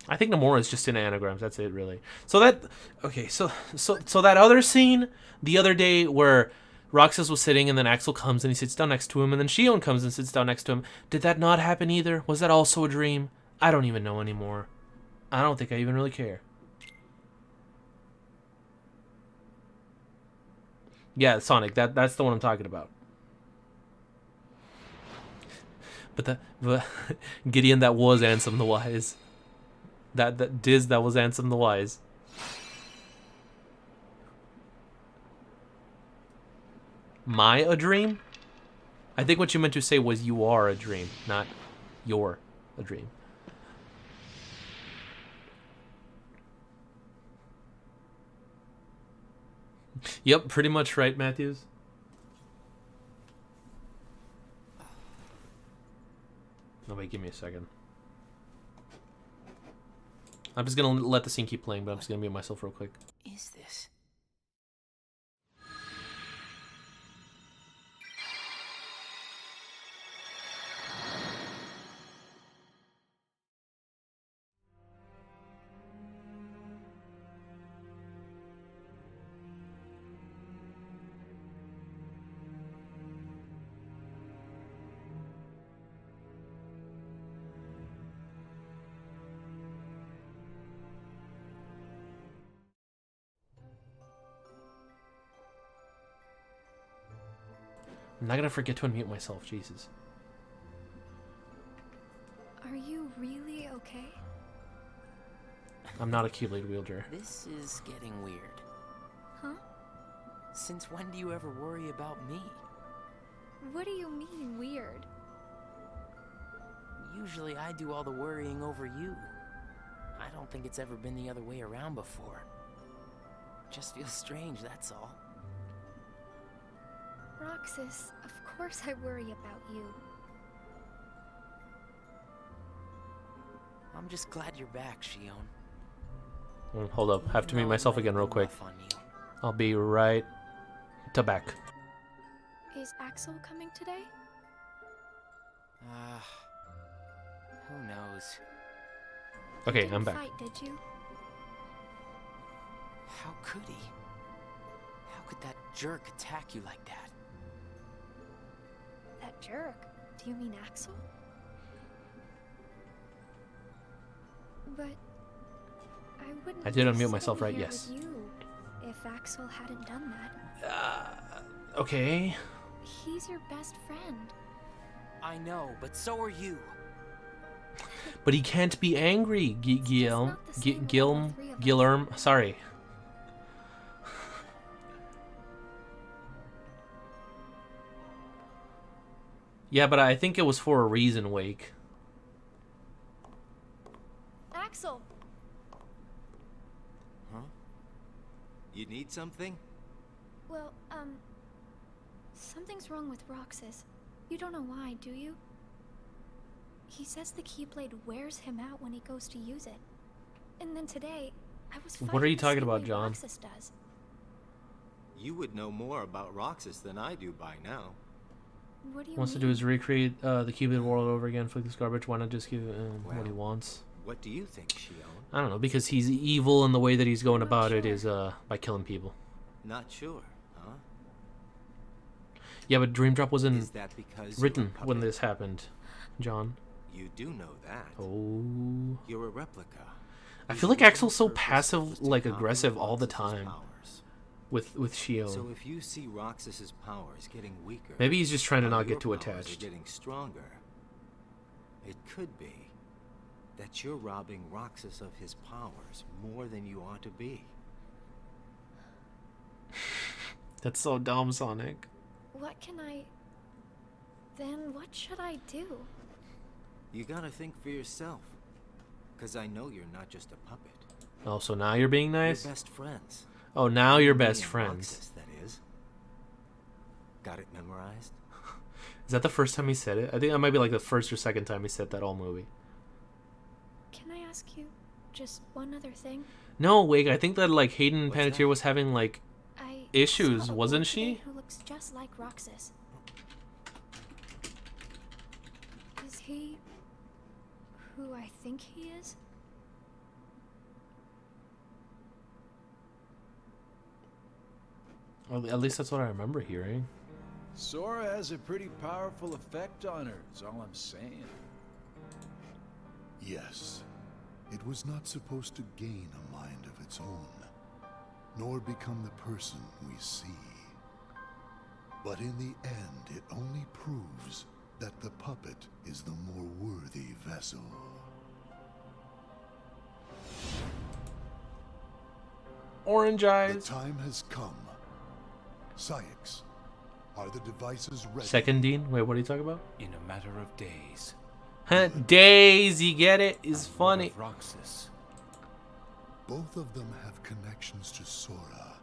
I think Nomura is just in anagrams. That's it, really. So that... Okay, so that other scene the other day where Roxas was sitting and then Axel comes and he sits down next to him and then Xion comes and sits down next to him. Did that not happen either? Was that also a dream? I don't even know anymore. I don't think I even really care. Yeah, Sonic. That's the one I'm talking about. But Gideon, that was Ansem the Wise. That Diz, that was Ansem the Wise. My a dream? I think what you meant to say was you are a dream, not you're a dream. Yep, pretty much right, Matthews. No, wait, give me a second. I'm just gonna let the scene keep playing, but I'm just gonna mute myself real quick. Is this? I'm not gonna forget to unmute myself, Jesus. Are you really okay? I'm not a Keyblade wielder. This is getting weird. Huh? Since when do you ever worry about me? What do you mean, weird? Usually I do all the worrying over you. I don't think it's ever been the other way around before. Just feels strange, that's all. Roxas, of course I worry about you. I'm just glad you're back, Shion. Hold up, I have to mute myself again real quick. I'll be right to back. Is Axel coming today? Who knows? Okay, You I'm didn't back. Fight, did you? How could he? How could that jerk attack you like that? That jerk? Do you mean Axel? But I wouldn't. I did be unmute myself, sitting right? here Yes. with you if Axel hadn't done that. Okay. He's your best friend. I know, but so are you. But he can't be angry, Guillermo. Sorry. Yeah, but I think it was for a reason, Wake. Axel! Huh? You need something? Well, something's wrong with Roxas. You don't know why, do you? He says the Keyblade wears him out when he goes to use it. And then today, I was fighting What are you the talking same about, way John? Roxas does. You would know more about Roxas than I do by now. What do you Wants to mean? do is recreate the Keyblade world over again. Fuck this garbage. Why not just give him what he Well, wants? What do you think, Shion? I don't know, because he's evil and the way that he's going about it is by killing people. Not sure, huh? Yeah, but Dream Drop wasn't Is that because written you're a when puppet? this happened, John. You do know that. Oh. You're a replica. I His feel like original Axel's so purpose passive, was to like copy aggressive all the Roxas's time. powers. With Shion. So if you see Roxas's powers getting weaker, Maybe he's just trying to while not get your too powers are attached. getting stronger, it could be that you're robbing Roxas of his powers more than you ought to be. That's so dumb, Sonic. What can I... Then what should I do? You gotta think for yourself, because I know you're not just a puppet. Oh, so now you're being nice? You're best friends. Oh, now you're Me best and friends. Roxas, that is. Got it memorized? Is that the first time he said it? I think that might be like the first or second time he said that all movie. Can I ask you just one other thing? No, wait, I think that like Hayden What's Panettiere that? was having like I issues, saw a wasn't boy she? today who looks just like Roxas. Is he who I think he is? Well, at least that's what I remember hearing. Sora has a pretty powerful effect on her, is all I'm saying. Yes. It was not supposed to gain a mind of its own, nor become the person we see. But in the end, it only proves that the puppet is the more worthy vessel. Orange eyes. The time has come. Syx, are the devices ready? Second Dean? Wait, what are you talking about? In a matter of days. Huh, days, you get it? Is funny. Roxas. Both of them have connections to Sora.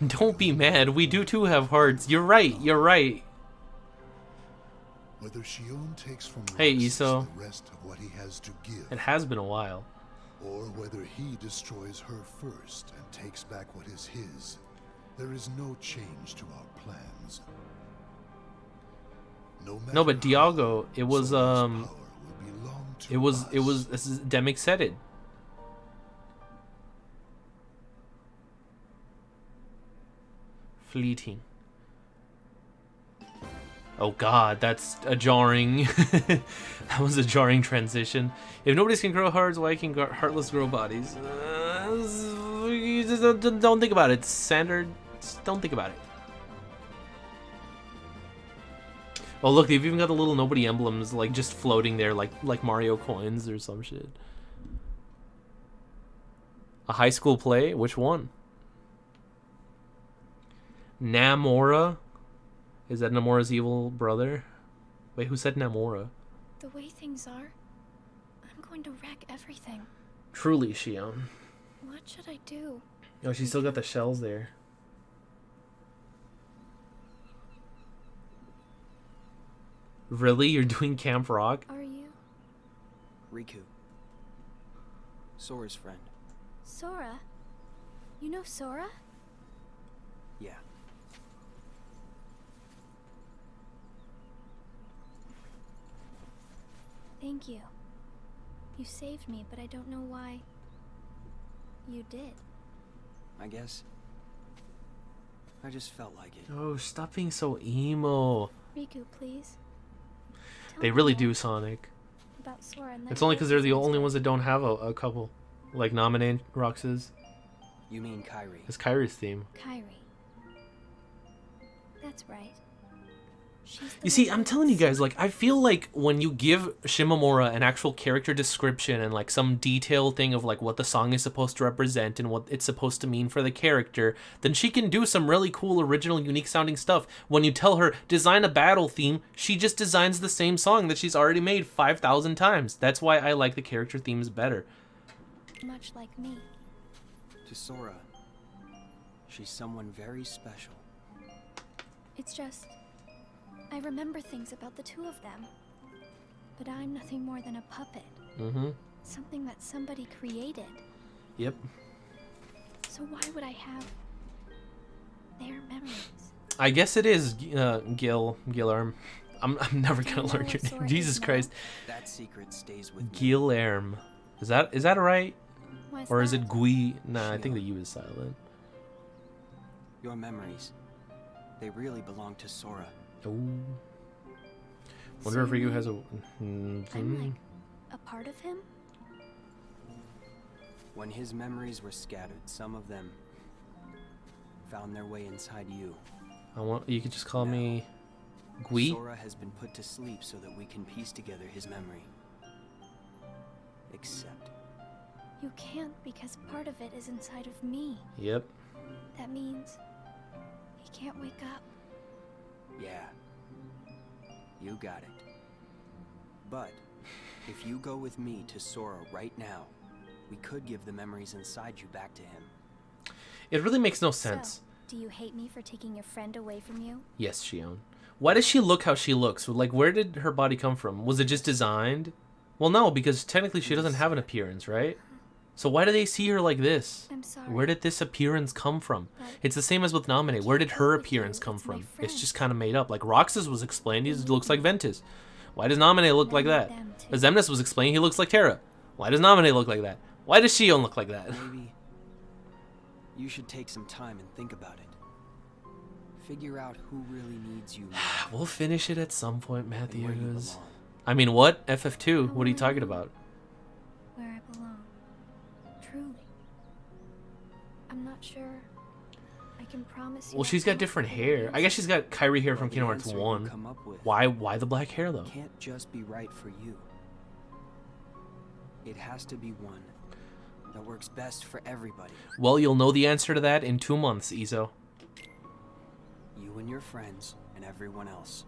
Don't be mad. We do too have hearts. You're right. You're right. Whether Xion takes from Hey, Roxas Iso. the rest of what he has to give, It has been a while. or whether he destroys her first and takes back what is his, there is no change to our plans. No, but Dialgo, it was Sora's power will belong to it was us. Demic said it. Fleeting. Oh god, that's a jarring. That was a jarring transition. If nobody can grow hearts, why can heartless grow bodies? You just don't think about it, Sander. Just don't think about it. Oh look, they've even got the little nobody emblems like just floating there, like Mario coins or some shit. A high school play? Which one? Namora? Is that Namora's evil brother? Wait, who said Namora? The way things are, I'm going to wreck everything. Truly, Xion. What should I do? Oh, she still got the shells there. Really? You're doing Camp Rock? Are you? Riku. Sora's friend. Sora? You know Sora? Yeah. Thank you. You saved me, but I don't know why you did. I guess. I just felt like it. Oh, stop being so emo. Riku, please. Tell They me really more do, Sonic. about Sora and It's only because they're the only ones that don't have a couple. Like nominate Roxas. You mean Kairi? It's Kairi's theme. Kairi. That's right. She's the You see, one I'm who telling you was- guys, like, I feel like when you give Shimomura an actual character description and, like, some detailed thing of, like, what the song is supposed to represent and what it's supposed to mean for the character, then she can do some really cool, original, unique-sounding stuff. When you tell her, design a battle theme, she just designs the same song that she's already made 5,000 times. That's why I like the character themes better. Much like me. To Sora, she's someone very special. It's just, I remember things about the two of them. But I'm nothing more than a puppet. Mm-hmm. Something that somebody created. Yep. So why would I have their memories? I guess it is Guilherme. I'm never Do you gonna know learn where your name. Sora Jesus is now? Christ. That secret stays with me. Guilherme. Is that right? Why's Or is that? it Gui? Nah, I think the U is silent. Your memories, they really belong to Sora. Oh. So Wonder if you Ryu has a. I'm like a part of him? When his memories were scattered, some of them found their way inside you. You could just call me Gui. Sora has been put to sleep so that we can piece together his memory. Except You can't because part of it is inside of me. Yep. That means he can't wake up. yeah, you got it. But if you go with me to Sora right now, we could give the memories inside you back to him. It really makes no sense. So, do you hate me for taking your friend away from you? Yes, Xion. Why does she look how she looks? Like, where did her body come from? Was it just designed? Well, no, because technically she doesn't have an appearance, right? So why do they see her like this? I'm sorry. Where did this appearance come from? But It's the same as with Nominate. Where did her with you, appearance come it's my from? It's friend. just kind of made up. Like Roxas was explained, he looks like Ventus. Why does Nominate look like I that? need them too. As Zemnis was explaining, he looks like Terra. Why does Nominate look like that? Why does Xion look like that? Maybe you should take some time and think about it. Figure out who really needs you more We'll finish it at some point, and where you Matthews. belong. I mean, what? FF2? What are you talking about? where I belong. Truly. I'm not sure I can promise you. Well, she's got different hair. I guess she's got Kyrie hair from Well, the Kingdom Hearts answer you 1. come up with Why the black hair, though? Can't just be right for you. It has to be one that works best for everybody. Well, you'll know the answer to that in 2 months, Izo. You and your friends and everyone else.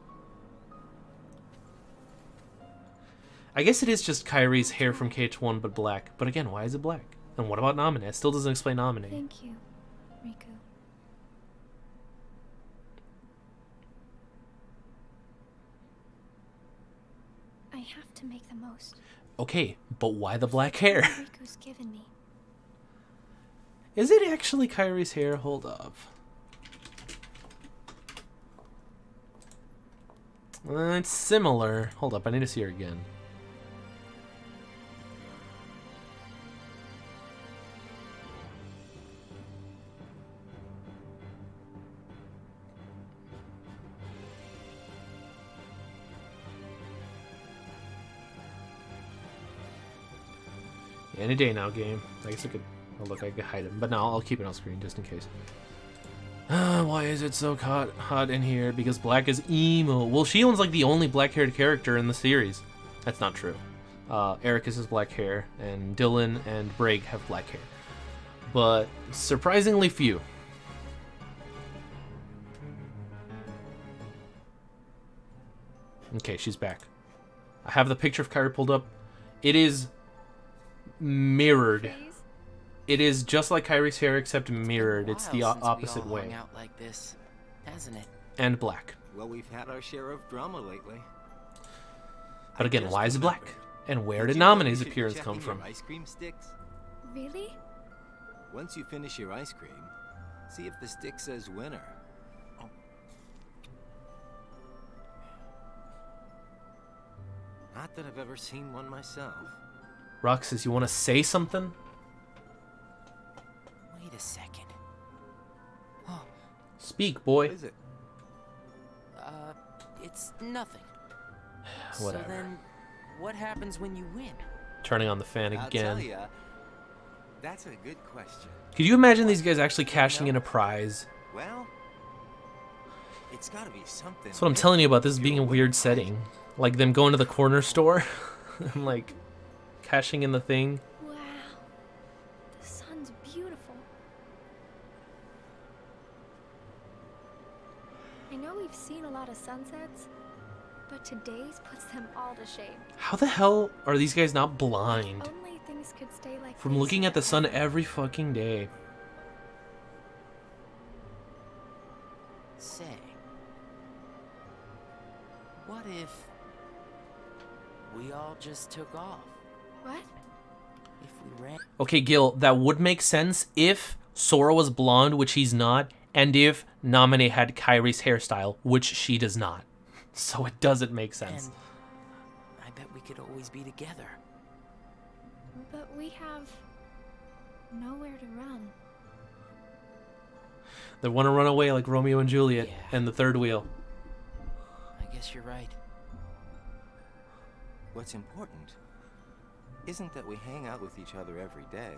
I guess it is just Kyrie's hair from KH1, but black. But again, why is it black? And what about Naminé? It still doesn't explain Naminé. Thank you, Riku. I have to make the most. Okay, but why the black hair? Riku's given me. Is it actually Kyrie's hair? Hold up. It's similar. Hold up, I need to see her again. Any day now, game. I guess I could. Oh, look, I could hide him, but no, I'll keep it on screen just in case. Why is it so hot in here? Because black is emo. Well, Shion's like the only black-haired character in the series. That's not true. Ericus has black hair, and Dylan and Brig have black hair, but surprisingly few. Okay, she's back. I have the picture of Kyrie pulled up. It is mirrored. It is just like Kyrie's hair, except mirrored. It's the opposite way. Hung out like this, hasn't it? And black. Well, we've had our share of drama lately. But again, just why is it black? remembered. And where Did did you know you Naminé's should be appearance checking come from? your ice cream sticks? Really? Once you finish your ice cream, see if the stick says winner. Not that I've ever seen one myself. Roxas, you want to say something? Wait a second. Speak, boy. What is it? It's nothing. Whatever. So then, what happens when you win? Turning on the fan I'll again. tell ya, that's a good question. Could you imagine these guys actually cashing in a prize? Well, it's gotta be something. That's what I'm telling you about this being a weird setting. Like them going to the corner store and like cashing in the thing. Wow. The sun's beautiful. I know we've seen a lot of sunsets, but today's puts them all to shame. How the hell are these guys not blind If only things could stay like from this looking at the sun forever. every fucking day? Say, what if we all just took off? What? If we ran? Okay, Gil, that would make sense if Sora was blonde, which he's not, and if Naminé had Kyrie's hairstyle, which she does not. So it doesn't make sense. And I bet we could always be together. But we have nowhere to run. They want to run away like Romeo and Juliet Yeah. and the third wheel. I guess you're right. What's important isn't that we hang out with each other every day.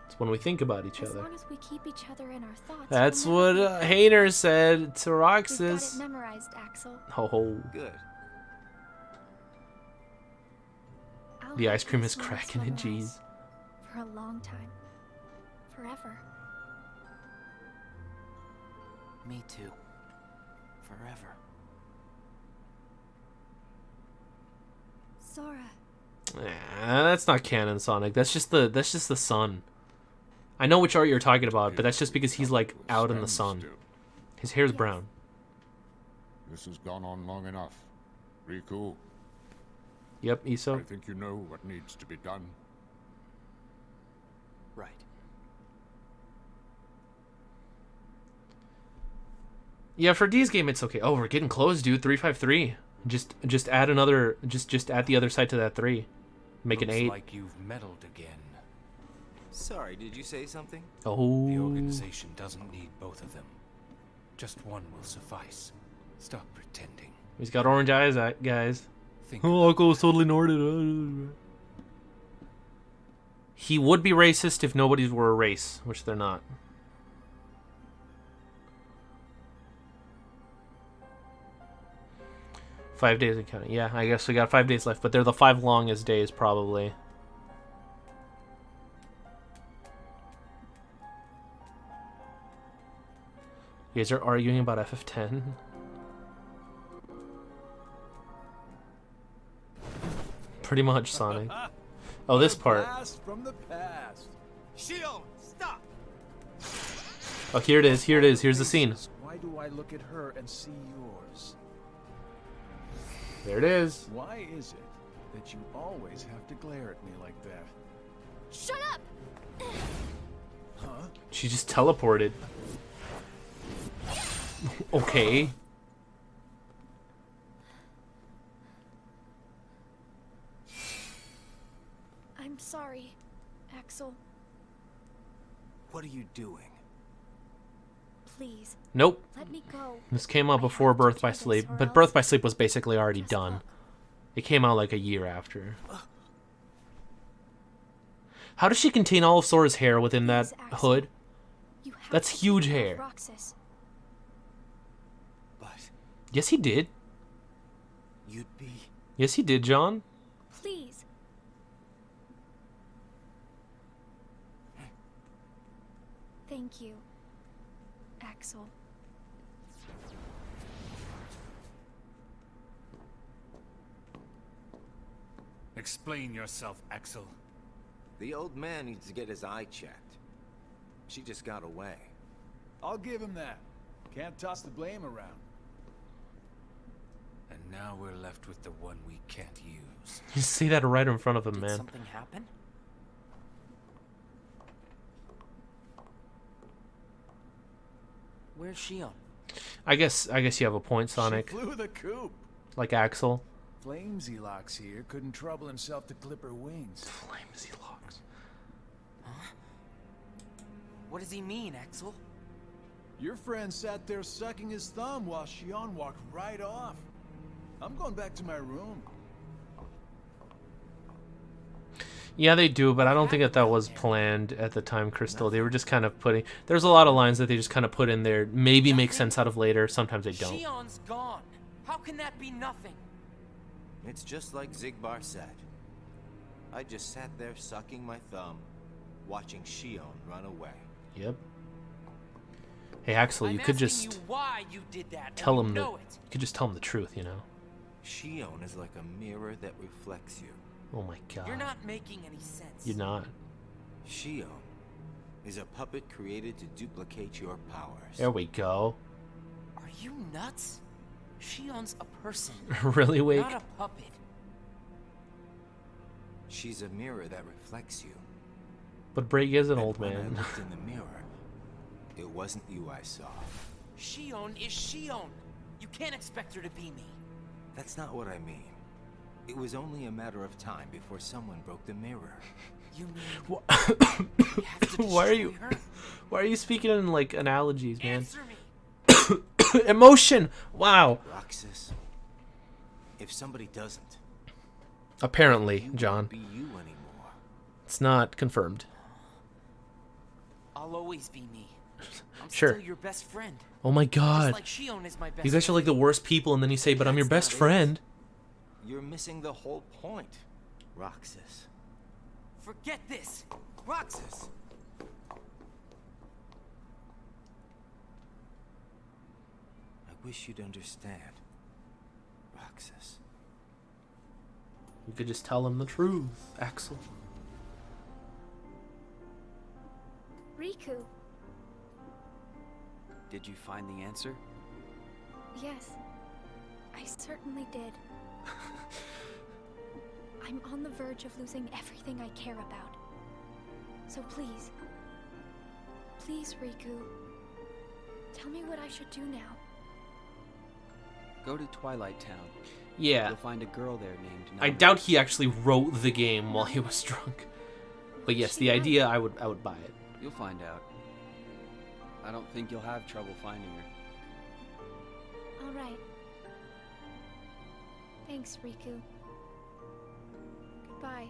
It's when we think about each As other. long as we keep each other in our thoughts. That's we'll what never be Hainer said to We've got Roxas. it memorized, Axel. Oh, Good. I'll the have ice cream these is words cracking it, memorized jeez. For a long time. Forever. Me too. Forever. Sora. That's not canon, Sonic. That's just the sun. I know which art you're talking about, but that's just because he's like out in the sun. His hair's brown. This has gone on long enough. Riku, Yep, I Iso. think you know what needs to be done. Right. Yeah, for D's game it's okay. Oh, we're getting close, dude. 353. Just add another. Just add the other side to that 3. Make an Looks 8. like you've meddled again. Sorry, did you say something? Oh. The organization doesn't need both of them. Just one will suffice. Stop pretending. He's got orange eyes, guys. Think Oh, Uncle was totally Norded. He would be racist if nobody were a race, which they're not. "5 days and counting." Yeah, I guess we got 5 days left, but they're the 5 longest days, probably. You guys are arguing about FF10? Pretty much, Sonic. Oh, this part. Blast from the past. Shion, stop! Oh, here it is. Here it is. Here's the scene. Why do I look at her and see yours? There it is. Why is it that you always have to glare at me like that? Shut up! Huh? She just teleported. Okay. I'm sorry, Axel. What are you doing? Please. Nope. Let me go. This came out before Birth by Sleep, but Birth by Sleep was basically already done. It came out like a year after. How does she contain all of Sora's hair within that hood? That's huge hair. Roxas. But Yes, he did. you'd be... Yes, he did, John. Please. Thank you, Axel. Explain yourself, Axel. The old man needs to get his eye checked. She just got away. I'll give him that. Can't toss the blame around. And now we're left with the one we can't use. You see that right in front of him, Did man. something happen? Where's Shion? I guess you have a point, Sonic. She flew the coop. Like Axel. Flamesy Locks here couldn't trouble himself to clip her wings. Flamesy Locks. Huh? What does he mean, Axel? Your friend sat there sucking his thumb while Shion walked right off. I'm going back to my room. Yeah, they do, but I don't think that was planned at the time, Crystal. They were just kind of putting... There's a lot of lines that they just kind of put in there. Maybe make sense out of later. Sometimes they don't. Shion's gone. How can that be nothing? It's just like Zigbar said. I just sat there sucking my thumb, watching Shion run away. Yep. Hey, Axel, you could just you why you did that. tell and him you the... know it. You could just tell him the truth, you know? Shion is like a mirror that reflects you. Oh my god. You're not making any sense. You're not. Shion is a puppet created to duplicate your powers. There we go. Are you nuts? Shion's a person. Really, Wake? Not a puppet. She's a mirror that reflects you. But Brig is an And old when man. I looked in the mirror, it wasn't you I saw. Shion is Shion. You can't expect her to be me. That's not what I mean. It was only a matter of time before someone broke the mirror. You mean Wha- we have to Why are you... destroy her? Why are you speaking in, like, analogies, man? Answer me. Emotion! Wow. Roxas, if somebody doesn't, Apparently, you John. won't be you anymore. It's not confirmed. I'll always be me. I'm Sure. still your best friend. Oh my god. Just like Shion is my best You guys are like the worst people, and then you say, but I'm your best friend. You're missing the whole point, Roxas. Forget this. Roxas! I wish you'd understand, Roxas. You could just tell him the truth, Axel. Riku. Did you find the answer? Yes, I certainly did. I'm on the verge of losing everything I care about. So please, please, Riku, tell me what I should do now. Go to Twilight Town. Yeah. You'll find a girl there named I doubt he actually wrote the game while he was drunk. But yes, the idea, I would buy it. You'll find out. I don't think you'll have trouble finding her. All right. Thanks, Riku. Goodbye.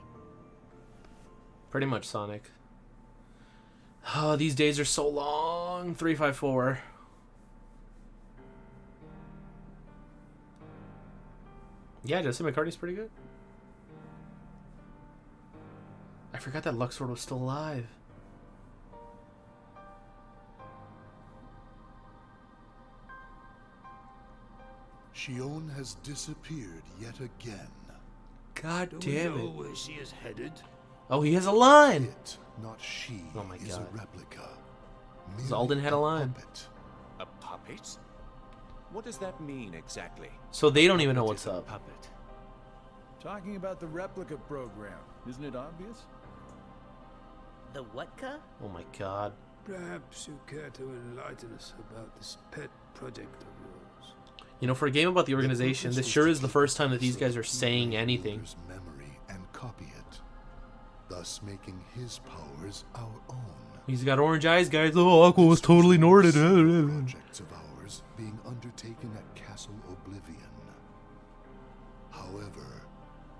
Pretty much Sonic. Oh, these days are so long. 354. Yeah, Jesse McCarthy's pretty good. I forgot that Luxord was still alive. Shion has disappeared yet again. God Do we damn know it. where she is headed? Oh, he has a line. It, not she, Oh my is God. a replica. Zaldin had a line. Puppet. A puppet? What does that mean exactly? So they don't even know what's up. Puppet. Talking about the replica program, isn't it obvious? The what-ca? Oh my God. Perhaps you care to enlighten us about this pet project of yours. You know, for a game about the organization, this sure is the first time that these guys are saying anything. Ruler's memory and copy it, thus making his powers our own. He's got orange eyes, guys. Oh, Aqua was totally Norded. Projects of ours being undertaken at Castle Oblivion. However,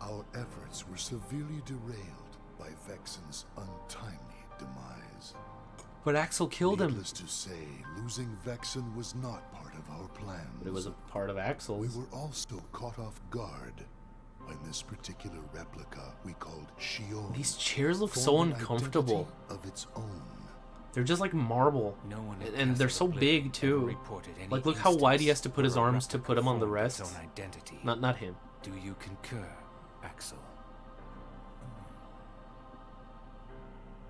our efforts were severely derailed by Vexen's untimely demise. But Axel killed him. Needless to say, losing Vexen was not part of our plans. But it was a part of Axel's. We were also caught off guard when this particular replica we called Shion. These chairs look so formed an uncomfortable. identity of its own. They're just like marble. No one at And they're Castle so Oblivion big too. ever reported any Like look how wide he has instance to put his where a arms to put him on the replica formed its rest. own identity. Not him. Do you concur, Axel?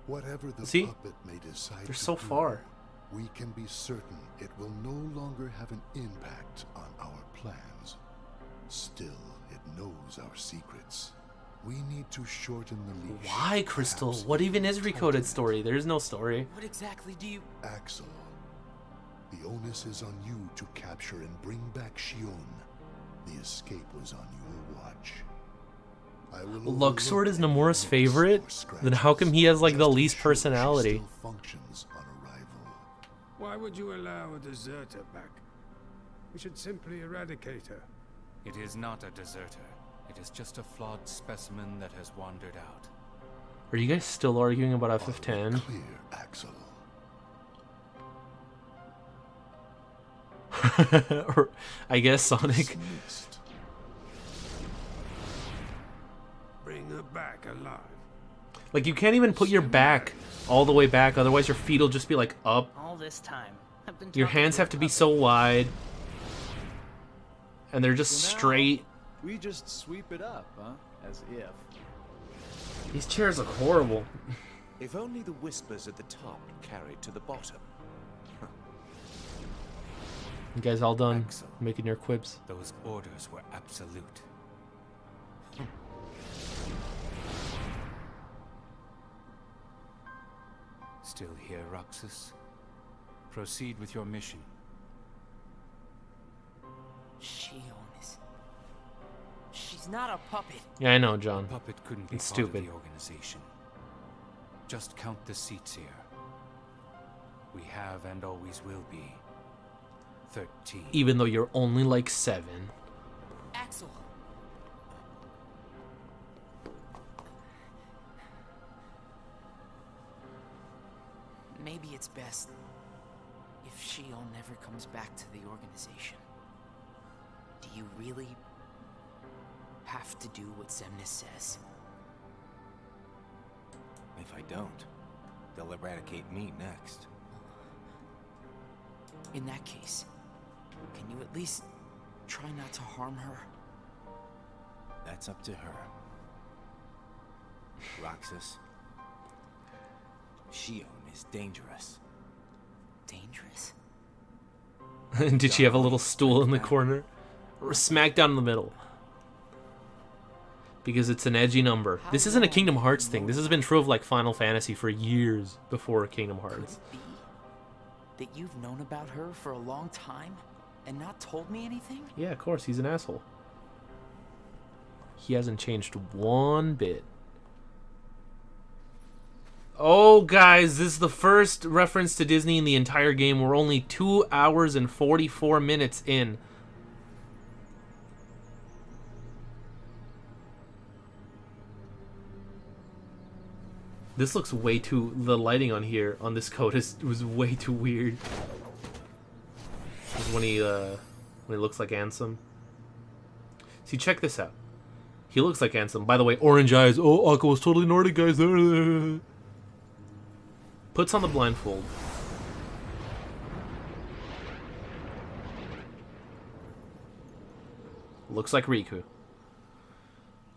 Whatever the See? puppet may decide They're to so do, far. we can be certain it will no longer have an impact on our plans. Still, it knows our secrets. We need to shorten the leash. Why, Crystal? perhaps What even is tighten Recoded it. story? There's no story. What exactly do you... Axel, the onus is on you to capture and bring back Shion. The escape was on your watch. I will Luxord is overlook Nomura's any favorite? nicks or Then how come he has like the scratches, just to least ensure she personality? still functions on arrival. Why would you allow a deserter back? We should simply eradicate her. It is not a deserter. It is just a flawed specimen that has wandered out. Are you guys still arguing about FF10? Clear, Axel. Or I guess Sonic. Dismissed. Bring her back alive. Like you can't even put your back all the way back, otherwise your feet will just be like up. All this time, I've been Your talking hands to a have to be puppet. so wide. And they're just So now, straight. We just sweep it up, huh? As if. These chairs look horrible. If only the whispers at the top carried to the bottom. You guys all done Axel. making your quips? Those orders were absolute. Still here, Roxas? Proceed with your mission. Shion is... She's not a puppet. Yeah, I know, John. Puppet couldn't be It's part stupid. of the organization. Just count the seats here. We have and always will be 13. Even though you're only like 7. Axel. Maybe it's best if Shion never comes back to the organization. Do you really have to do what Xemnas says? If I don't, they'll eradicate me next. In that case, can you at least try not to harm her? That's up to her. Roxas, Shion is dangerous. Dangerous? Did she have a little stool in the corner? Or smack down in the middle? Because it's an edgy number. This isn't a Kingdom Hearts thing. This has been true of like Final Fantasy for years before Kingdom Could Hearts. it be that you've known about her for a long time and not told me anything? Yeah, of course, he's an asshole. He hasn't changed one bit. Oh, guys, this is the first reference to Disney in the entire game. We're only 2 hours and 44 minutes in. This looks way too... The lighting on here, on this coat, was way too weird. When he looks like Ansem. See, check this out. He looks like Ansem. By the way, orange eyes. Oh, Akko was totally Nordic, guys. Puts on the blindfold. Looks like Riku.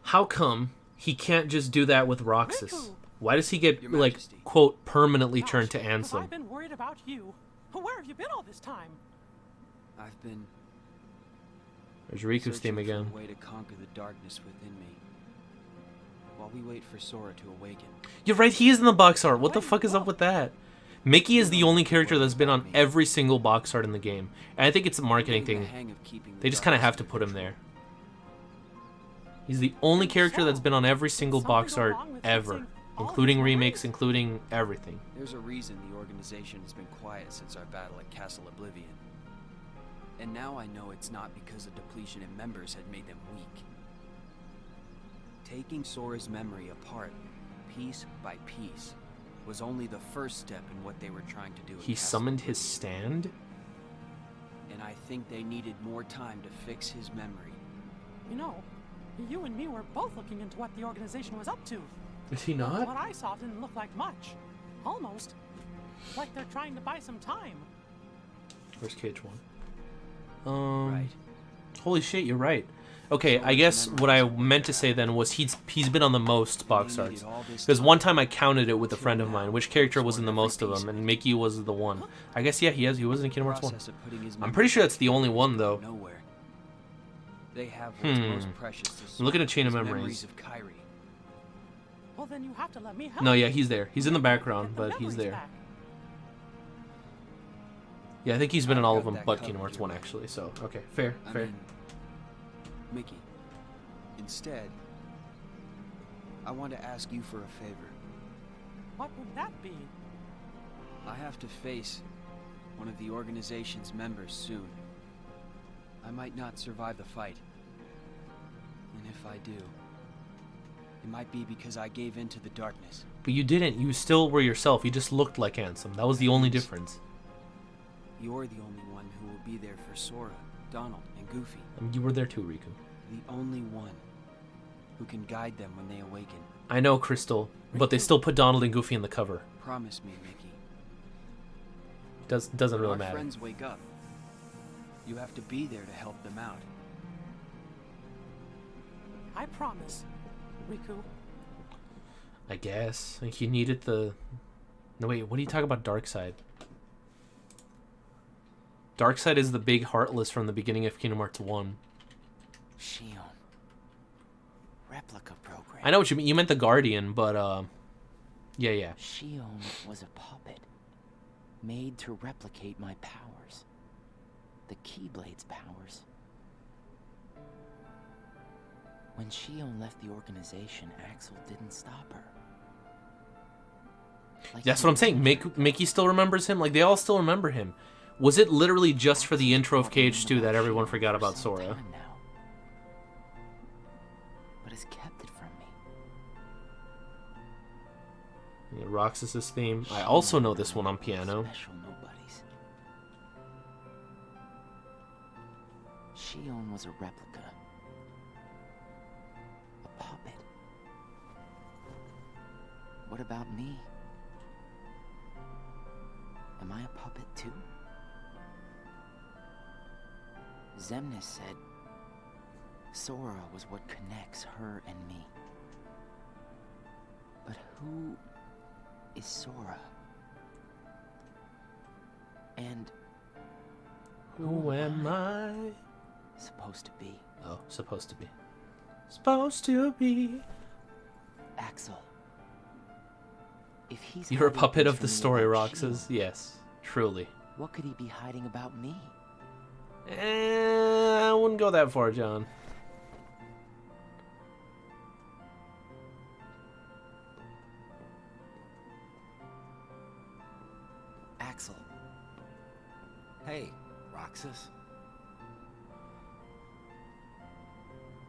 How come he can't just do that with Roxas? Riku. Why does he get, like, quote, permanently turned to Ansem? I've been worried about you. Where have you been all this time? I've been... There's Riku's theme again. A way to conquer the darkness within me. While we wait for Sora to awaken. You're right, he is in the box art. What the fuck is up with that? Mickey is the only character that's been on every single box art in the game. And I think it's a marketing thing. They just kind of have to put him there. He's the only character that's been on every single box art ever. Including remakes, including everything. There's a reason the organization has been quiet since our battle at Castle Oblivion. And now I know it's not because a depletion in members had made them weak. Taking Sora's memory apart, piece by piece, was only the first step in what they were trying to do. He summoned his stand? And I think they needed more time to fix his memory. You know, you and me were both looking into what the organization was up to. Is he not? What I saw didn't look like much. Almost. Like they're trying to buy some time. Where's KH1? Right. Holy shit, you're right. Okay, I guess what I meant to say then was he's been on the most box arts. Because one time I counted it with a friend of mine, which character was in the most of them, and Mickey was the one. I guess, yeah, he was in Kingdom Hearts 1. I'm pretty sure that's the only one, though. I'm looking at Chain of Memories. Well, then you have to let me help. No, yeah, he's there. He's in the background, but he's there. Yeah, I think he's been in all of them but Kingdom Hearts 1, actually, so, okay, fair. Mickey, instead, I want to ask you for a favor. What would that be? I have to face one of the organization's members soon. I might not survive the fight. And if I do, it might be because I gave in to the darkness. But you didn't. You still were yourself. You just looked like Ansem. That was the only difference. You're the only one who will be there for Sora, Donald, and Goofy. You were there too, Riku. The only one who can guide them when they awaken. I know, Crystal, but they still put Donald and Goofy in the cover. Promise me, Mickey. Doesn't really matter. Our friends wake up. You have to be there to help them out. I promise, Riku. I guess. Like, you needed the... No, wait, what are you talking about Darkseid? Darkseid is the big Heartless from the beginning of Kingdom Hearts 1. Shion. Replica program. I know what you mean. You meant the Guardian, but, yeah. Shion was a puppet. Made to replicate my powers. The Keyblade's powers. When Shion left the organization, Axel didn't stop her. Like, that's what I'm saying. Mickey still remembers him. Like, they all still remember him. Was it literally just for the intro of KH2 that everyone forgot about Sora? But has kept it from me. Yeah, Roxas' theme. I also know this one on piano. Special nobodies. Shion was a replica. A puppet. What about me? Am I a puppet too? Xemnas said Sora was what connects her and me. But who is Sora? And who am I supposed to be? Oh, supposed to be. Supposed to be. Axel. If he's You're a puppet of the story, Roxas. Yes, truly. What could he be hiding about me? I wouldn't go that far, John. Axel. Hey, Roxas.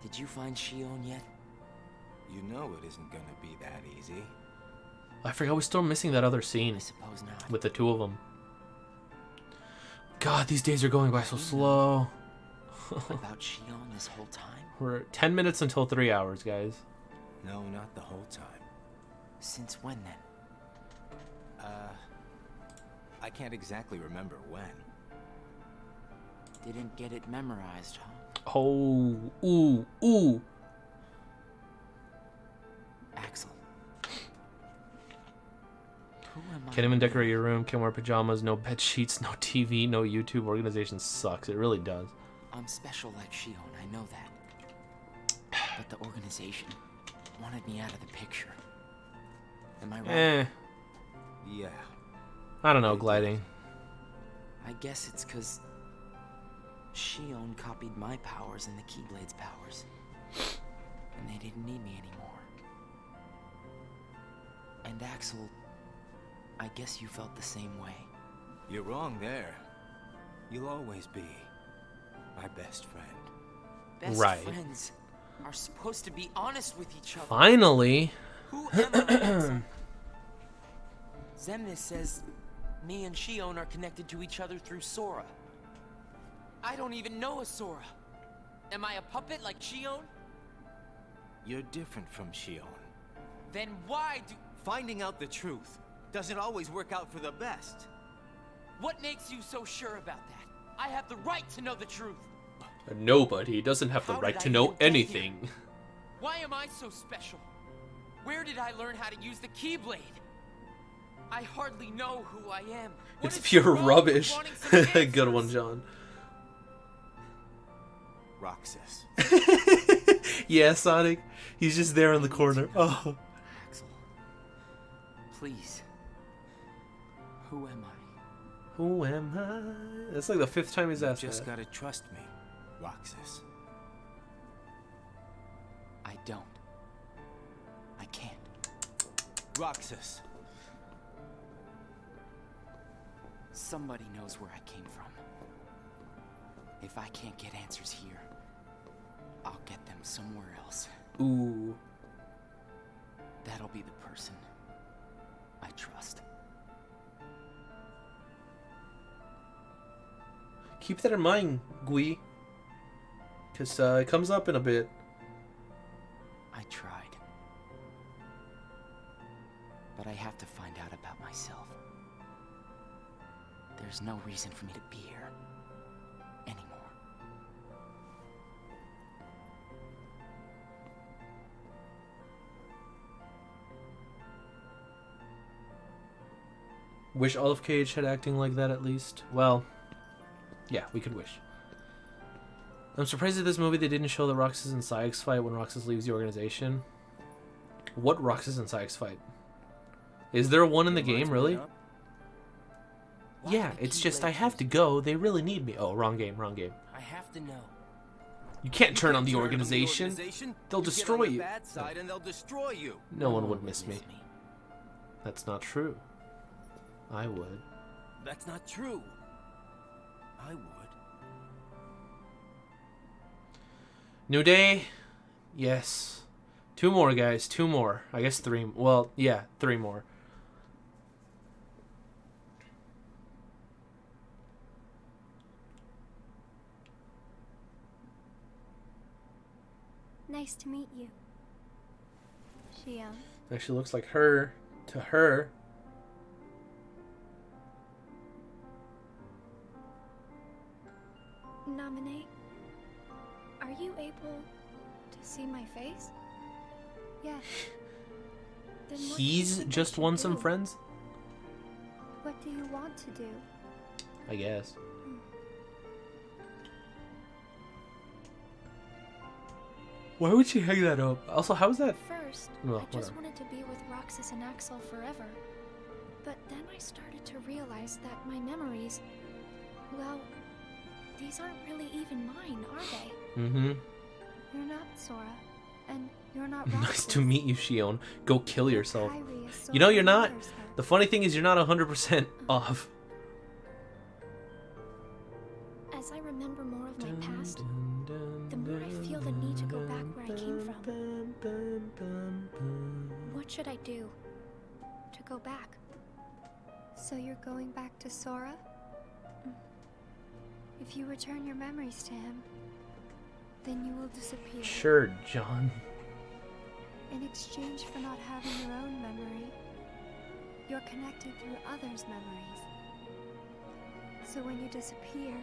Did you find Shion yet? You know it isn't gonna be that easy. I forgot we're still missing that other scene. I suppose not. With the two of them. God, these days are going by so slow. What about Shion this whole time? We're 10 minutes until 3 hours, guys. No, not the whole time. Since when then? I can't exactly remember when. Didn't get it memorized, huh? Oh, ooh. Axel. Who am I? Can't even decorate your room, can't wear pajamas, no bed sheets, no TV, no YouTube. Organization sucks. It really does. I'm special like Shion, I know that. But the organization wanted me out of the picture. Am I right? Yeah. I don't know, gliding. I guess it's because Shion copied my powers and the Keyblade's powers. And they didn't need me anymore. And Axel, I guess you felt the same way. You're wrong there. You'll always be my best friend. Best right. friends are supposed to be honest with each other. Finally. Who am I, Axel? Xemnas says me and Shion are connected to each other through Sora. I don't even know a Sora. Am I a puppet like Shion? You're different from Shion. Then why do... Finding out the truth doesn't always work out for the best. What makes you so sure about that? I have the right to know the truth. Nobody doesn't have the right to know anything. Why am I so special? Where did I learn how to use the Keyblade? I hardly know who I am. What It's is pure wrong with rubbish. wanting some Good one, answers? John. Roxas. Yeah, Sonic. He's just there in the corner. Oh. Axel, please. Who am I? Who am I? That's like the 5th time he's asked Just that. gotta trust me, Roxas. I don't. I can't. Roxas. Somebody knows where I came from. If I can't get answers here, I'll get them somewhere else. Ooh. That'll be the person I trust. Keep that in mind, Gui. Because it comes up in a bit. I tried. But I have to find out about myself. There's no reason for me to be here anymore. Wish Olive Cage had acting like that at least. Well, yeah, we could wish. I'm surprised at this movie they didn't show the Roxas and Sykes fight when Roxas leaves the organization. What Roxas and Sykes fight? Is there one in the game, really? Yeah, it's just I have to go. They really need me. Oh, wrong game, wrong game. I have to know. You can't turn on the organization. They'll destroy you. Bad side and they'll destroy you. No one would miss me. That's not true. I would. That's not true. I would. New day? Yes. 2 more, guys. 2 more. I guess 3. Well, yeah, 3 more. Nice to meet you, Shion. Actually looks like her to her. Nominate, are you able to see my face? Yes. Then what do you He's think I just should won some do? friends? What do you want to do? I guess. Why would she hang that up? Also, how is that? First, Well, I just whatever. wanted to be with Roxas and Axel forever. But then I started to realize that my memories, well, these aren't really even mine, are they? Mm-hmm. You're not Sora, and you're not Roxas. Nice to meet you, Shion. Go kill yourself. Kyrie is Sora You know, you're not. Mother's her. The funny thing is, you're not 100% off. As I remember more of my past, the more I feel the need to go back where I came from. What should I do go back. So you're going back to Sora? If you return your memories to him, then you will disappear. Sure, John. In exchange for not having your own memory, you're connected through others' memories. So when you disappear,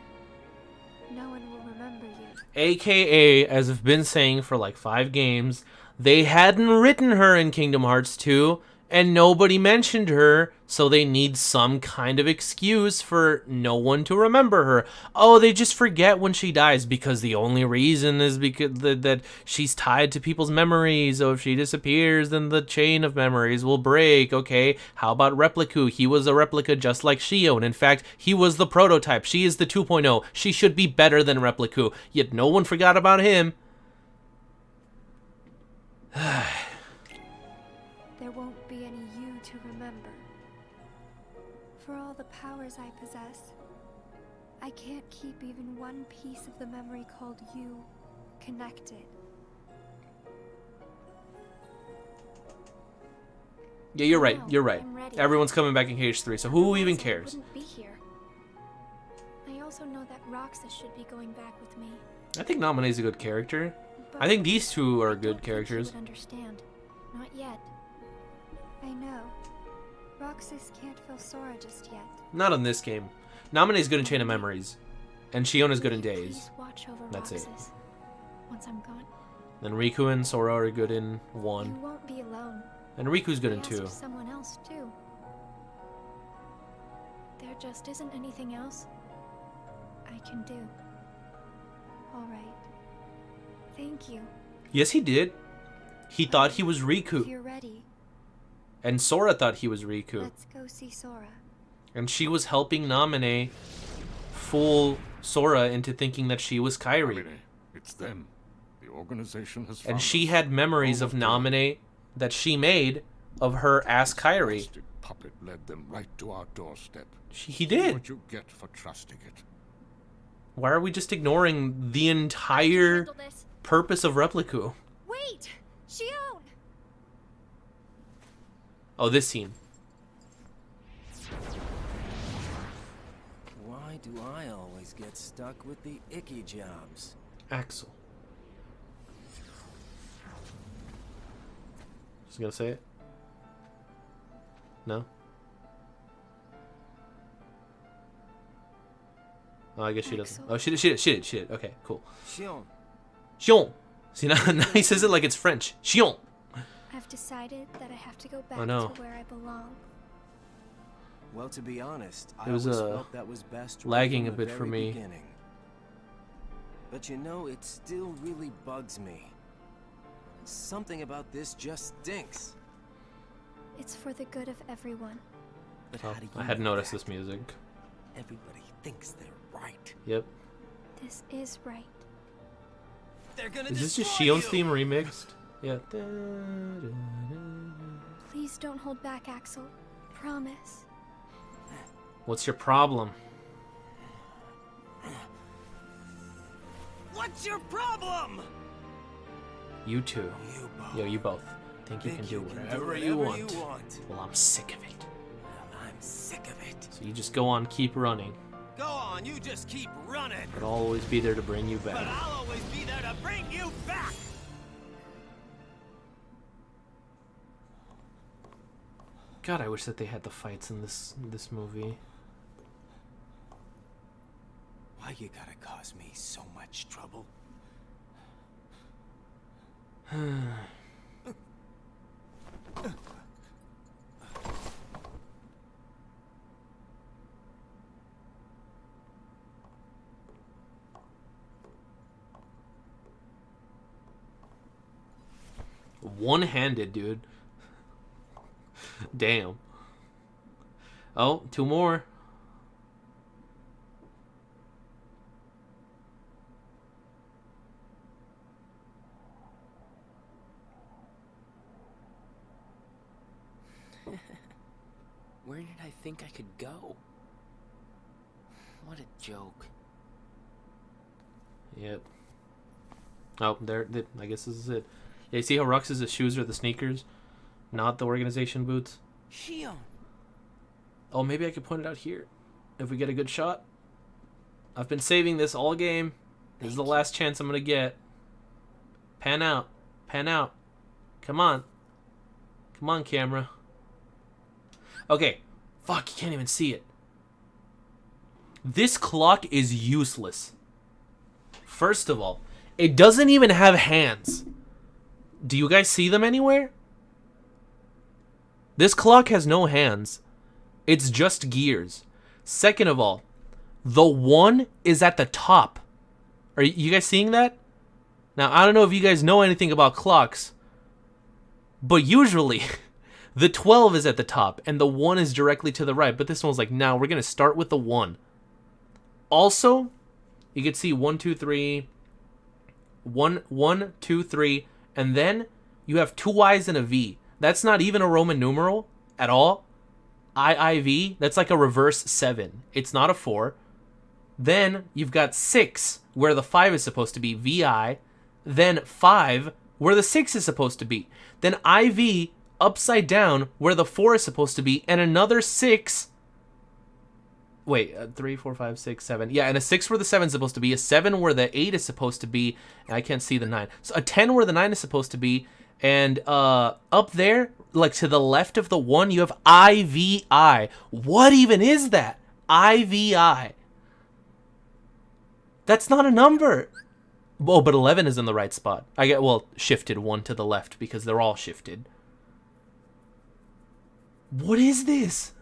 no one will remember you. AKA, as I've been saying for like 5 games, they hadn't written her in Kingdom Hearts 2, and nobody mentioned her, so they need some kind of excuse for no one to remember her. Oh, they just forget when she dies because the only reason is because that she's tied to people's memories. So if she disappears, then the chain of memories will break. Okay, how about Repliku? He was a replica just like Shion. In fact, he was the prototype. She is the 2.0. She should be better than Repliku, yet no one forgot about him. There won't be any you to remember. For all the powers I possess, I can't keep even one piece of the memory called you connected. Yeah, you're right. You're right. I'm ready. Everyone's coming back in KH3, so who even cares? I wouldn't be here. I also know that Roxas should be going back with me. I think Naminé's a good character. I think these two are good characters. Would understand. Not yet. I know. Roxas can't feel Sora just yet. Not in this game. Naminé's good in Chain of Memories. And Shiona's good in Days. Please watch over That's Roxas it. once I'm gone. Then Riku and Sora are good in You 1. won't be alone. And Riku's good in I 2. asked someone else too. There just isn't anything else I can do. All right. Thank you. Yes, he did. He thought he was If Riku. you're ready, And Sora thought he was Riku. let's go see Sora. And she was helping Naminé fool Sora into thinking that she was Kairi. Naminé, it's them. The organization has found And she us. had memories of Naminé that she made of her as Kairi. Plastic puppet led them right to our doorstep. He See did. what you get for trusting it. Why are we just ignoring the entire Handle this. purpose of Repliku? Wait! Shion! Oh, this scene. Why do I always get stuck with the icky jobs? Axel. Just gonna say it? No? Oh, I guess she doesn't. Oh, she did. Okay, cool. Shion. Xion. See, now he says it like it's French. Xion. I've decided that I have to go back I know. to where I belong. Well, to be honest, It was, I always felt that was best right lagging from a the bit for very me. beginning. But you know, it still really bugs me. Something about this just stinks. It's for the good of everyone. But Oh, how do you I hadn't know noticed that? this music. Everybody thinks they're right. Yep. This is right. They're gonna Is this just destroy Shion's you. theme remixed? Yeah. Please don't hold back, Axel. Promise. What's your problem? What's your problem? You two. Yo, you both. Think you can do whatever you want. Well, I'm sick of it. I'm sick of it. So you just go on, keep running. Go on, you just keep running. But I'll always be there to bring you But back. I'll always be there to bring you back. God, I wish that they had the fights in this movie. Why you gotta cause me so much trouble? One-handed, dude. Damn. Oh, 2 more. Where did I think I could go? What a joke. Yep. Oh, there. I guess this is it. Yeah, you see how Roxas' shoes are the sneakers, not the organization boots? Shion. Oh, maybe I could point it out here. If we get a good shot. I've been saving this all game. This is the last chance I'm going to get. Pan out. Pan out. Come on. Come on, camera. Okay. Fuck, you can't even see it. This clock is useless. First of all, it doesn't even have hands. Do you guys see them anywhere? This clock has no hands. It's just gears. Second of all, the 1 is at the top. Are you guys seeing that? Now, I don't know if you guys know anything about clocks, but usually the 12 is at the top and the 1 is directly to the right. But this one's like, now we're going to start with the 1. Also, you can see 1, 2, 3, 1, 2, 3, and then you have 2 Y's and a V. That's not even a Roman numeral at all. IIV, that's like a reverse 7. It's not a 4. Then you've got 6, where the 5 is supposed to be, VI. Then 5, where the 6 is supposed to be. Then IV, upside down, where the 4 is supposed to be, and another 6. Wait, 3, 4, 5, 6, 7. Yeah, and a 6 where the 7 is supposed to be, a 7 where the 8 is supposed to be, and I can't see the 9. So a 10 where the 9 is supposed to be, and up there, like to the left of the 1, you have IVI. What even is that? IVI. That's not a number. Oh, but 11 is in the right spot. I get, well, shifted 1 to the left because they're all shifted. What is this?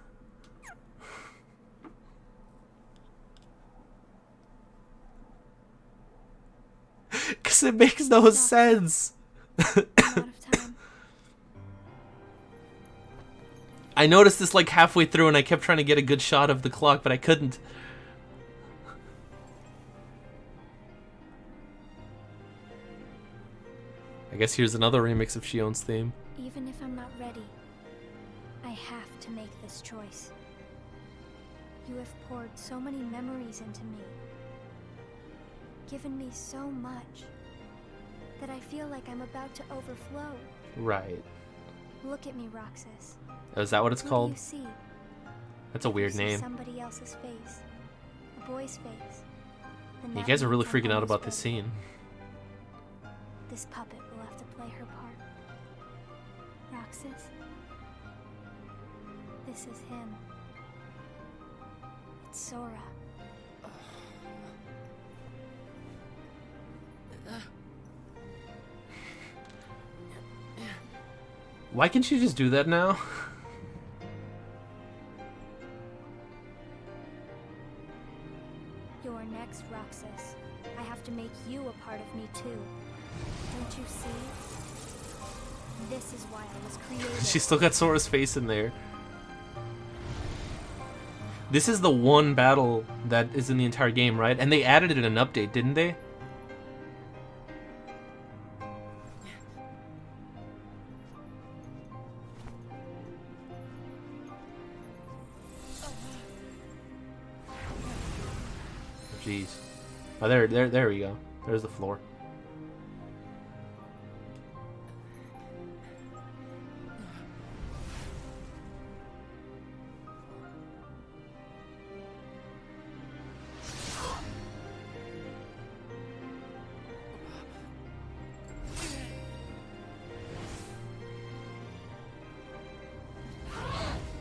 Because it makes no sense. I noticed this like halfway through and I kept trying to get a good shot of the clock, but I couldn't. I guess here's another remix of Shion's theme. Even if I'm not ready, I have to make this choice. You have poured so many memories into me, given me so much, that I feel like I'm about to overflow. Right. Look at me, Roxas. Is that what it's called? What do you see? That's a weird name. Somebody else's face, a boy's face. Then You that guys are really means I'm freaking out almost about this ready. scene. This puppet will have to play her part. Roxas, this is him. It's Sora. Why can't you just do that now? You're next, Roxas. I have to make you a part of me too. Don't you see? This is why I was created. She still got Sora's face in there. This is the one battle that is in the entire game, right? And they added it in an update, didn't they? Jeez. Oh, there we go. There's the floor.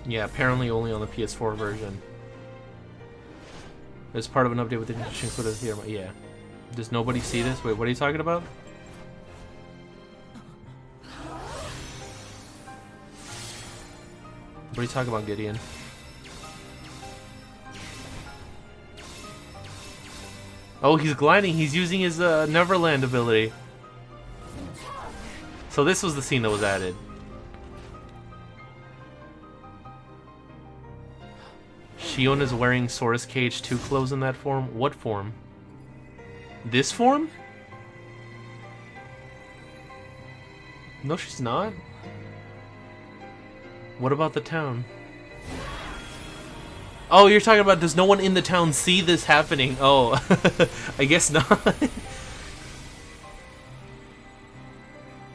Yeah, apparently only on the PS4 version. As part of an update with the included here. Yeah. Does nobody see this? Wait, what are you talking about? What are you talking about, Gideon? Oh, he's gliding. He's using his Neverland ability. So this was the scene that was added. Shion is wearing Sora's Cage 2 clothes in that form? What form? This form? No, she's not. What about the town? Oh, you're talking about does no one in the town see this happening? Oh, I guess not.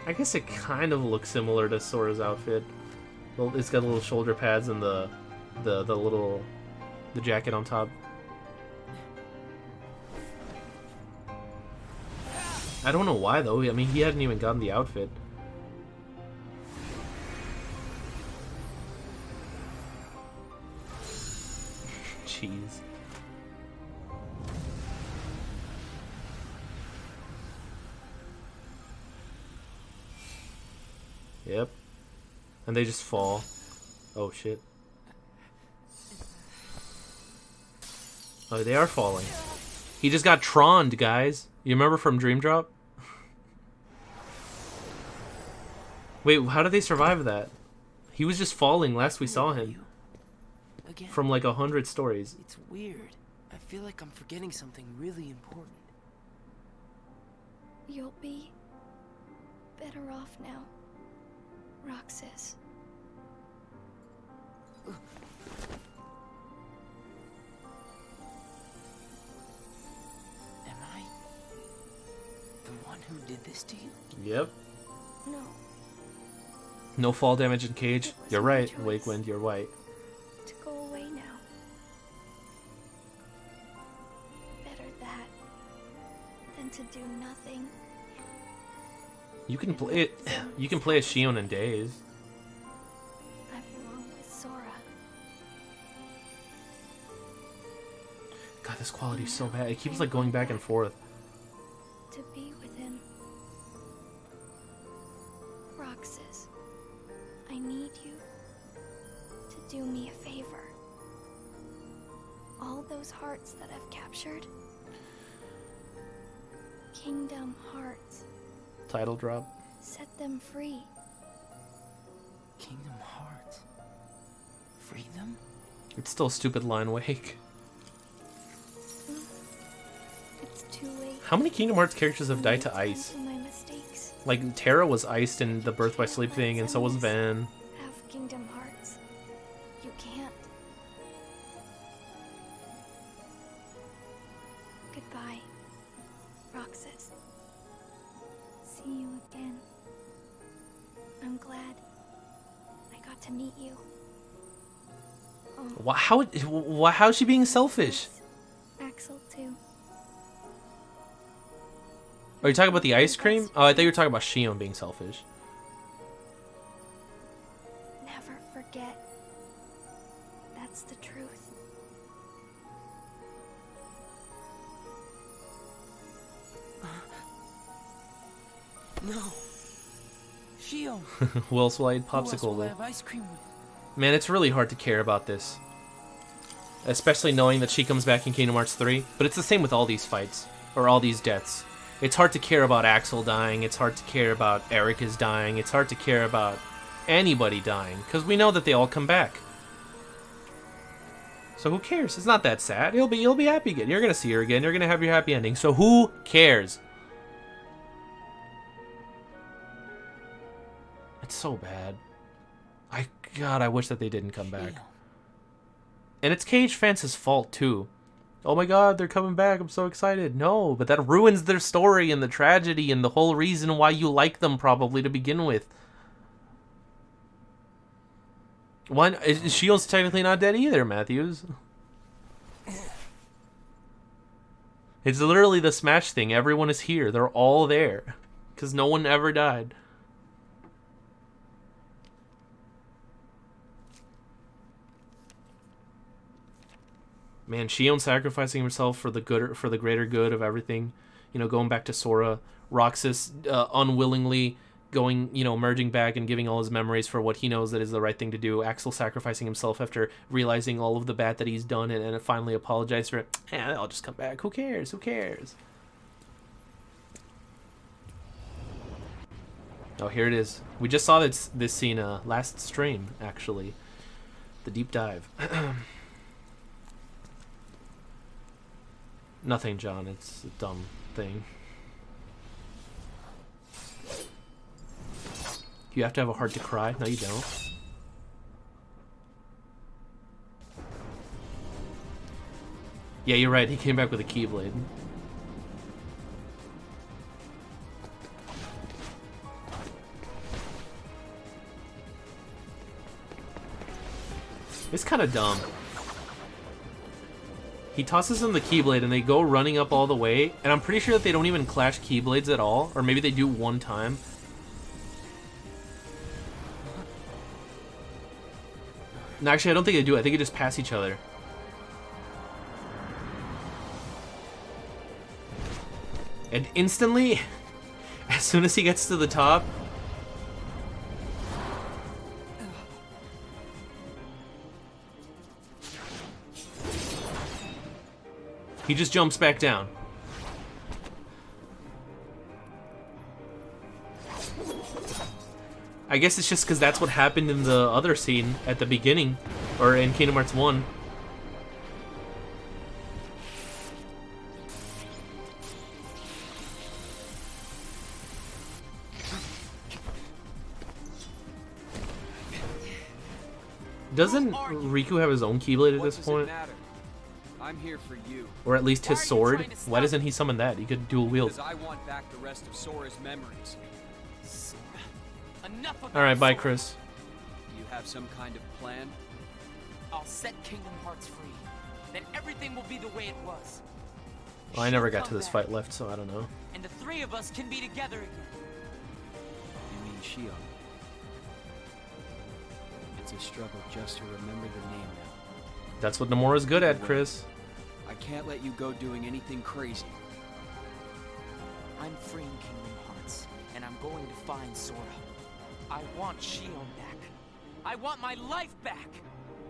I guess it kind of looks similar to Sora's outfit. Well, it's got little shoulder pads and the jacket on top. I don't know why though. I mean, he hadn't even gotten the outfit. Jeez. Yep. And they just fall. Oh shit. Oh, they are falling. He just got troned, guys. You remember from Dream Drop? Wait, how did they survive that? He was just falling last we saw him. Again? From like 100 stories. It's weird. I feel like I'm forgetting something really important. You'll be better off now, Roxas. Am I the one who did this to you? Yep. No. No fall damage in Cage. You're right, Wakewind, you're white. To go away now. Better that than to do nothing. You can play it. You can play as Shion in days. I belong with Sora. God, this quality's so bad. It keeps like going back and forth. To be with him. Roxas, I need you to do me a favor. All those hearts that I've captured. Kingdom hearts. Title drop. Set them free. Kingdom Hearts. Free them? It's still a stupid line, Wake. It's too late. How many Kingdom Hearts characters have died to ice? My mistakes. Like, Terra was iced in the Birth by Sleep thing, and so was Van. Have Kingdom Hearts. You can't. Goodbye, Roxas. See you again. I'm glad I got to meet you. Oh, How's she being selfish? Axel too. Are you talking about the ice cream? Oh, I thought you were talking about Shion being selfish. Never forget. That's the truth. No. Shion. Who else will I eat Who else popsicle will I with? have ice cream with? Man, it's really hard to care about this. Especially knowing that she comes back in Kingdom Hearts 3. But it's the same with all these fights. Or all these deaths. It's hard to care about Axel dying. It's hard to care about Erica's dying. It's hard to care about anybody dying. Because we know that they all come back. So who cares? It's not that sad. You'll be happy again. You're going to see her again. You're going to have your happy ending. So who cares? It's so bad. God, I wish that they didn't come back. And it's Cage fans' fault, too. Oh my god, they're coming back. I'm so excited. No, but that ruins their story and the tragedy and the whole reason why you like them, probably, to begin with. Shion's technically not dead either, Matthews. It's literally the Smash thing. Everyone is here. They're all there. Because no one ever died. Man, Shion sacrificing himself for the greater good of everything. You know, going back to Sora. Roxas unwillingly going, merging back and giving all his memories for what he knows that is the right thing to do. Axel sacrificing himself after realizing all of the bad that he's done and finally apologized for it. I'll just come back. Who cares? Who cares? Oh, here it is. We just saw this scene last stream, actually. The deep dive. Nothing, John. It's a dumb thing. You have to have a heart to cry? No, you don't. Yeah, you're right. He came back with a Keyblade. It's kind of dumb. He tosses him the Keyblade and they go running up all the way, and I'm pretty sure that they don't even clash Keyblades at all, or maybe they do one time. No, actually, I don't think they do. I think they just pass each other. And instantly, as soon as he gets to the top, he just jumps back down. I guess it's just because that's what happened in the other scene at the beginning, or in Kingdom Hearts 1. Doesn't Riku have his own Keyblade at this point? I'm here for you. Or at least his sword? Why doesn't he summon that? He could dual wield. Because I want back the rest of Sora's memories. Alright, bye, Chris. Do you have some kind of plan? I'll set Kingdom Hearts free. Then everything will be the way it was. Well, I never got to this fight left, so I don't know. And the three of us can be together again. You mean Shion? It's a struggle just to remember the name now. That's what Nomura's good at, Chris. I can't let you go doing anything crazy. I'm freeing Kingdom Hearts, and I'm going to find Sora. I want Shion back. I want my life back!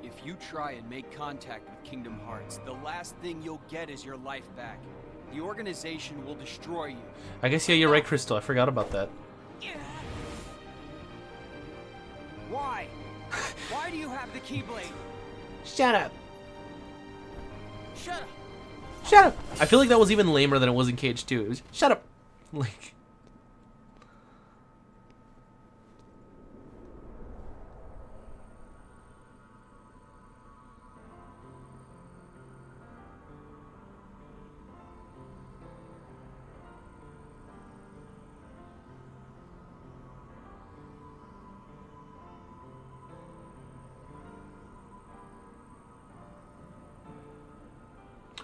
If you try and make contact with Kingdom Hearts, the last thing you'll get is your life back. The organization will destroy you. I guess, yeah, you're right, Crystal. I forgot about that. Why? Why do you have the Keyblade? Shut up. Shut up. Shut up. I feel like that was even lamer than it was in Cage 2. It was, shut up. Like...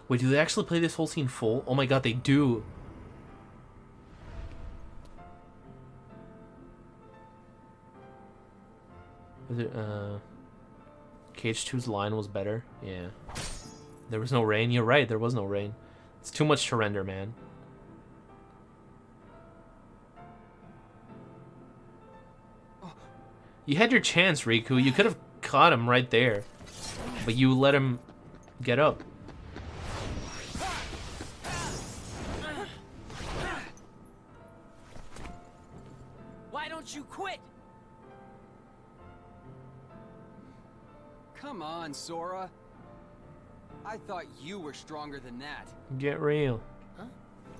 Wait, do they actually play this whole scene full? Oh my god, they do. Is it, Cage 2's line was better? Yeah. There was no rain. You're right, there was no rain. It's too much to render, man. You had your chance, Riku. You could have caught him right there. But you let him get up. Why don't you quit? Come on, Sora. I thought you were stronger than that. Get real. Huh?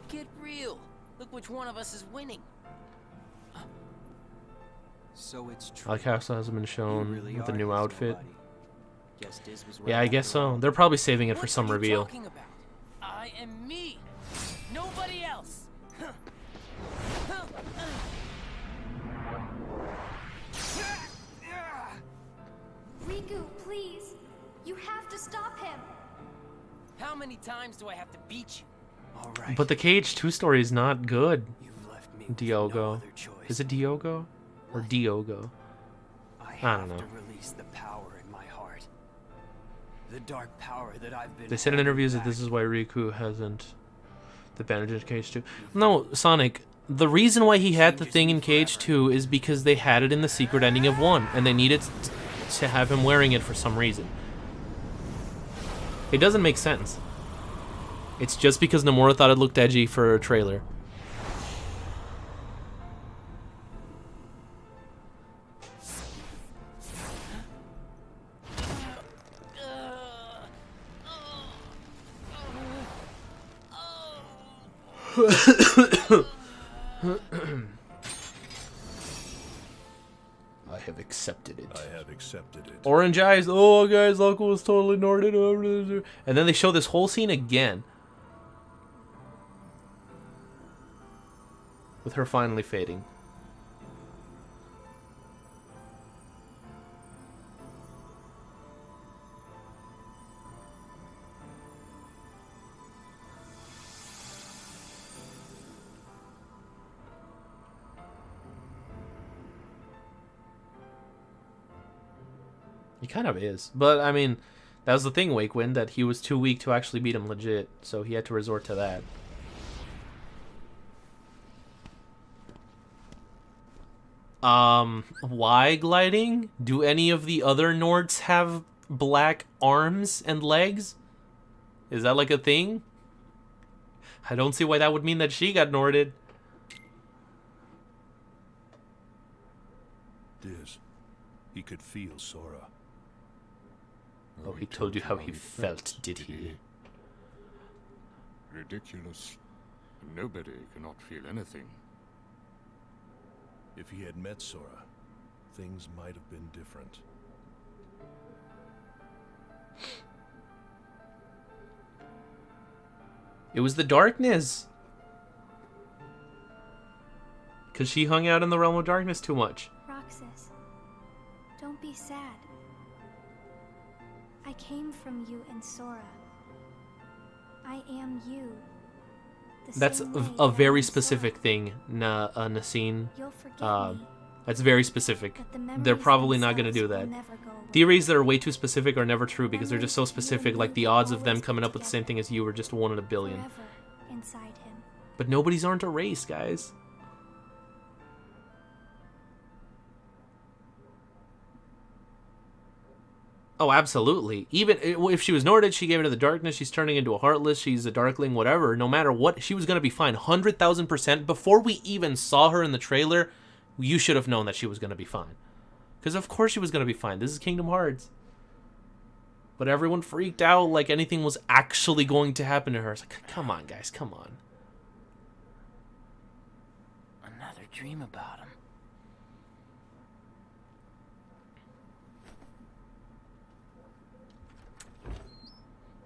Get real. Look which one of us is winning. So it's true. Alcasta hasn't been shown really with the are new his outfit. nobody. Guess Diz was Yeah, right I guess after all. so. They're probably saving it for some What are you reveal. talking about? I am me. Nobody else. Riku, please. You have to stop him. How many times do I have to beat you? All right. But the Cage 2 story is not good. You've left me Diogo. no other choice. Is it Diogo? Or Diogo? I I don't have know. to release the power in my heart. The dark power that I've been They said in holding interviews that back. this is why Riku hasn't the bandage in Cage 2. No, Sonic, the reason why he had the thing in Cage 2 is because they had it in the secret ending of 1, and they needed to have him wearing it for some reason. It doesn't make sense. It's just because Nomura thought it looked edgy for a trailer. I have accepted it. I have accepted it. Orange eyes. Oh, guys, Loco was totally Nordic. And then they show this whole scene again. With her finally fading. kind of is. But, I mean, that was the thing, Wakewind, that he was too weak to actually beat him legit. So he had to resort to that. Why gliding? Do any of the other Nords have black arms and legs? Is that like a thing? I don't see why that would mean that she got Norded. Diz, he could feel Sora. Oh, he told you how he felt, did he? Ridiculous. Nobody cannot feel anything. If he had met Sora, things might have been different. It was the darkness. Because she hung out in the realm of darkness too much. Roxas, don't be sad. I came from you and Sora. I am you. That's a very specific thing, Nasine. That's very specific. They're probably not going to do that. Theories that are way too specific are never true because they're just so specific, like the odds of them coming up with the same thing as you are just 1 in a billion. But nobody's aren't a race, guys. Oh, absolutely. Even if she was Norded, she gave it to the darkness, she's turning into a Heartless, she's a Darkling, whatever. No matter what, she was going to be fine. 100,000%. Before we even saw her in the trailer, you should have known that she was going to be fine. Because of course she was going to be fine. This is Kingdom Hearts. But everyone freaked out like anything was actually going to happen to her. It's like, come on, guys, come on. Another dream about him.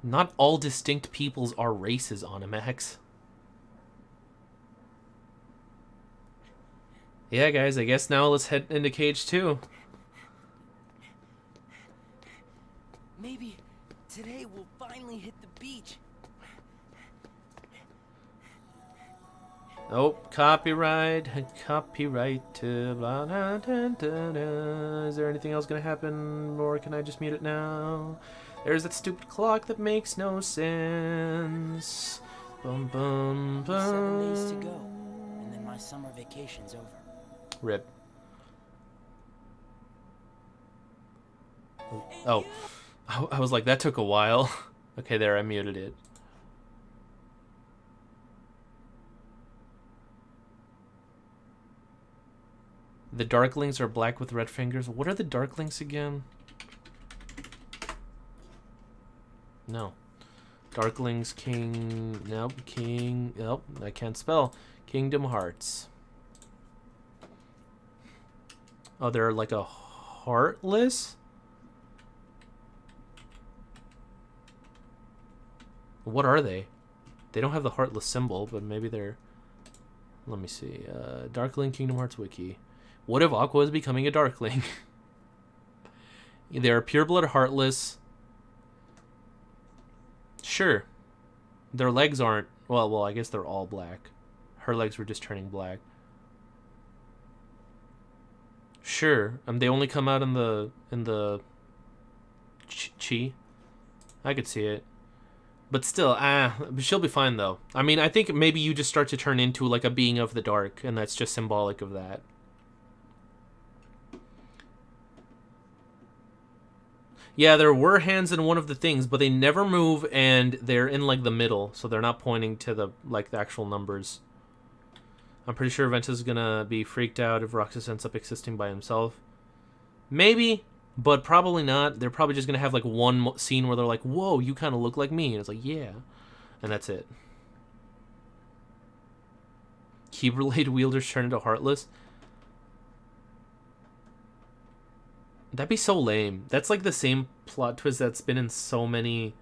Not all distinct peoples are races, Onimax. Yeah, guys, I guess now let's head into Cage 2. Maybe today we'll finally hit the beach. Oh, copyright. Blah, da, da, da, da. Is there anything else gonna happen, or can I just mute it now? There's that stupid clock that makes no sense. Bum, bum, bum. 7 days to go, and then my summer vacation's over. RIP. Oh. I was like, that took a while. Okay, there, I muted it. The Darklings are black with red fingers. What are the Darklings again? No. Darklings, King... Nope, King... Nope, I can't spell. Kingdom Hearts. Oh, they're like a Heartless? What are they? They don't have the Heartless symbol, but maybe they're... Let me see. Darkling Kingdom Hearts Wiki. What if Aqua is becoming a Darkling? They're pureblood Heartless. Sure. Their legs aren't... Well, I guess they're all black. Her legs were just turning black. Sure. They only come out in the chi. I could see it. But still, she'll be fine though. I mean, I think maybe you just start to turn into like a being of the dark, and that's just symbolic of that. Yeah, there were hands in one of the things, but they never move, and they're in like the middle, so they're not pointing to the actual numbers. I'm pretty sure Venta's gonna be freaked out if Roxas ends up existing by himself. Maybe, but probably not. They're probably just gonna have like one scene where they're like, "Whoa, you kind of look like me," and it's like, "Yeah," and that's it. Keyblade wielders turn into Heartless. That'd be so lame. That's like the same plot twist that's been in so many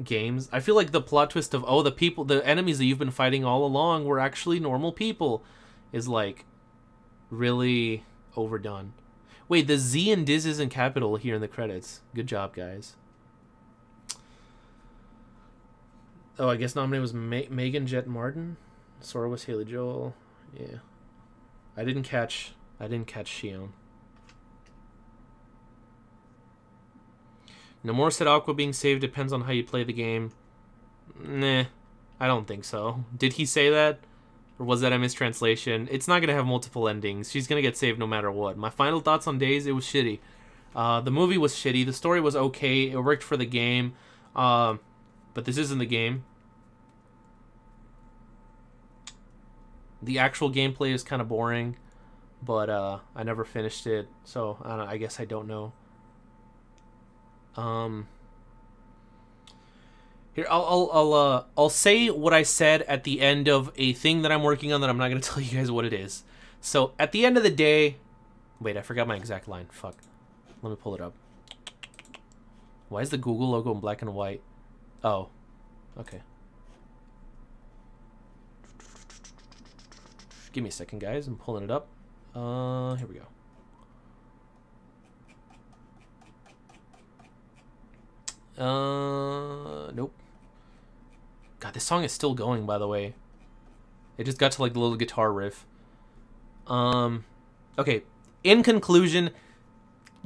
games. I feel like the plot twist of, oh, the enemies that you've been fighting all along were actually normal people is like really overdone. Wait, the Z and Diz is in capital here in the credits. Good job, guys. Oh, I guess nominated was Megan Jet Martin. Sora was Haley Joel. Yeah. I didn't catch Shion. Namor said Aqua being saved depends on how you play the game. Nah, I don't think so. Did he say that? Or was that a mistranslation? It's not going to have multiple endings. She's going to get saved no matter what. My final thoughts on Days, it was shitty. The movie was shitty. The story was okay. It worked for the game. But this isn't the game. The actual gameplay is kind of boring. But I never finished it. So I guess I don't know. Here, I'll say what I said at the end of a thing that I'm working on that I'm not going to tell you guys what it is. So, at the end of the day... Wait, I forgot my exact line. Fuck. Let me pull it up. Why is the Google logo in black and white? Oh. Okay. Give me a second, guys. I'm pulling it up. Here we go. Nope. God, this song is still going, by the way. It just got to, like, the little guitar riff. Okay. In conclusion,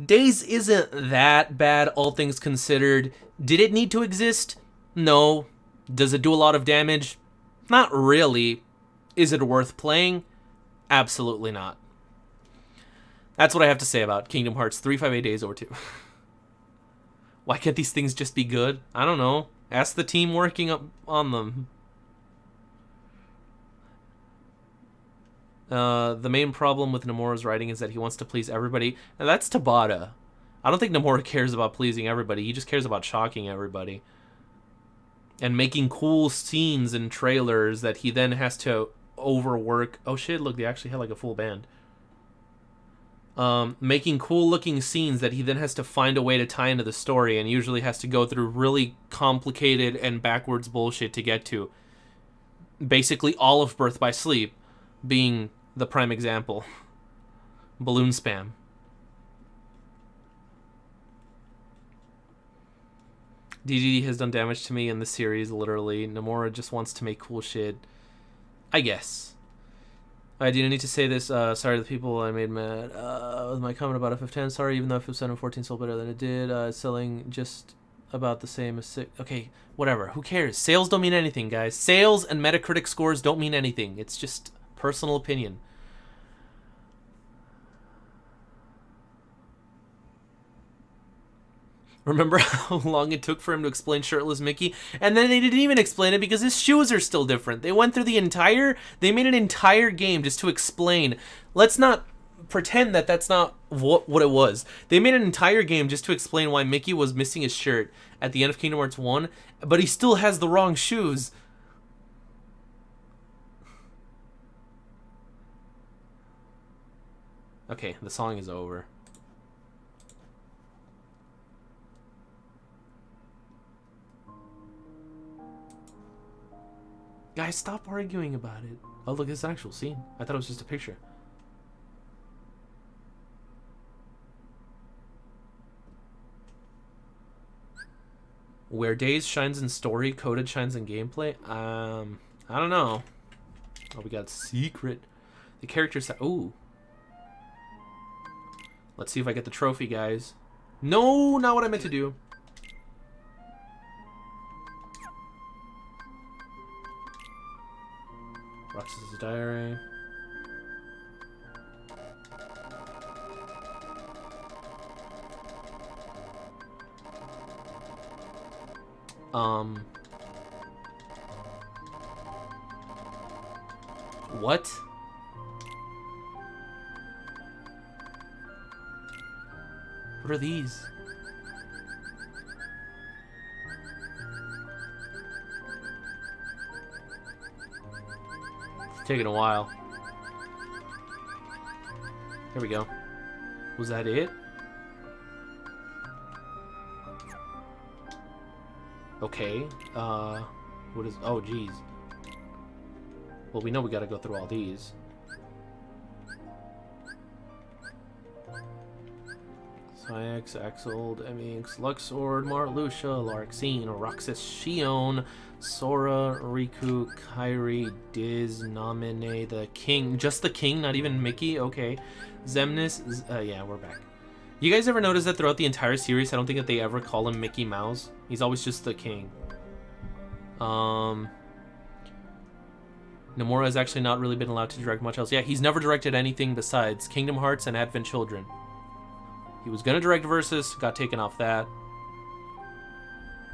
Days isn't that bad, all things considered. Did it need to exist? No. Does it do a lot of damage? Not really. Is it worth playing? Absolutely not. That's what I have to say about Kingdom Hearts 358 Days Over 2. Why can't these things just be good? I don't know. Ask the team working up on them. The main problem with Nomura's writing is that he wants to please everybody. And that's Tabata. I don't think Nomura cares about pleasing everybody. He just cares about shocking everybody. And making cool scenes and trailers that he then has to overwork. Oh shit, look, they actually had like a full band. Making cool-looking scenes that he then has to find a way to tie into the story and usually has to go through really complicated and backwards bullshit to get to. Basically all of Birth by Sleep being the prime example. Balloon spam. DDD has done damage to me in the series, literally. Nomura just wants to make cool shit. I guess. I didn't need to say this. Sorry to the people I made mad with my comment about FF10. Sorry, even though FF7 and 14 sold better than it did. Selling just about the same as 6. Okay, whatever. Who cares? Sales don't mean anything, guys. Sales and Metacritic scores don't mean anything. It's just personal opinion. Remember how long it took for him to explain shirtless Mickey? And then they didn't even explain it because his shoes are still different. They went through they made an entire game just to explain. Let's not pretend that that's not what it was. They made an entire game just to explain why Mickey was missing his shirt at the end of Kingdom Hearts 1, but he still has the wrong shoes. Okay, the song is over. Guys, stop arguing about it. Oh, look, it's an actual scene. I thought it was just a picture. Where Days shines in story, Coded shines in gameplay? I don't know. Oh, we got secret. The characters... Ooh. Let's see if I get the trophy, guys. No, not what I meant to do. Roxas' diary. What? What are these? It's taking a while. Here we go. Was that it? Okay. What is... Oh, geez. Well, we know we gotta go through all these. Syax, Axold, Emix, Luxord, Marluxia, Larxene, Roxas, Shion, Sora, Riku, Kairi, Diz, Namine, the King. Just the King, not even Mickey? Okay. Zemnis, yeah, we're back. You guys ever notice that throughout the entire series, I don't think that they ever call him Mickey Mouse? He's always just the king. Nomura has actually not really been allowed to direct much else. Yeah, he's never directed anything besides Kingdom Hearts and Advent Children. He was gonna direct Versus, got taken off that.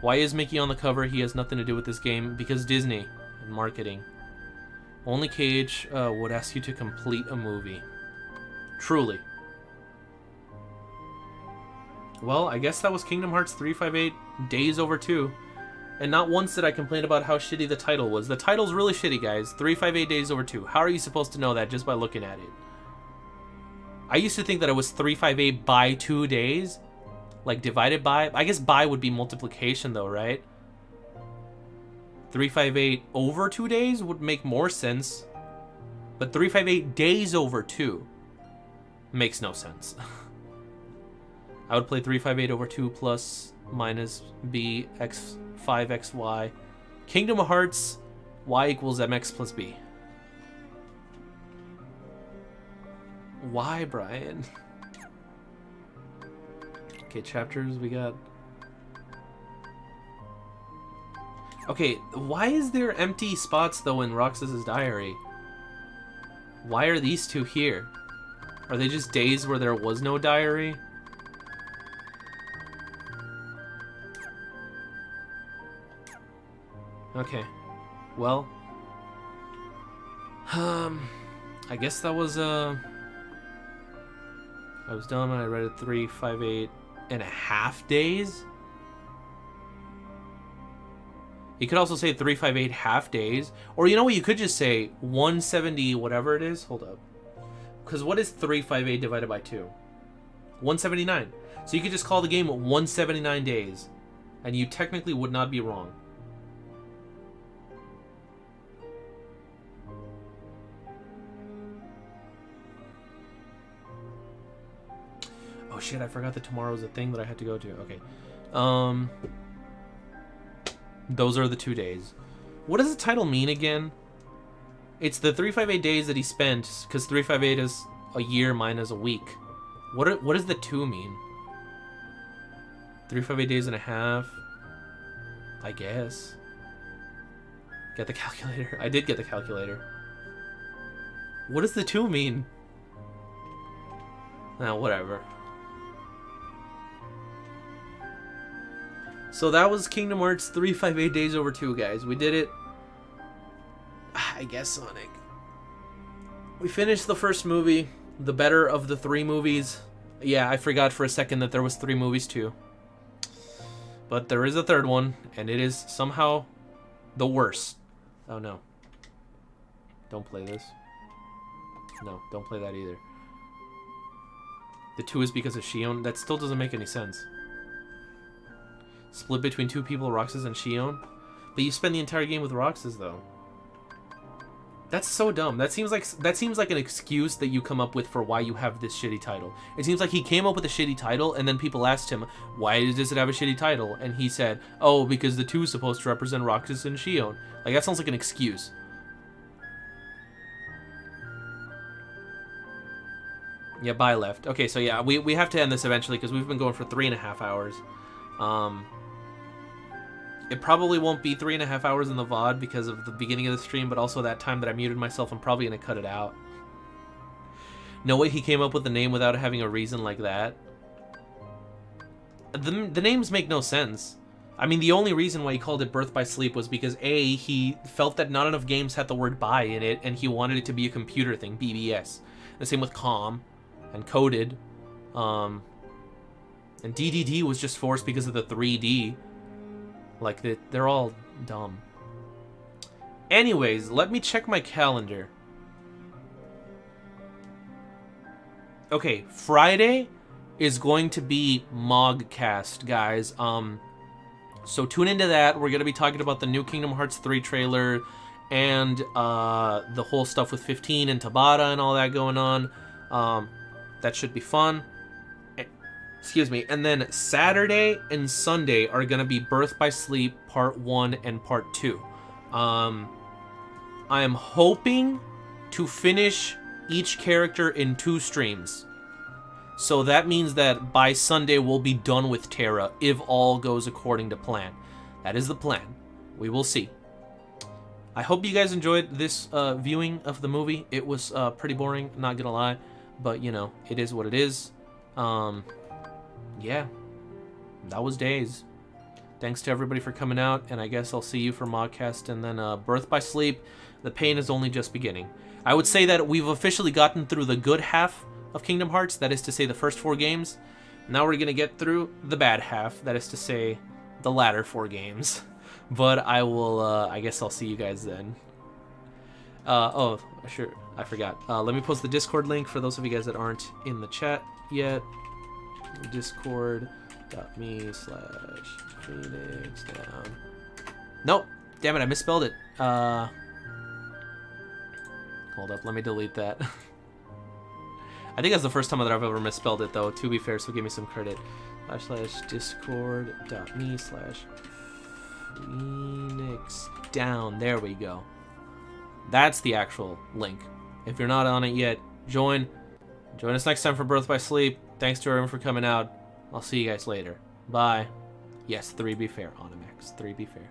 Why is Mickey on the cover? He has nothing to do with this game. Because Disney and marketing. Only Cage would ask you to complete a movie. Truly. Well, I guess that was Kingdom Hearts 358 Days Over 2. And not once did I complain about how shitty the title was. The title's really shitty, guys. 358 Days Over 2. How are you supposed to know that just by looking at it? I used to think that it was 358 by 2 days. Like, divided by... I guess by would be multiplication, though, right? 358 over 2 days would make more sense. But 358 days over 2 makes no sense. I would play 358 over 2 plus minus b x 5xy. Kingdom Hearts y equals mx plus b. Why, Brian? Okay, chapters we got. Okay, why is there empty spots though in Roxas' diary? Why are these two here? Are they just days where there was no diary? Okay, well, I guess that was, I was dumb and I read it 358.5 days? You could also say 358 half days, or you know what, you could just say 170 whatever it is, hold up. Because what is 358 divided by 2? 179. So you could just call the game 179 days, and you technically would not be wrong. Oh shit, I forgot that tomorrow's a thing that I had to go to. Okay. Those are the 2 days. What does the title mean again? It's the 358 days that he spent, because 358 is a year minus a week. What does the 2 mean? 358 days and a half? I guess. Get the calculator. I did get the calculator. What does the 2 mean? Whatever. So that was Kingdom Hearts 358 Days Over 2, guys. We did it. I guess, Sonic. We finished the first movie, the better of the 3 movies. Yeah, I forgot for a second that there was 3 movies too. But there is a third one, and it is somehow the worst. Oh no. Don't play this. No, don't play that either. The 2 is because of Shion. That still doesn't make any sense. Split between 2 people, Roxas and Shion. But you spend the entire game with Roxas, though. That's so dumb. That seems like an excuse that you come up with for why you have this shitty title. It seems like he came up with a shitty title, and then people asked him, why does it have a shitty title? And he said, oh, because the 2 is supposed to represent Roxas and Shion. Like, that sounds like an excuse. Yeah, bye left. Okay, so yeah, we have to end this eventually, because we've been going for 3.5 hours. It probably won't be 3.5 hours in the VOD because of the beginning of the stream, but also that time that I muted myself, I'm probably going to cut it out. No way he came up with the name without having a reason like that. The names make no sense. I mean, the only reason why he called it Birth by Sleep was because A, he felt that not enough games had the word by in it, and he wanted it to be a computer thing, BBS. The same with Calm and Coded. And DDD was just forced because of the 3D. Like, they're all dumb. Anyways, let me check my calendar. Okay, Friday is going to be Mogcast, guys. So tune into that. We're going to be talking about the new Kingdom Hearts 3 trailer and the whole stuff with 15 and Tabata and all that going on. That should be fun. Excuse me. And then Saturday and Sunday are going to be Birth by Sleep Part 1 and Part 2. I am hoping to finish each character in 2 streams. So that means that by Sunday we'll be done with Terra if all goes according to plan. That is the plan. We will see. I hope you guys enjoyed this viewing of the movie. It was pretty boring, not gonna lie, but you know, it is what it is. Yeah, that was Days. Thanks to everybody for coming out, and I guess I'll see you for Modcast, and then Birth by Sleep. The pain is only just beginning. I would say that we've officially gotten through the good half of Kingdom Hearts, that is to say the first 4 games. Now we're gonna get through the bad half, that is to say the latter 4 games. But I will, I guess I'll see you guys then. Oh, sure, I forgot. Let me post the Discord link for those of you guys that aren't in the chat yet. Discord.me/Phoenix down. Nope, damn it, I misspelled it. Hold up, let me delete that. I think that's the first time that I've ever misspelled it, though, to be fair, so give me some credit. /discord.me/Phoenix down. There we go. That's the actual link. If you're not on it yet, join. Join us next time for Birth by Sleep. Thanks to everyone for coming out. I'll see you guys later. Bye. Yes, 3 be fair, Onyx. 3 be fair.